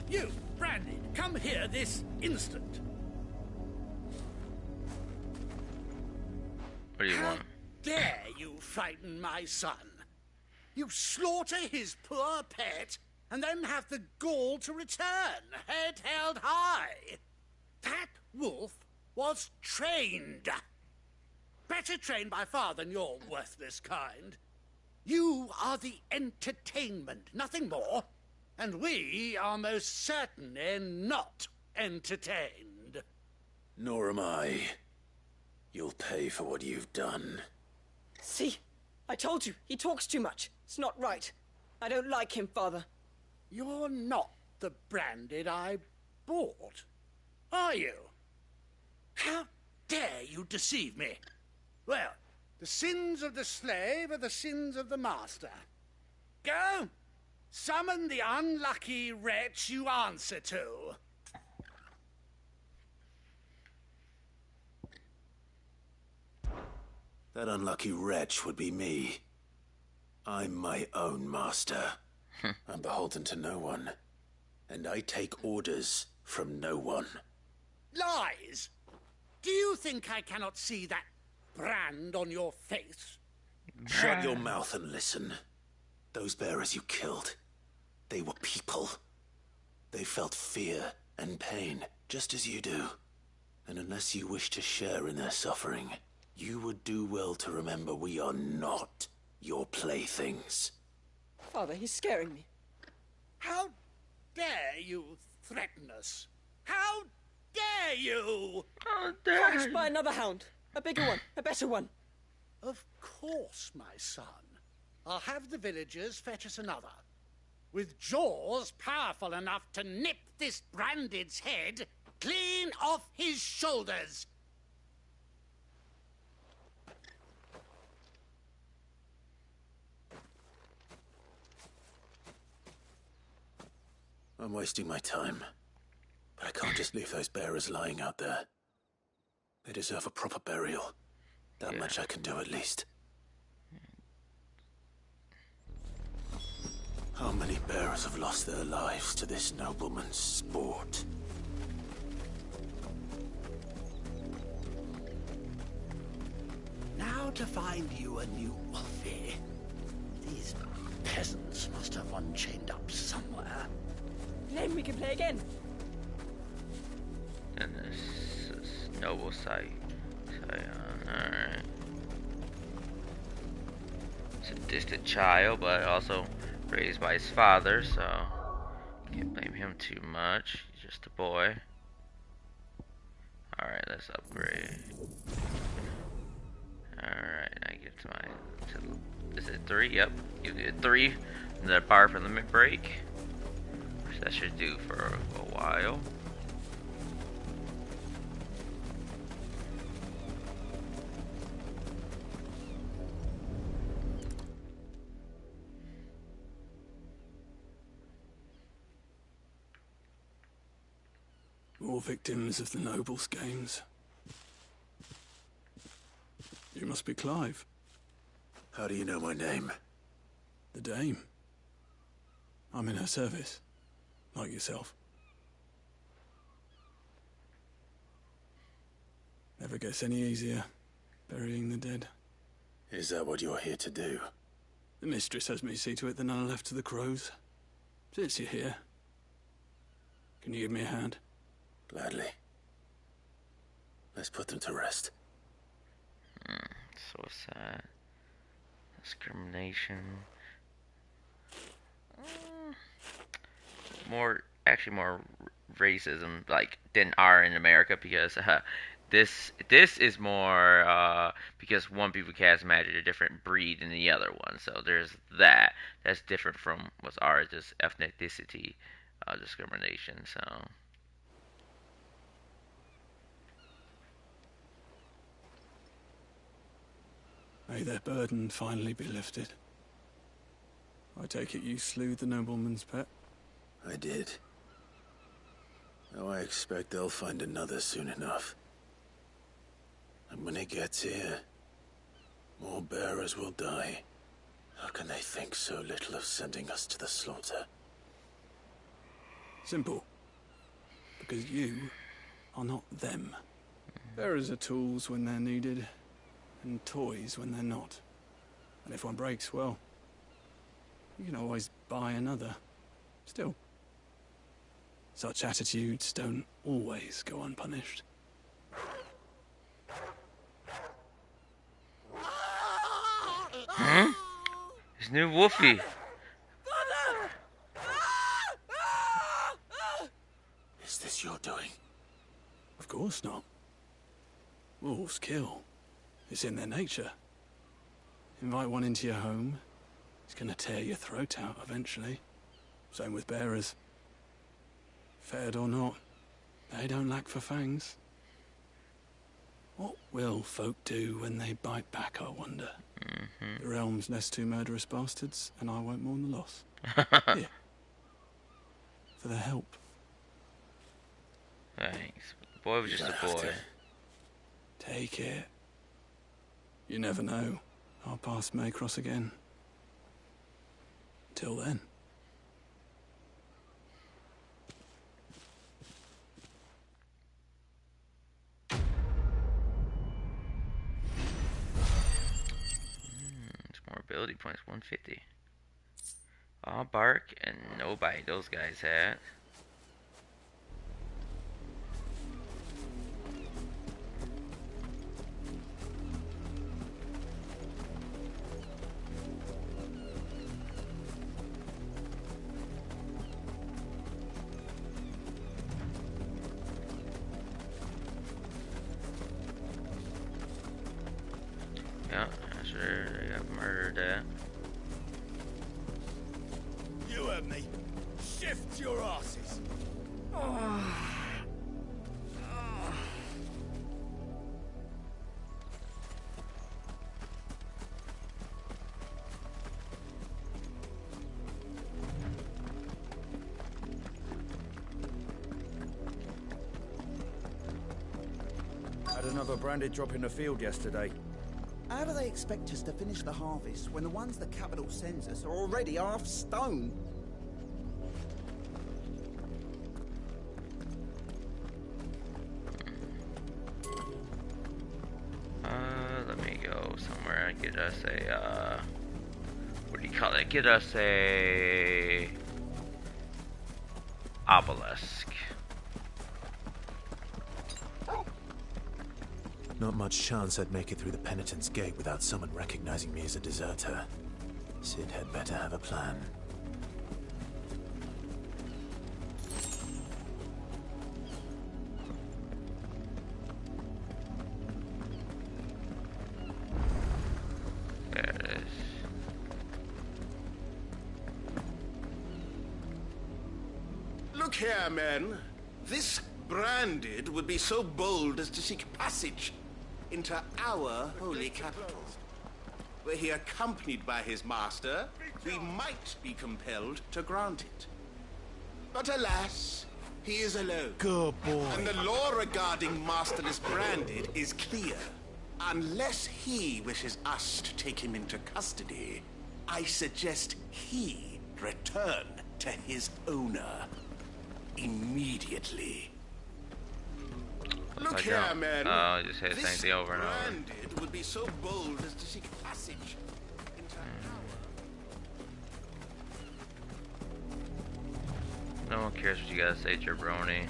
You, Brandon, come here this instant. What do you want? Dare you frighten my son? You slaughter his poor pet and then have the gall to return, head held high. That wolf was trained. Better trained by far than your worthless kind. You are the entertainment, nothing more. And we are most certainly not entertained. Nor am I. You'll pay for what you've done. See? I told you, he talks too much. It's not right. I don't like him, Father. You're not the Branded I bought, are you? How dare you deceive me? Well, the sins of the slave are the sins of the master. Go, summon the unlucky wretch you answer to. That unlucky wretch would be me. I'm my own master. I'm beholden to no one. And I take orders from no one. Lies! Do you think I cannot see that brand on your face? Shut your mouth and listen. Those bearers you killed, they were people. They felt fear and pain, just as you do. And unless you wish to share in their suffering, you would do well to remember we are not your playthings. Father, he's scaring me. How dare you threaten us? How dare you? How Fetch by another hound. A bigger one, a better one. Of course, my son. I'll have the villagers fetch us another. With jaws powerful enough to nip this Branded's head clean off his shoulders. I'm wasting my time. But I can't just leave those bearers lying out there. They deserve a proper burial. That much I can do at least. How many bearers have lost their lives to this nobleman's sport? Now to find you a new Wolfie. These peasants must have one chained up somewhere. Name we can play again. And this is noble sight. Alright. It's a distant child, but also raised by his father, so can't blame him too much. He's just a boy. Alright, let's upgrade. Alright, I get to my... is it 3? Yep. Give it 3. Another power for limit break. Which that should do for a while. More victims of the nobles' games. You must be Clive. How do you know my name? The Dame. I'm in her service, like yourself. Never gets any easier, burying the dead. Is that what you're here to do? The mistress has me see to it that none are left to the crows. Since you're here, can you give me a hand? Gladly. Let's put them to rest. So sad. Discrimination. Actually more racism, like, than are in America, because this is more because one people cast magic a different breed than the other one. So there's that. That's different from what's ours, just ethnicity discrimination. So. May their burden finally be lifted. I take it you slew the nobleman's pet? I did. Now I expect they'll find another soon enough. And when it gets here, more bearers will die. How can they think so little of sending us to the slaughter? Simple. Because you are not them. Bearers are tools when they're needed, and toys when they're not. And if one breaks, well, you can always buy another. Still, such attitudes don't always go unpunished. Huh? His new Wolfie. Is this your doing? Of course not. Wolves kill. It's in their nature. Invite one into your home, he's gonna tear your throat out eventually. Same with bearers. Fed or not, they don't lack for fangs. What will folk do when they bite back, I wonder? The realm's less two murderous bastards, and I won't mourn the loss. Here. For their help. Thanks. The boy was just a boy. Take it. You never know. Our paths may cross again. Till then. It's more ability points, 150. All bark and no bite, those guys had. Yeah, sure, they got murdered at. You heard me. Shift your asses. Had another branded drop in the field yesterday. How do they expect us to finish the harvest when the ones the capital sends us are already half stone? Let me go somewhere and get us a, what do you call it? Get us a obelisk. Not much chance I'd make it through the Penitent's Gate without someone recognizing me as a deserter. Sid had better have a plan. There it is. Look here, men. This branded would be so bold as to seek passage into our holy capital. Were he accompanied by his master, we might be compelled to grant it. But alas, he is alone. Good boy. And the law regarding masterless branded is clear. Unless he wishes us to take him into custody, I suggest he return to his owner immediately. Look here, men. Oh, I just hit the same This thing over and over. branded would be so bold as to seek passage into No one cares what you gotta say, jabroni.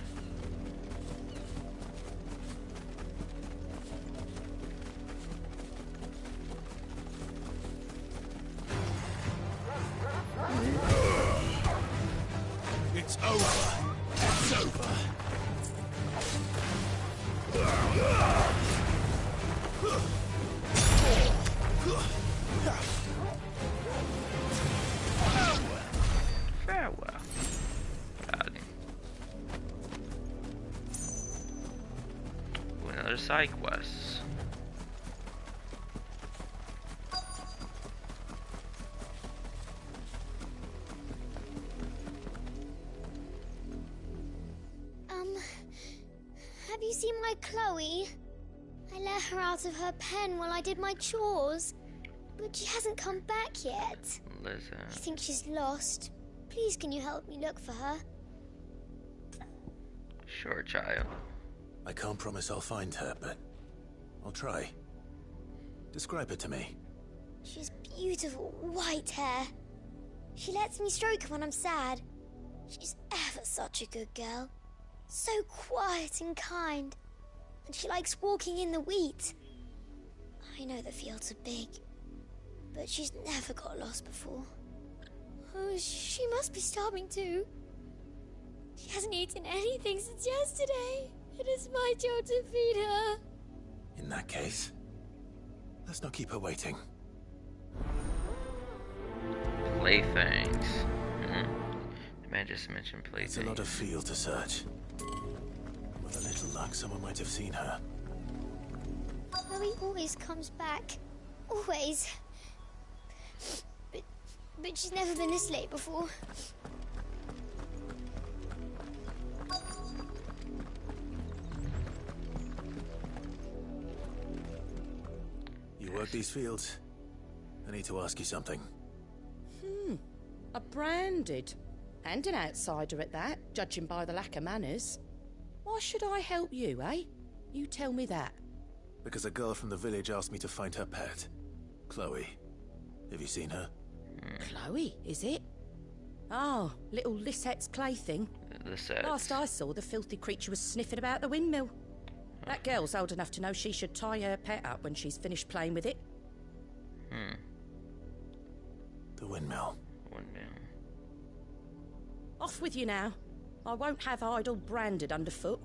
It's over. It's over. Farewell. Got him. Ooh, another side quest. Have you seen my Chloe? I let her out of her pen while I did my chores. But she hasn't come back yet. Listen. I think she's lost. Please, can you help me look for her? Sure, child. I can't promise I'll find her, but I'll try. Describe her to me. She's beautiful white hair. She lets me stroke her when I'm sad. She's ever such a good girl. So quiet and kind. And she likes walking in the wheat. I know the fields are big, but she's never got lost before. Oh, she must be starving too. She hasn't eaten anything since yesterday. It is my job to feed her. In that case, let's not keep her waiting. Playthings. The man just mentioned playthings. It's a lot of field to search. With a little luck, someone might have seen her. Chloe always comes back. Always. But she's never been this late before. You work these fields? I need to ask you something. A branded. And an outsider at that, judging by the lack of manners. Why should I help you, eh? You tell me that. Because a girl from the village asked me to find her pet. Chloe. Have you seen her? Chloe, is it? Oh, little Lisette's plaything. Lisette. Last I saw, the filthy creature was sniffing about the windmill. That girl's old enough to know she should tie her pet up when she's finished playing with it. The windmill. Off with you now. I won't have idle branded underfoot.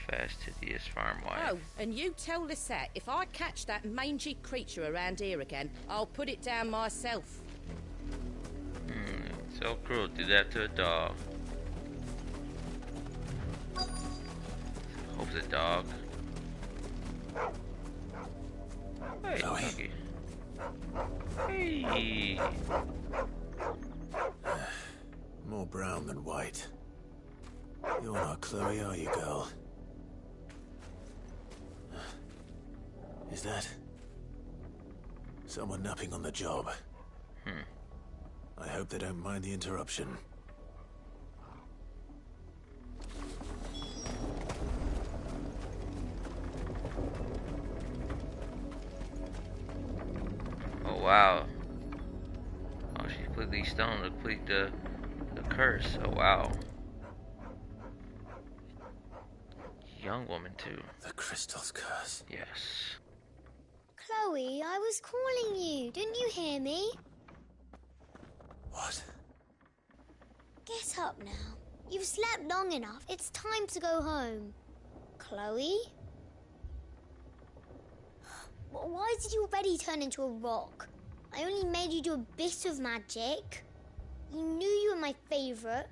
Fastidious farm wife. Oh, and you tell Lisette, if I catch that mangy creature around here again, I'll put it down myself. So cruel, do that to a dog. Hope the dog. Hey, doggy. Hey. More brown than white. You're not Chloe, are you, girl? Is that someone napping on the job? I hope they don't mind the interruption. Oh wow. Oh, she's completely stoned to complete the curse. Oh wow. Young woman too. The crystal's curse. Yes. Chloe, I was calling you. Didn't you hear me? What? Get up now. You've slept long enough. It's time to go home. Chloe? Why did you already turn into a rock? I only made you do a bit of magic. You knew you were my favourite.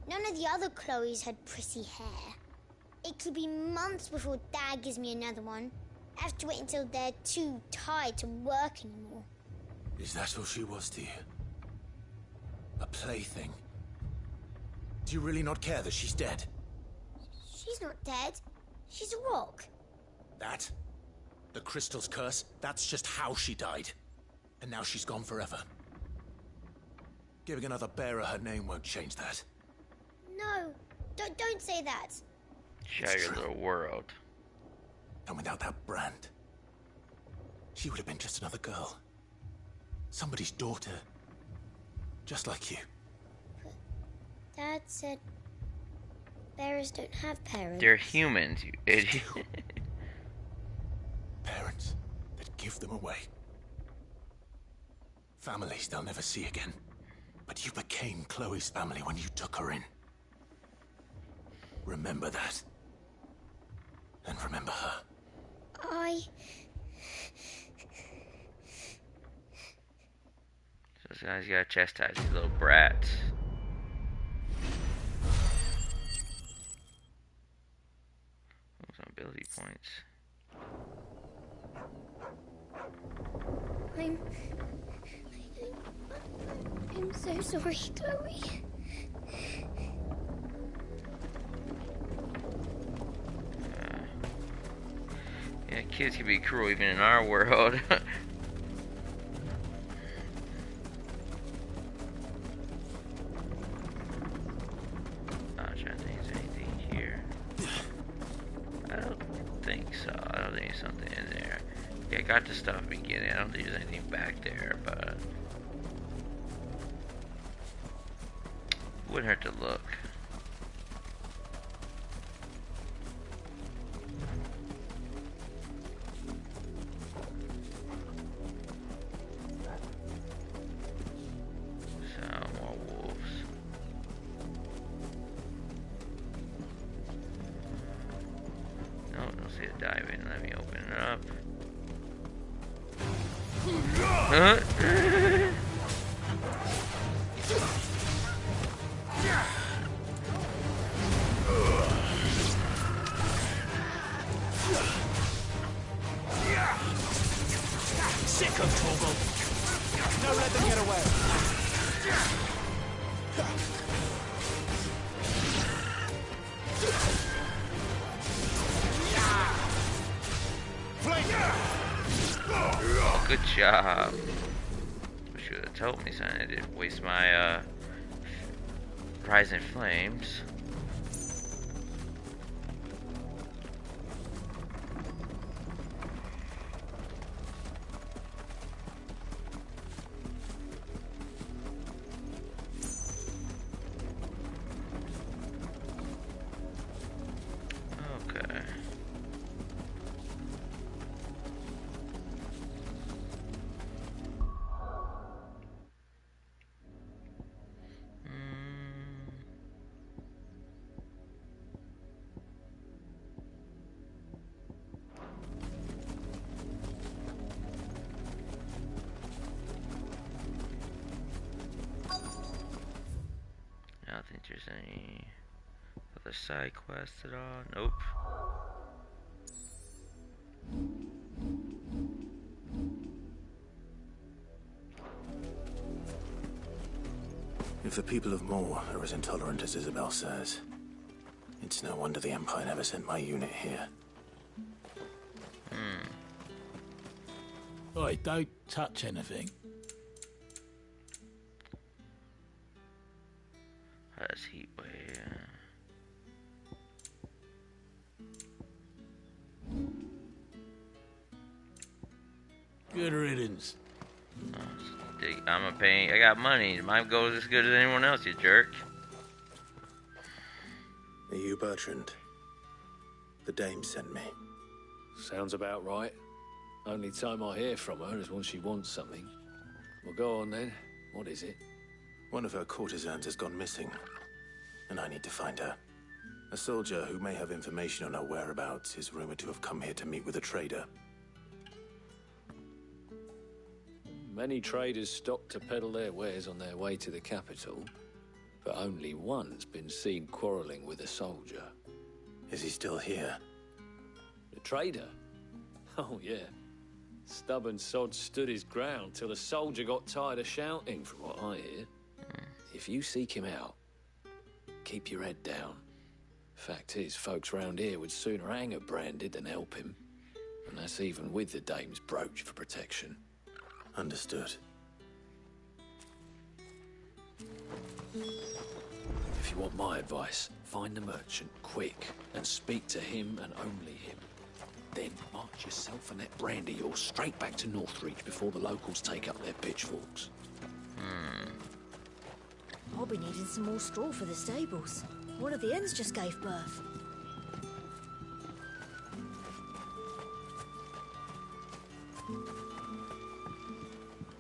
None of the other Chloes had pretty hair. It could be months before Dad gives me another one. I have to wait until they're too tired to work anymore. Is that all she was to you? A plaything? Do you really not care that she's dead? She's not dead. She's a rock. That? The crystal's curse? That's just how she died. And now she's gone forever. Giving another bearer her name won't change that. No, don't say that. Share your little world. And without that brand, she would have been just another girl. Somebody's daughter. Just like you. But Dad said bearers don't have parents. They're humans, you idiot. Parents that give them away. Families they'll never see again. But you became Chloe's family when you took her in. Remember that. And remember her. So this guy's gotta chastise these little brats. Some ability points. I'm so sorry, Chloe. Yeah, kids can be cruel even in our world. Not trying to think there's anything here. I don't think so. I don't think there's something in there. Yeah, I got the stuff beginning. I don't think there's anything back there, but wouldn't hurt to look. Dive in, let me open it up. Sick of Toggle. Don't let them get away. Good job. Should have told me something. I didn't waste my rising flames. Okay. I don't think there's any other side quests at all. Nope. If the people of Moor are as intolerant as Isabel says, it's no wonder the Empire never sent my unit here. Oi, don't touch anything. That's heat wave. Good riddance. I'm a pain. I got money. Mine goes as good as anyone else, you jerk. Are you Bertrand? The dame sent me. Sounds about right. Only time I hear from her is when she wants something. Well, go on then. What is it? One of her courtesans has gone missing, and I need to find her. A soldier who may have information on her whereabouts is rumored to have come here to meet with a trader. Many traders stop to peddle their wares on their way to the capital, but only one's been seen quarreling with a soldier. Is he still here? The trader? Oh, yeah. Stubborn sod stood his ground till the soldier got tired of shouting, from what I hear. If you seek him out, keep your head down. Fact is, folks round here would sooner hang a branded than help him. And that's even with the dame's brooch for protection. Understood. If you want my advice, find the merchant quick and speak to him and only him. Then march yourself and that brandy yours straight back to Northreach before the locals take up their pitchforks. I'll be needing some more straw for the stables. One of the hens just gave birth.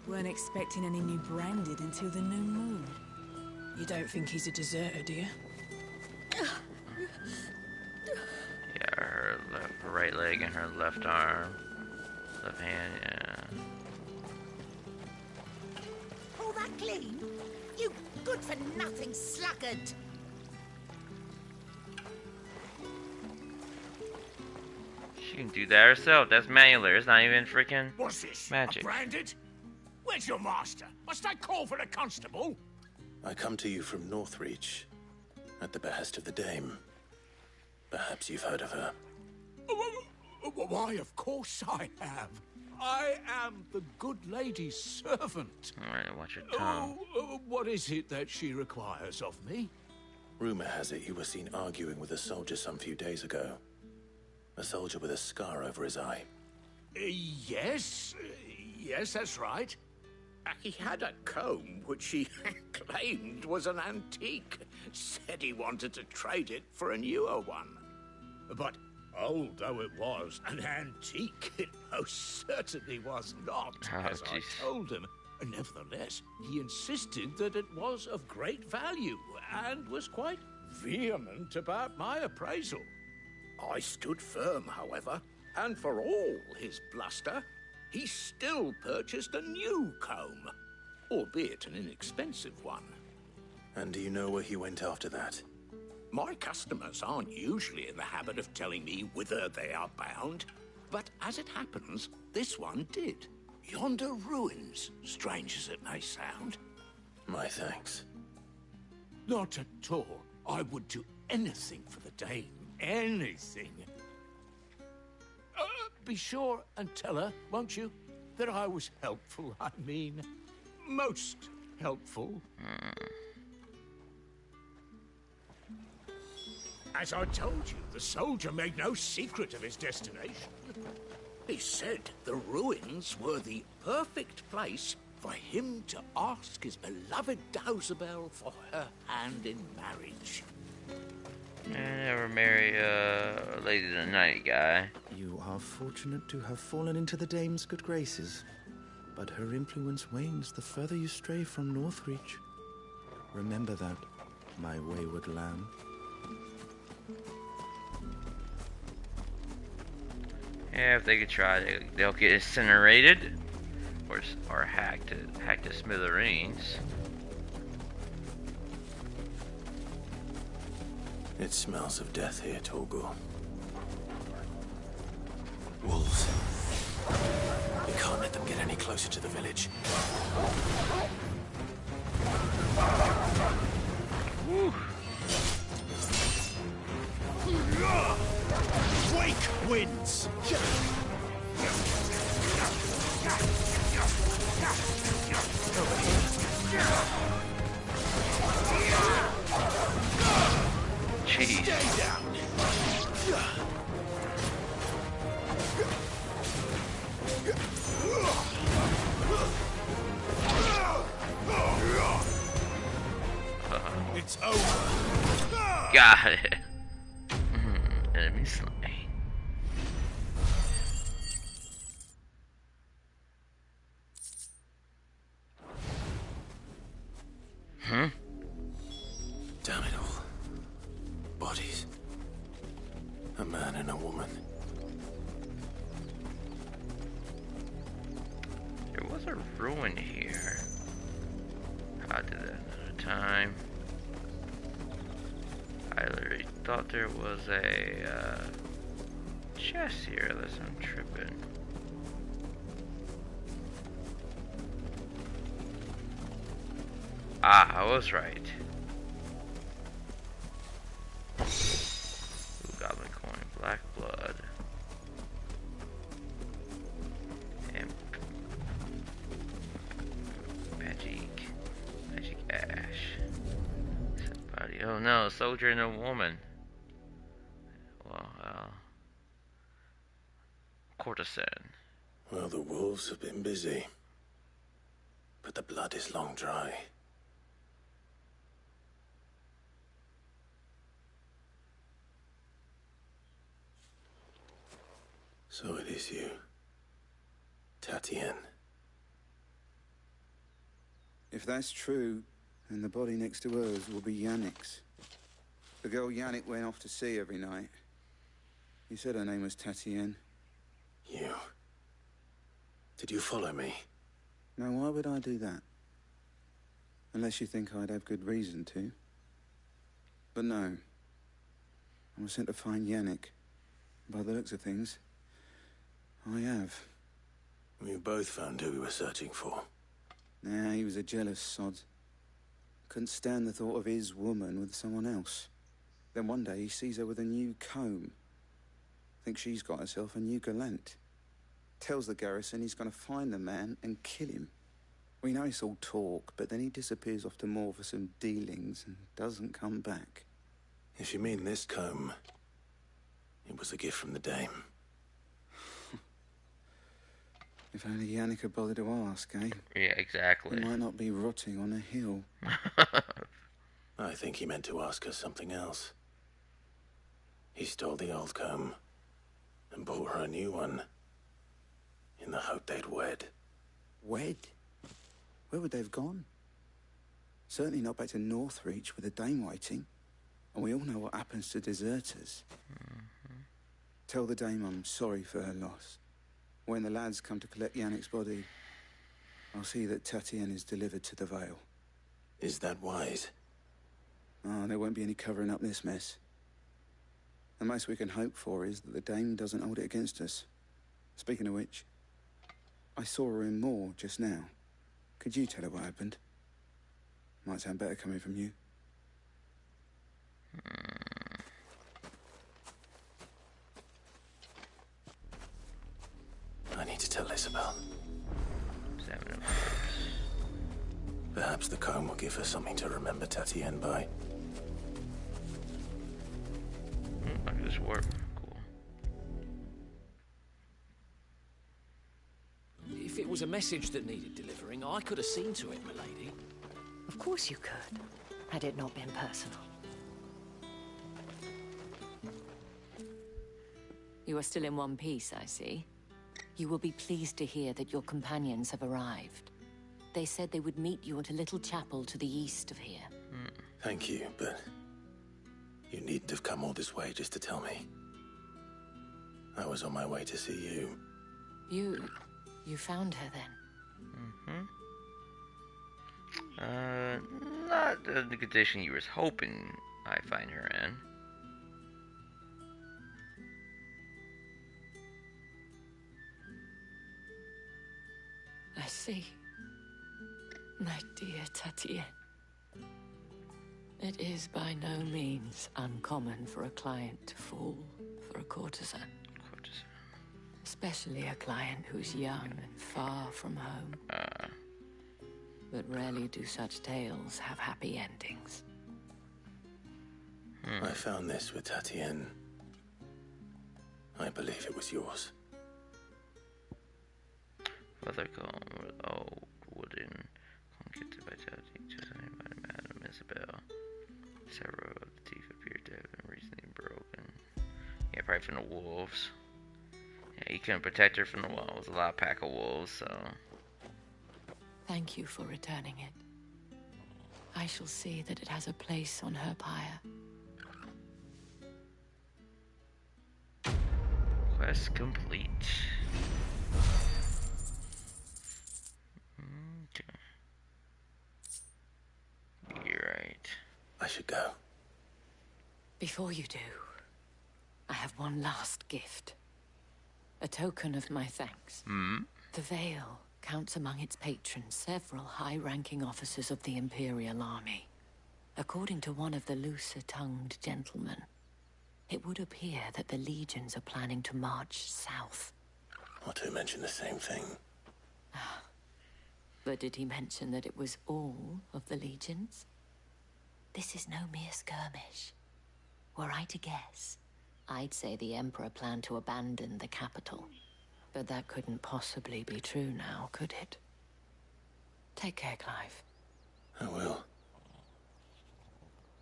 Weren't expecting any new branded until the new moon. You don't think he's a deserter, do you? Yeah, her right leg and her left arm. Left hand, yeah. All that clean? You good-for-nothing sluggard! She can do that herself. That's manual. It's not even freaking What's this? magic. Branded? Where's your master? Must I call for the constable? I come to you from Northreach, at the behest of the dame. Perhaps you've heard of her. Why, of course I have. I am the good lady's servant. All right, watch your tongue. What is it that she requires of me? Rumor has it you were seen arguing with a soldier some few days ago. A soldier with a scar over his eye. Yes, that's right. He had a comb which he claimed was an antique. Said he wanted to trade it for a newer one. But old though it was, an antique it most certainly was not, as I told him. Nevertheless, he insisted that it was of great value, and was quite vehement about my appraisal. I stood firm, however, and for all his bluster, he still purchased a new comb, albeit an inexpensive one. And do you know where he went after that? My customers aren't usually in the habit of telling me whither they are bound, but as it happens, this one did. Yonder ruins, strange as it may sound. My thanks. Not at all. I would do anything for the dame. Anything. Be sure and tell her, won't you, that I was helpful. I mean, most helpful. As I told you, the soldier made no secret of his destination. He said the ruins were the perfect place for him to ask his beloved Dowsabel for her hand in marriage. Never marry a Lady of the Night guy. You are fortunate to have fallen into the dame's good graces, but her influence wanes the further you stray from Northreach. Remember that, my wayward lamb. Yeah, if they could try, they'll get incinerated, or hacked to smithereens. It smells of death here, Torgor. Wolves. We can't let them get any closer to the village. Woo. Wake winds! Jeez. Stay down. It's over. Got it. Enemy slain. Damn it all. Bodies. A man and a woman. There was a ruin here. I'll do that another time. I literally thought there was a chest here, unless I'm tripping. Ah, I was right. Ooh, goblin coin, black blood. And magic ash. Somebody, oh no, a soldier and a woman. Well, courtesan. Well, the wolves have been busy. But the blood is long dry. So it is you, Tatienne. If that's true, then the body next to hers will be Yannick's. The girl Yannick went off to sea every night. You said her name was Tatienne. You? Did you follow me? Now, why would I do that? Unless you think I'd have good reason to. But no. I was sent to find Yannick. By the looks of things, I have. We both found who we were searching for. Nah, he was a jealous sod. Couldn't stand the thought of his woman with someone else. Then one day he sees her with a new comb. Thinks she's got herself a new gallant. Tells the garrison he's going to find the man and kill him. We know it's all talk, but then he disappears off to Moor for some dealings and doesn't come back. If you mean this comb, it was a gift from the dame. If only Yannick had bothered to ask, eh? Yeah, exactly. He might not be rotting on a hill. I think he meant to ask her something else. He stole the old comb and bought her a new one in the hope they'd wed. Wed? Where would they have gone? Certainly not back to Northreach with a dame waiting. And we all know what happens to deserters. Tell the dame I'm sorry for her loss. When the lads come to collect Yannick's body, I'll see that Tatienne is delivered to the Vale. Is that wise? Oh, there won't be any covering up this mess. The most we can hope for is that the dame doesn't hold it against us. Speaking of which, I saw her in Moor just now. Could you tell her what happened? Might sound better coming from you. I need to tell Isabel. Perhaps the comb will give her something to remember Tatienne by. I can just work. Cool. If it was a message that needed delivering, I could have seen to it, milady. Of course you could, had it not been personal. You are still in one piece, I see. You will be pleased to hear that your companions have arrived. They said they would meet you at a little chapel to the east of here. Thank you, but you needn't have come all this way just to tell me. I was on my way to see you. You found her then? Not the condition you was hoping I find her in. I see. My dear Tatienne. It is by no means uncommon for a client to fall for a courtesan. Especially a client who's young and far from home. But rarely do such tales have happy endings. I found this with Tatienne. I believe it was yours. Father Colm with old wooden concocted by Tatienne by Madame Isabel. Several of the teeth appeared to have been recently broken. Yeah, probably from the wolves. Yeah, you couldn't protect her from the wolves. A lot of pack of wolves, so. Thank you for returning it. I shall see that it has a place on her pyre. Quest complete. Okay. You're right. I should go. Before you do, I have one last gift. A token of my thanks. The Vale counts among its patrons several high-ranking officers of the Imperial Army. According to one of the looser-tongued gentlemen, it would appear that the legions are planning to march south. Or to mention the same thing. But did he mention that it was all of the legions? This is no mere skirmish. Were I to guess, I'd say the Emperor planned to abandon the capital. But that couldn't possibly be true now, could it? Take care, Clive. I will.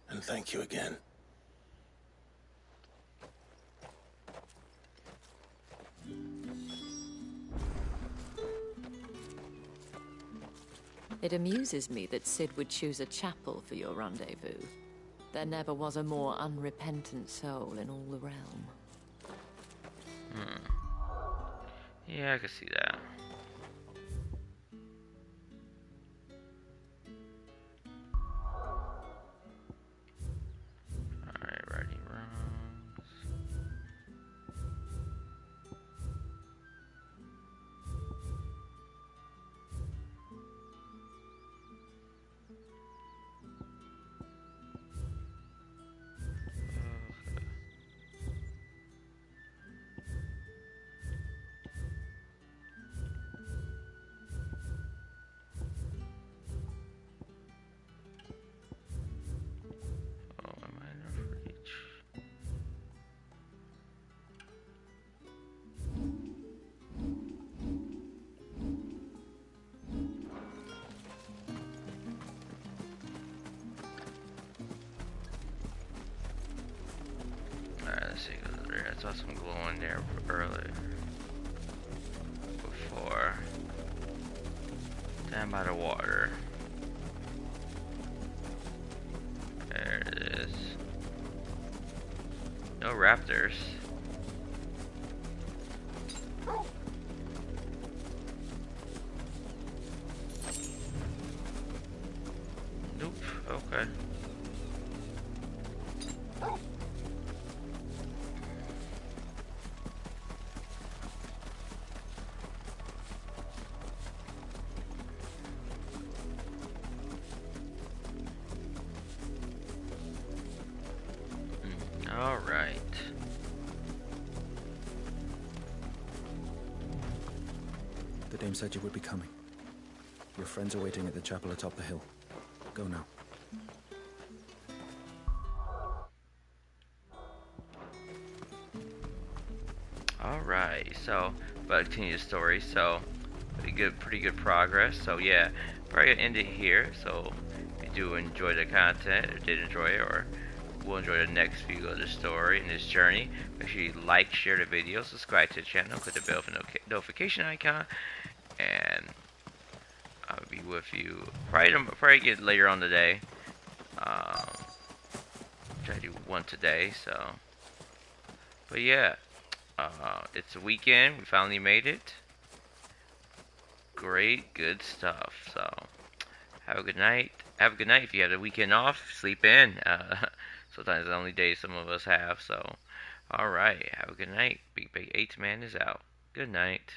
And thank you again. It amuses me that Cid would choose a chapel for your rendezvous. There never was a more unrepentant soul in all the realm. Yeah, I can see that. Alright, righty wrongs. I saw some glowing there earlier. Before. Down by the water. There it is. No raptors. Nope. Okay. All right. The dame said you would be coming. Your friends are waiting at the chapel atop the hill. Go now. All right. So, but continue the story. So, pretty good progress. So yeah, probably gonna end it here. So, if you do enjoy the content, or did enjoy it, or will enjoy the next view of the story and this journey, make sure you like, share the video, subscribe to the channel, click the bell for notification icon, and I'll be with you probably get later on today. Try to do one today, so. But yeah, it's a weekend. We finally made it. Great, good stuff. So, have a good night. Have a good night. If you have the weekend off, sleep in. Sometimes the only day some of us have. So, all right. Have a good night. Big 8 Man is out. Good night.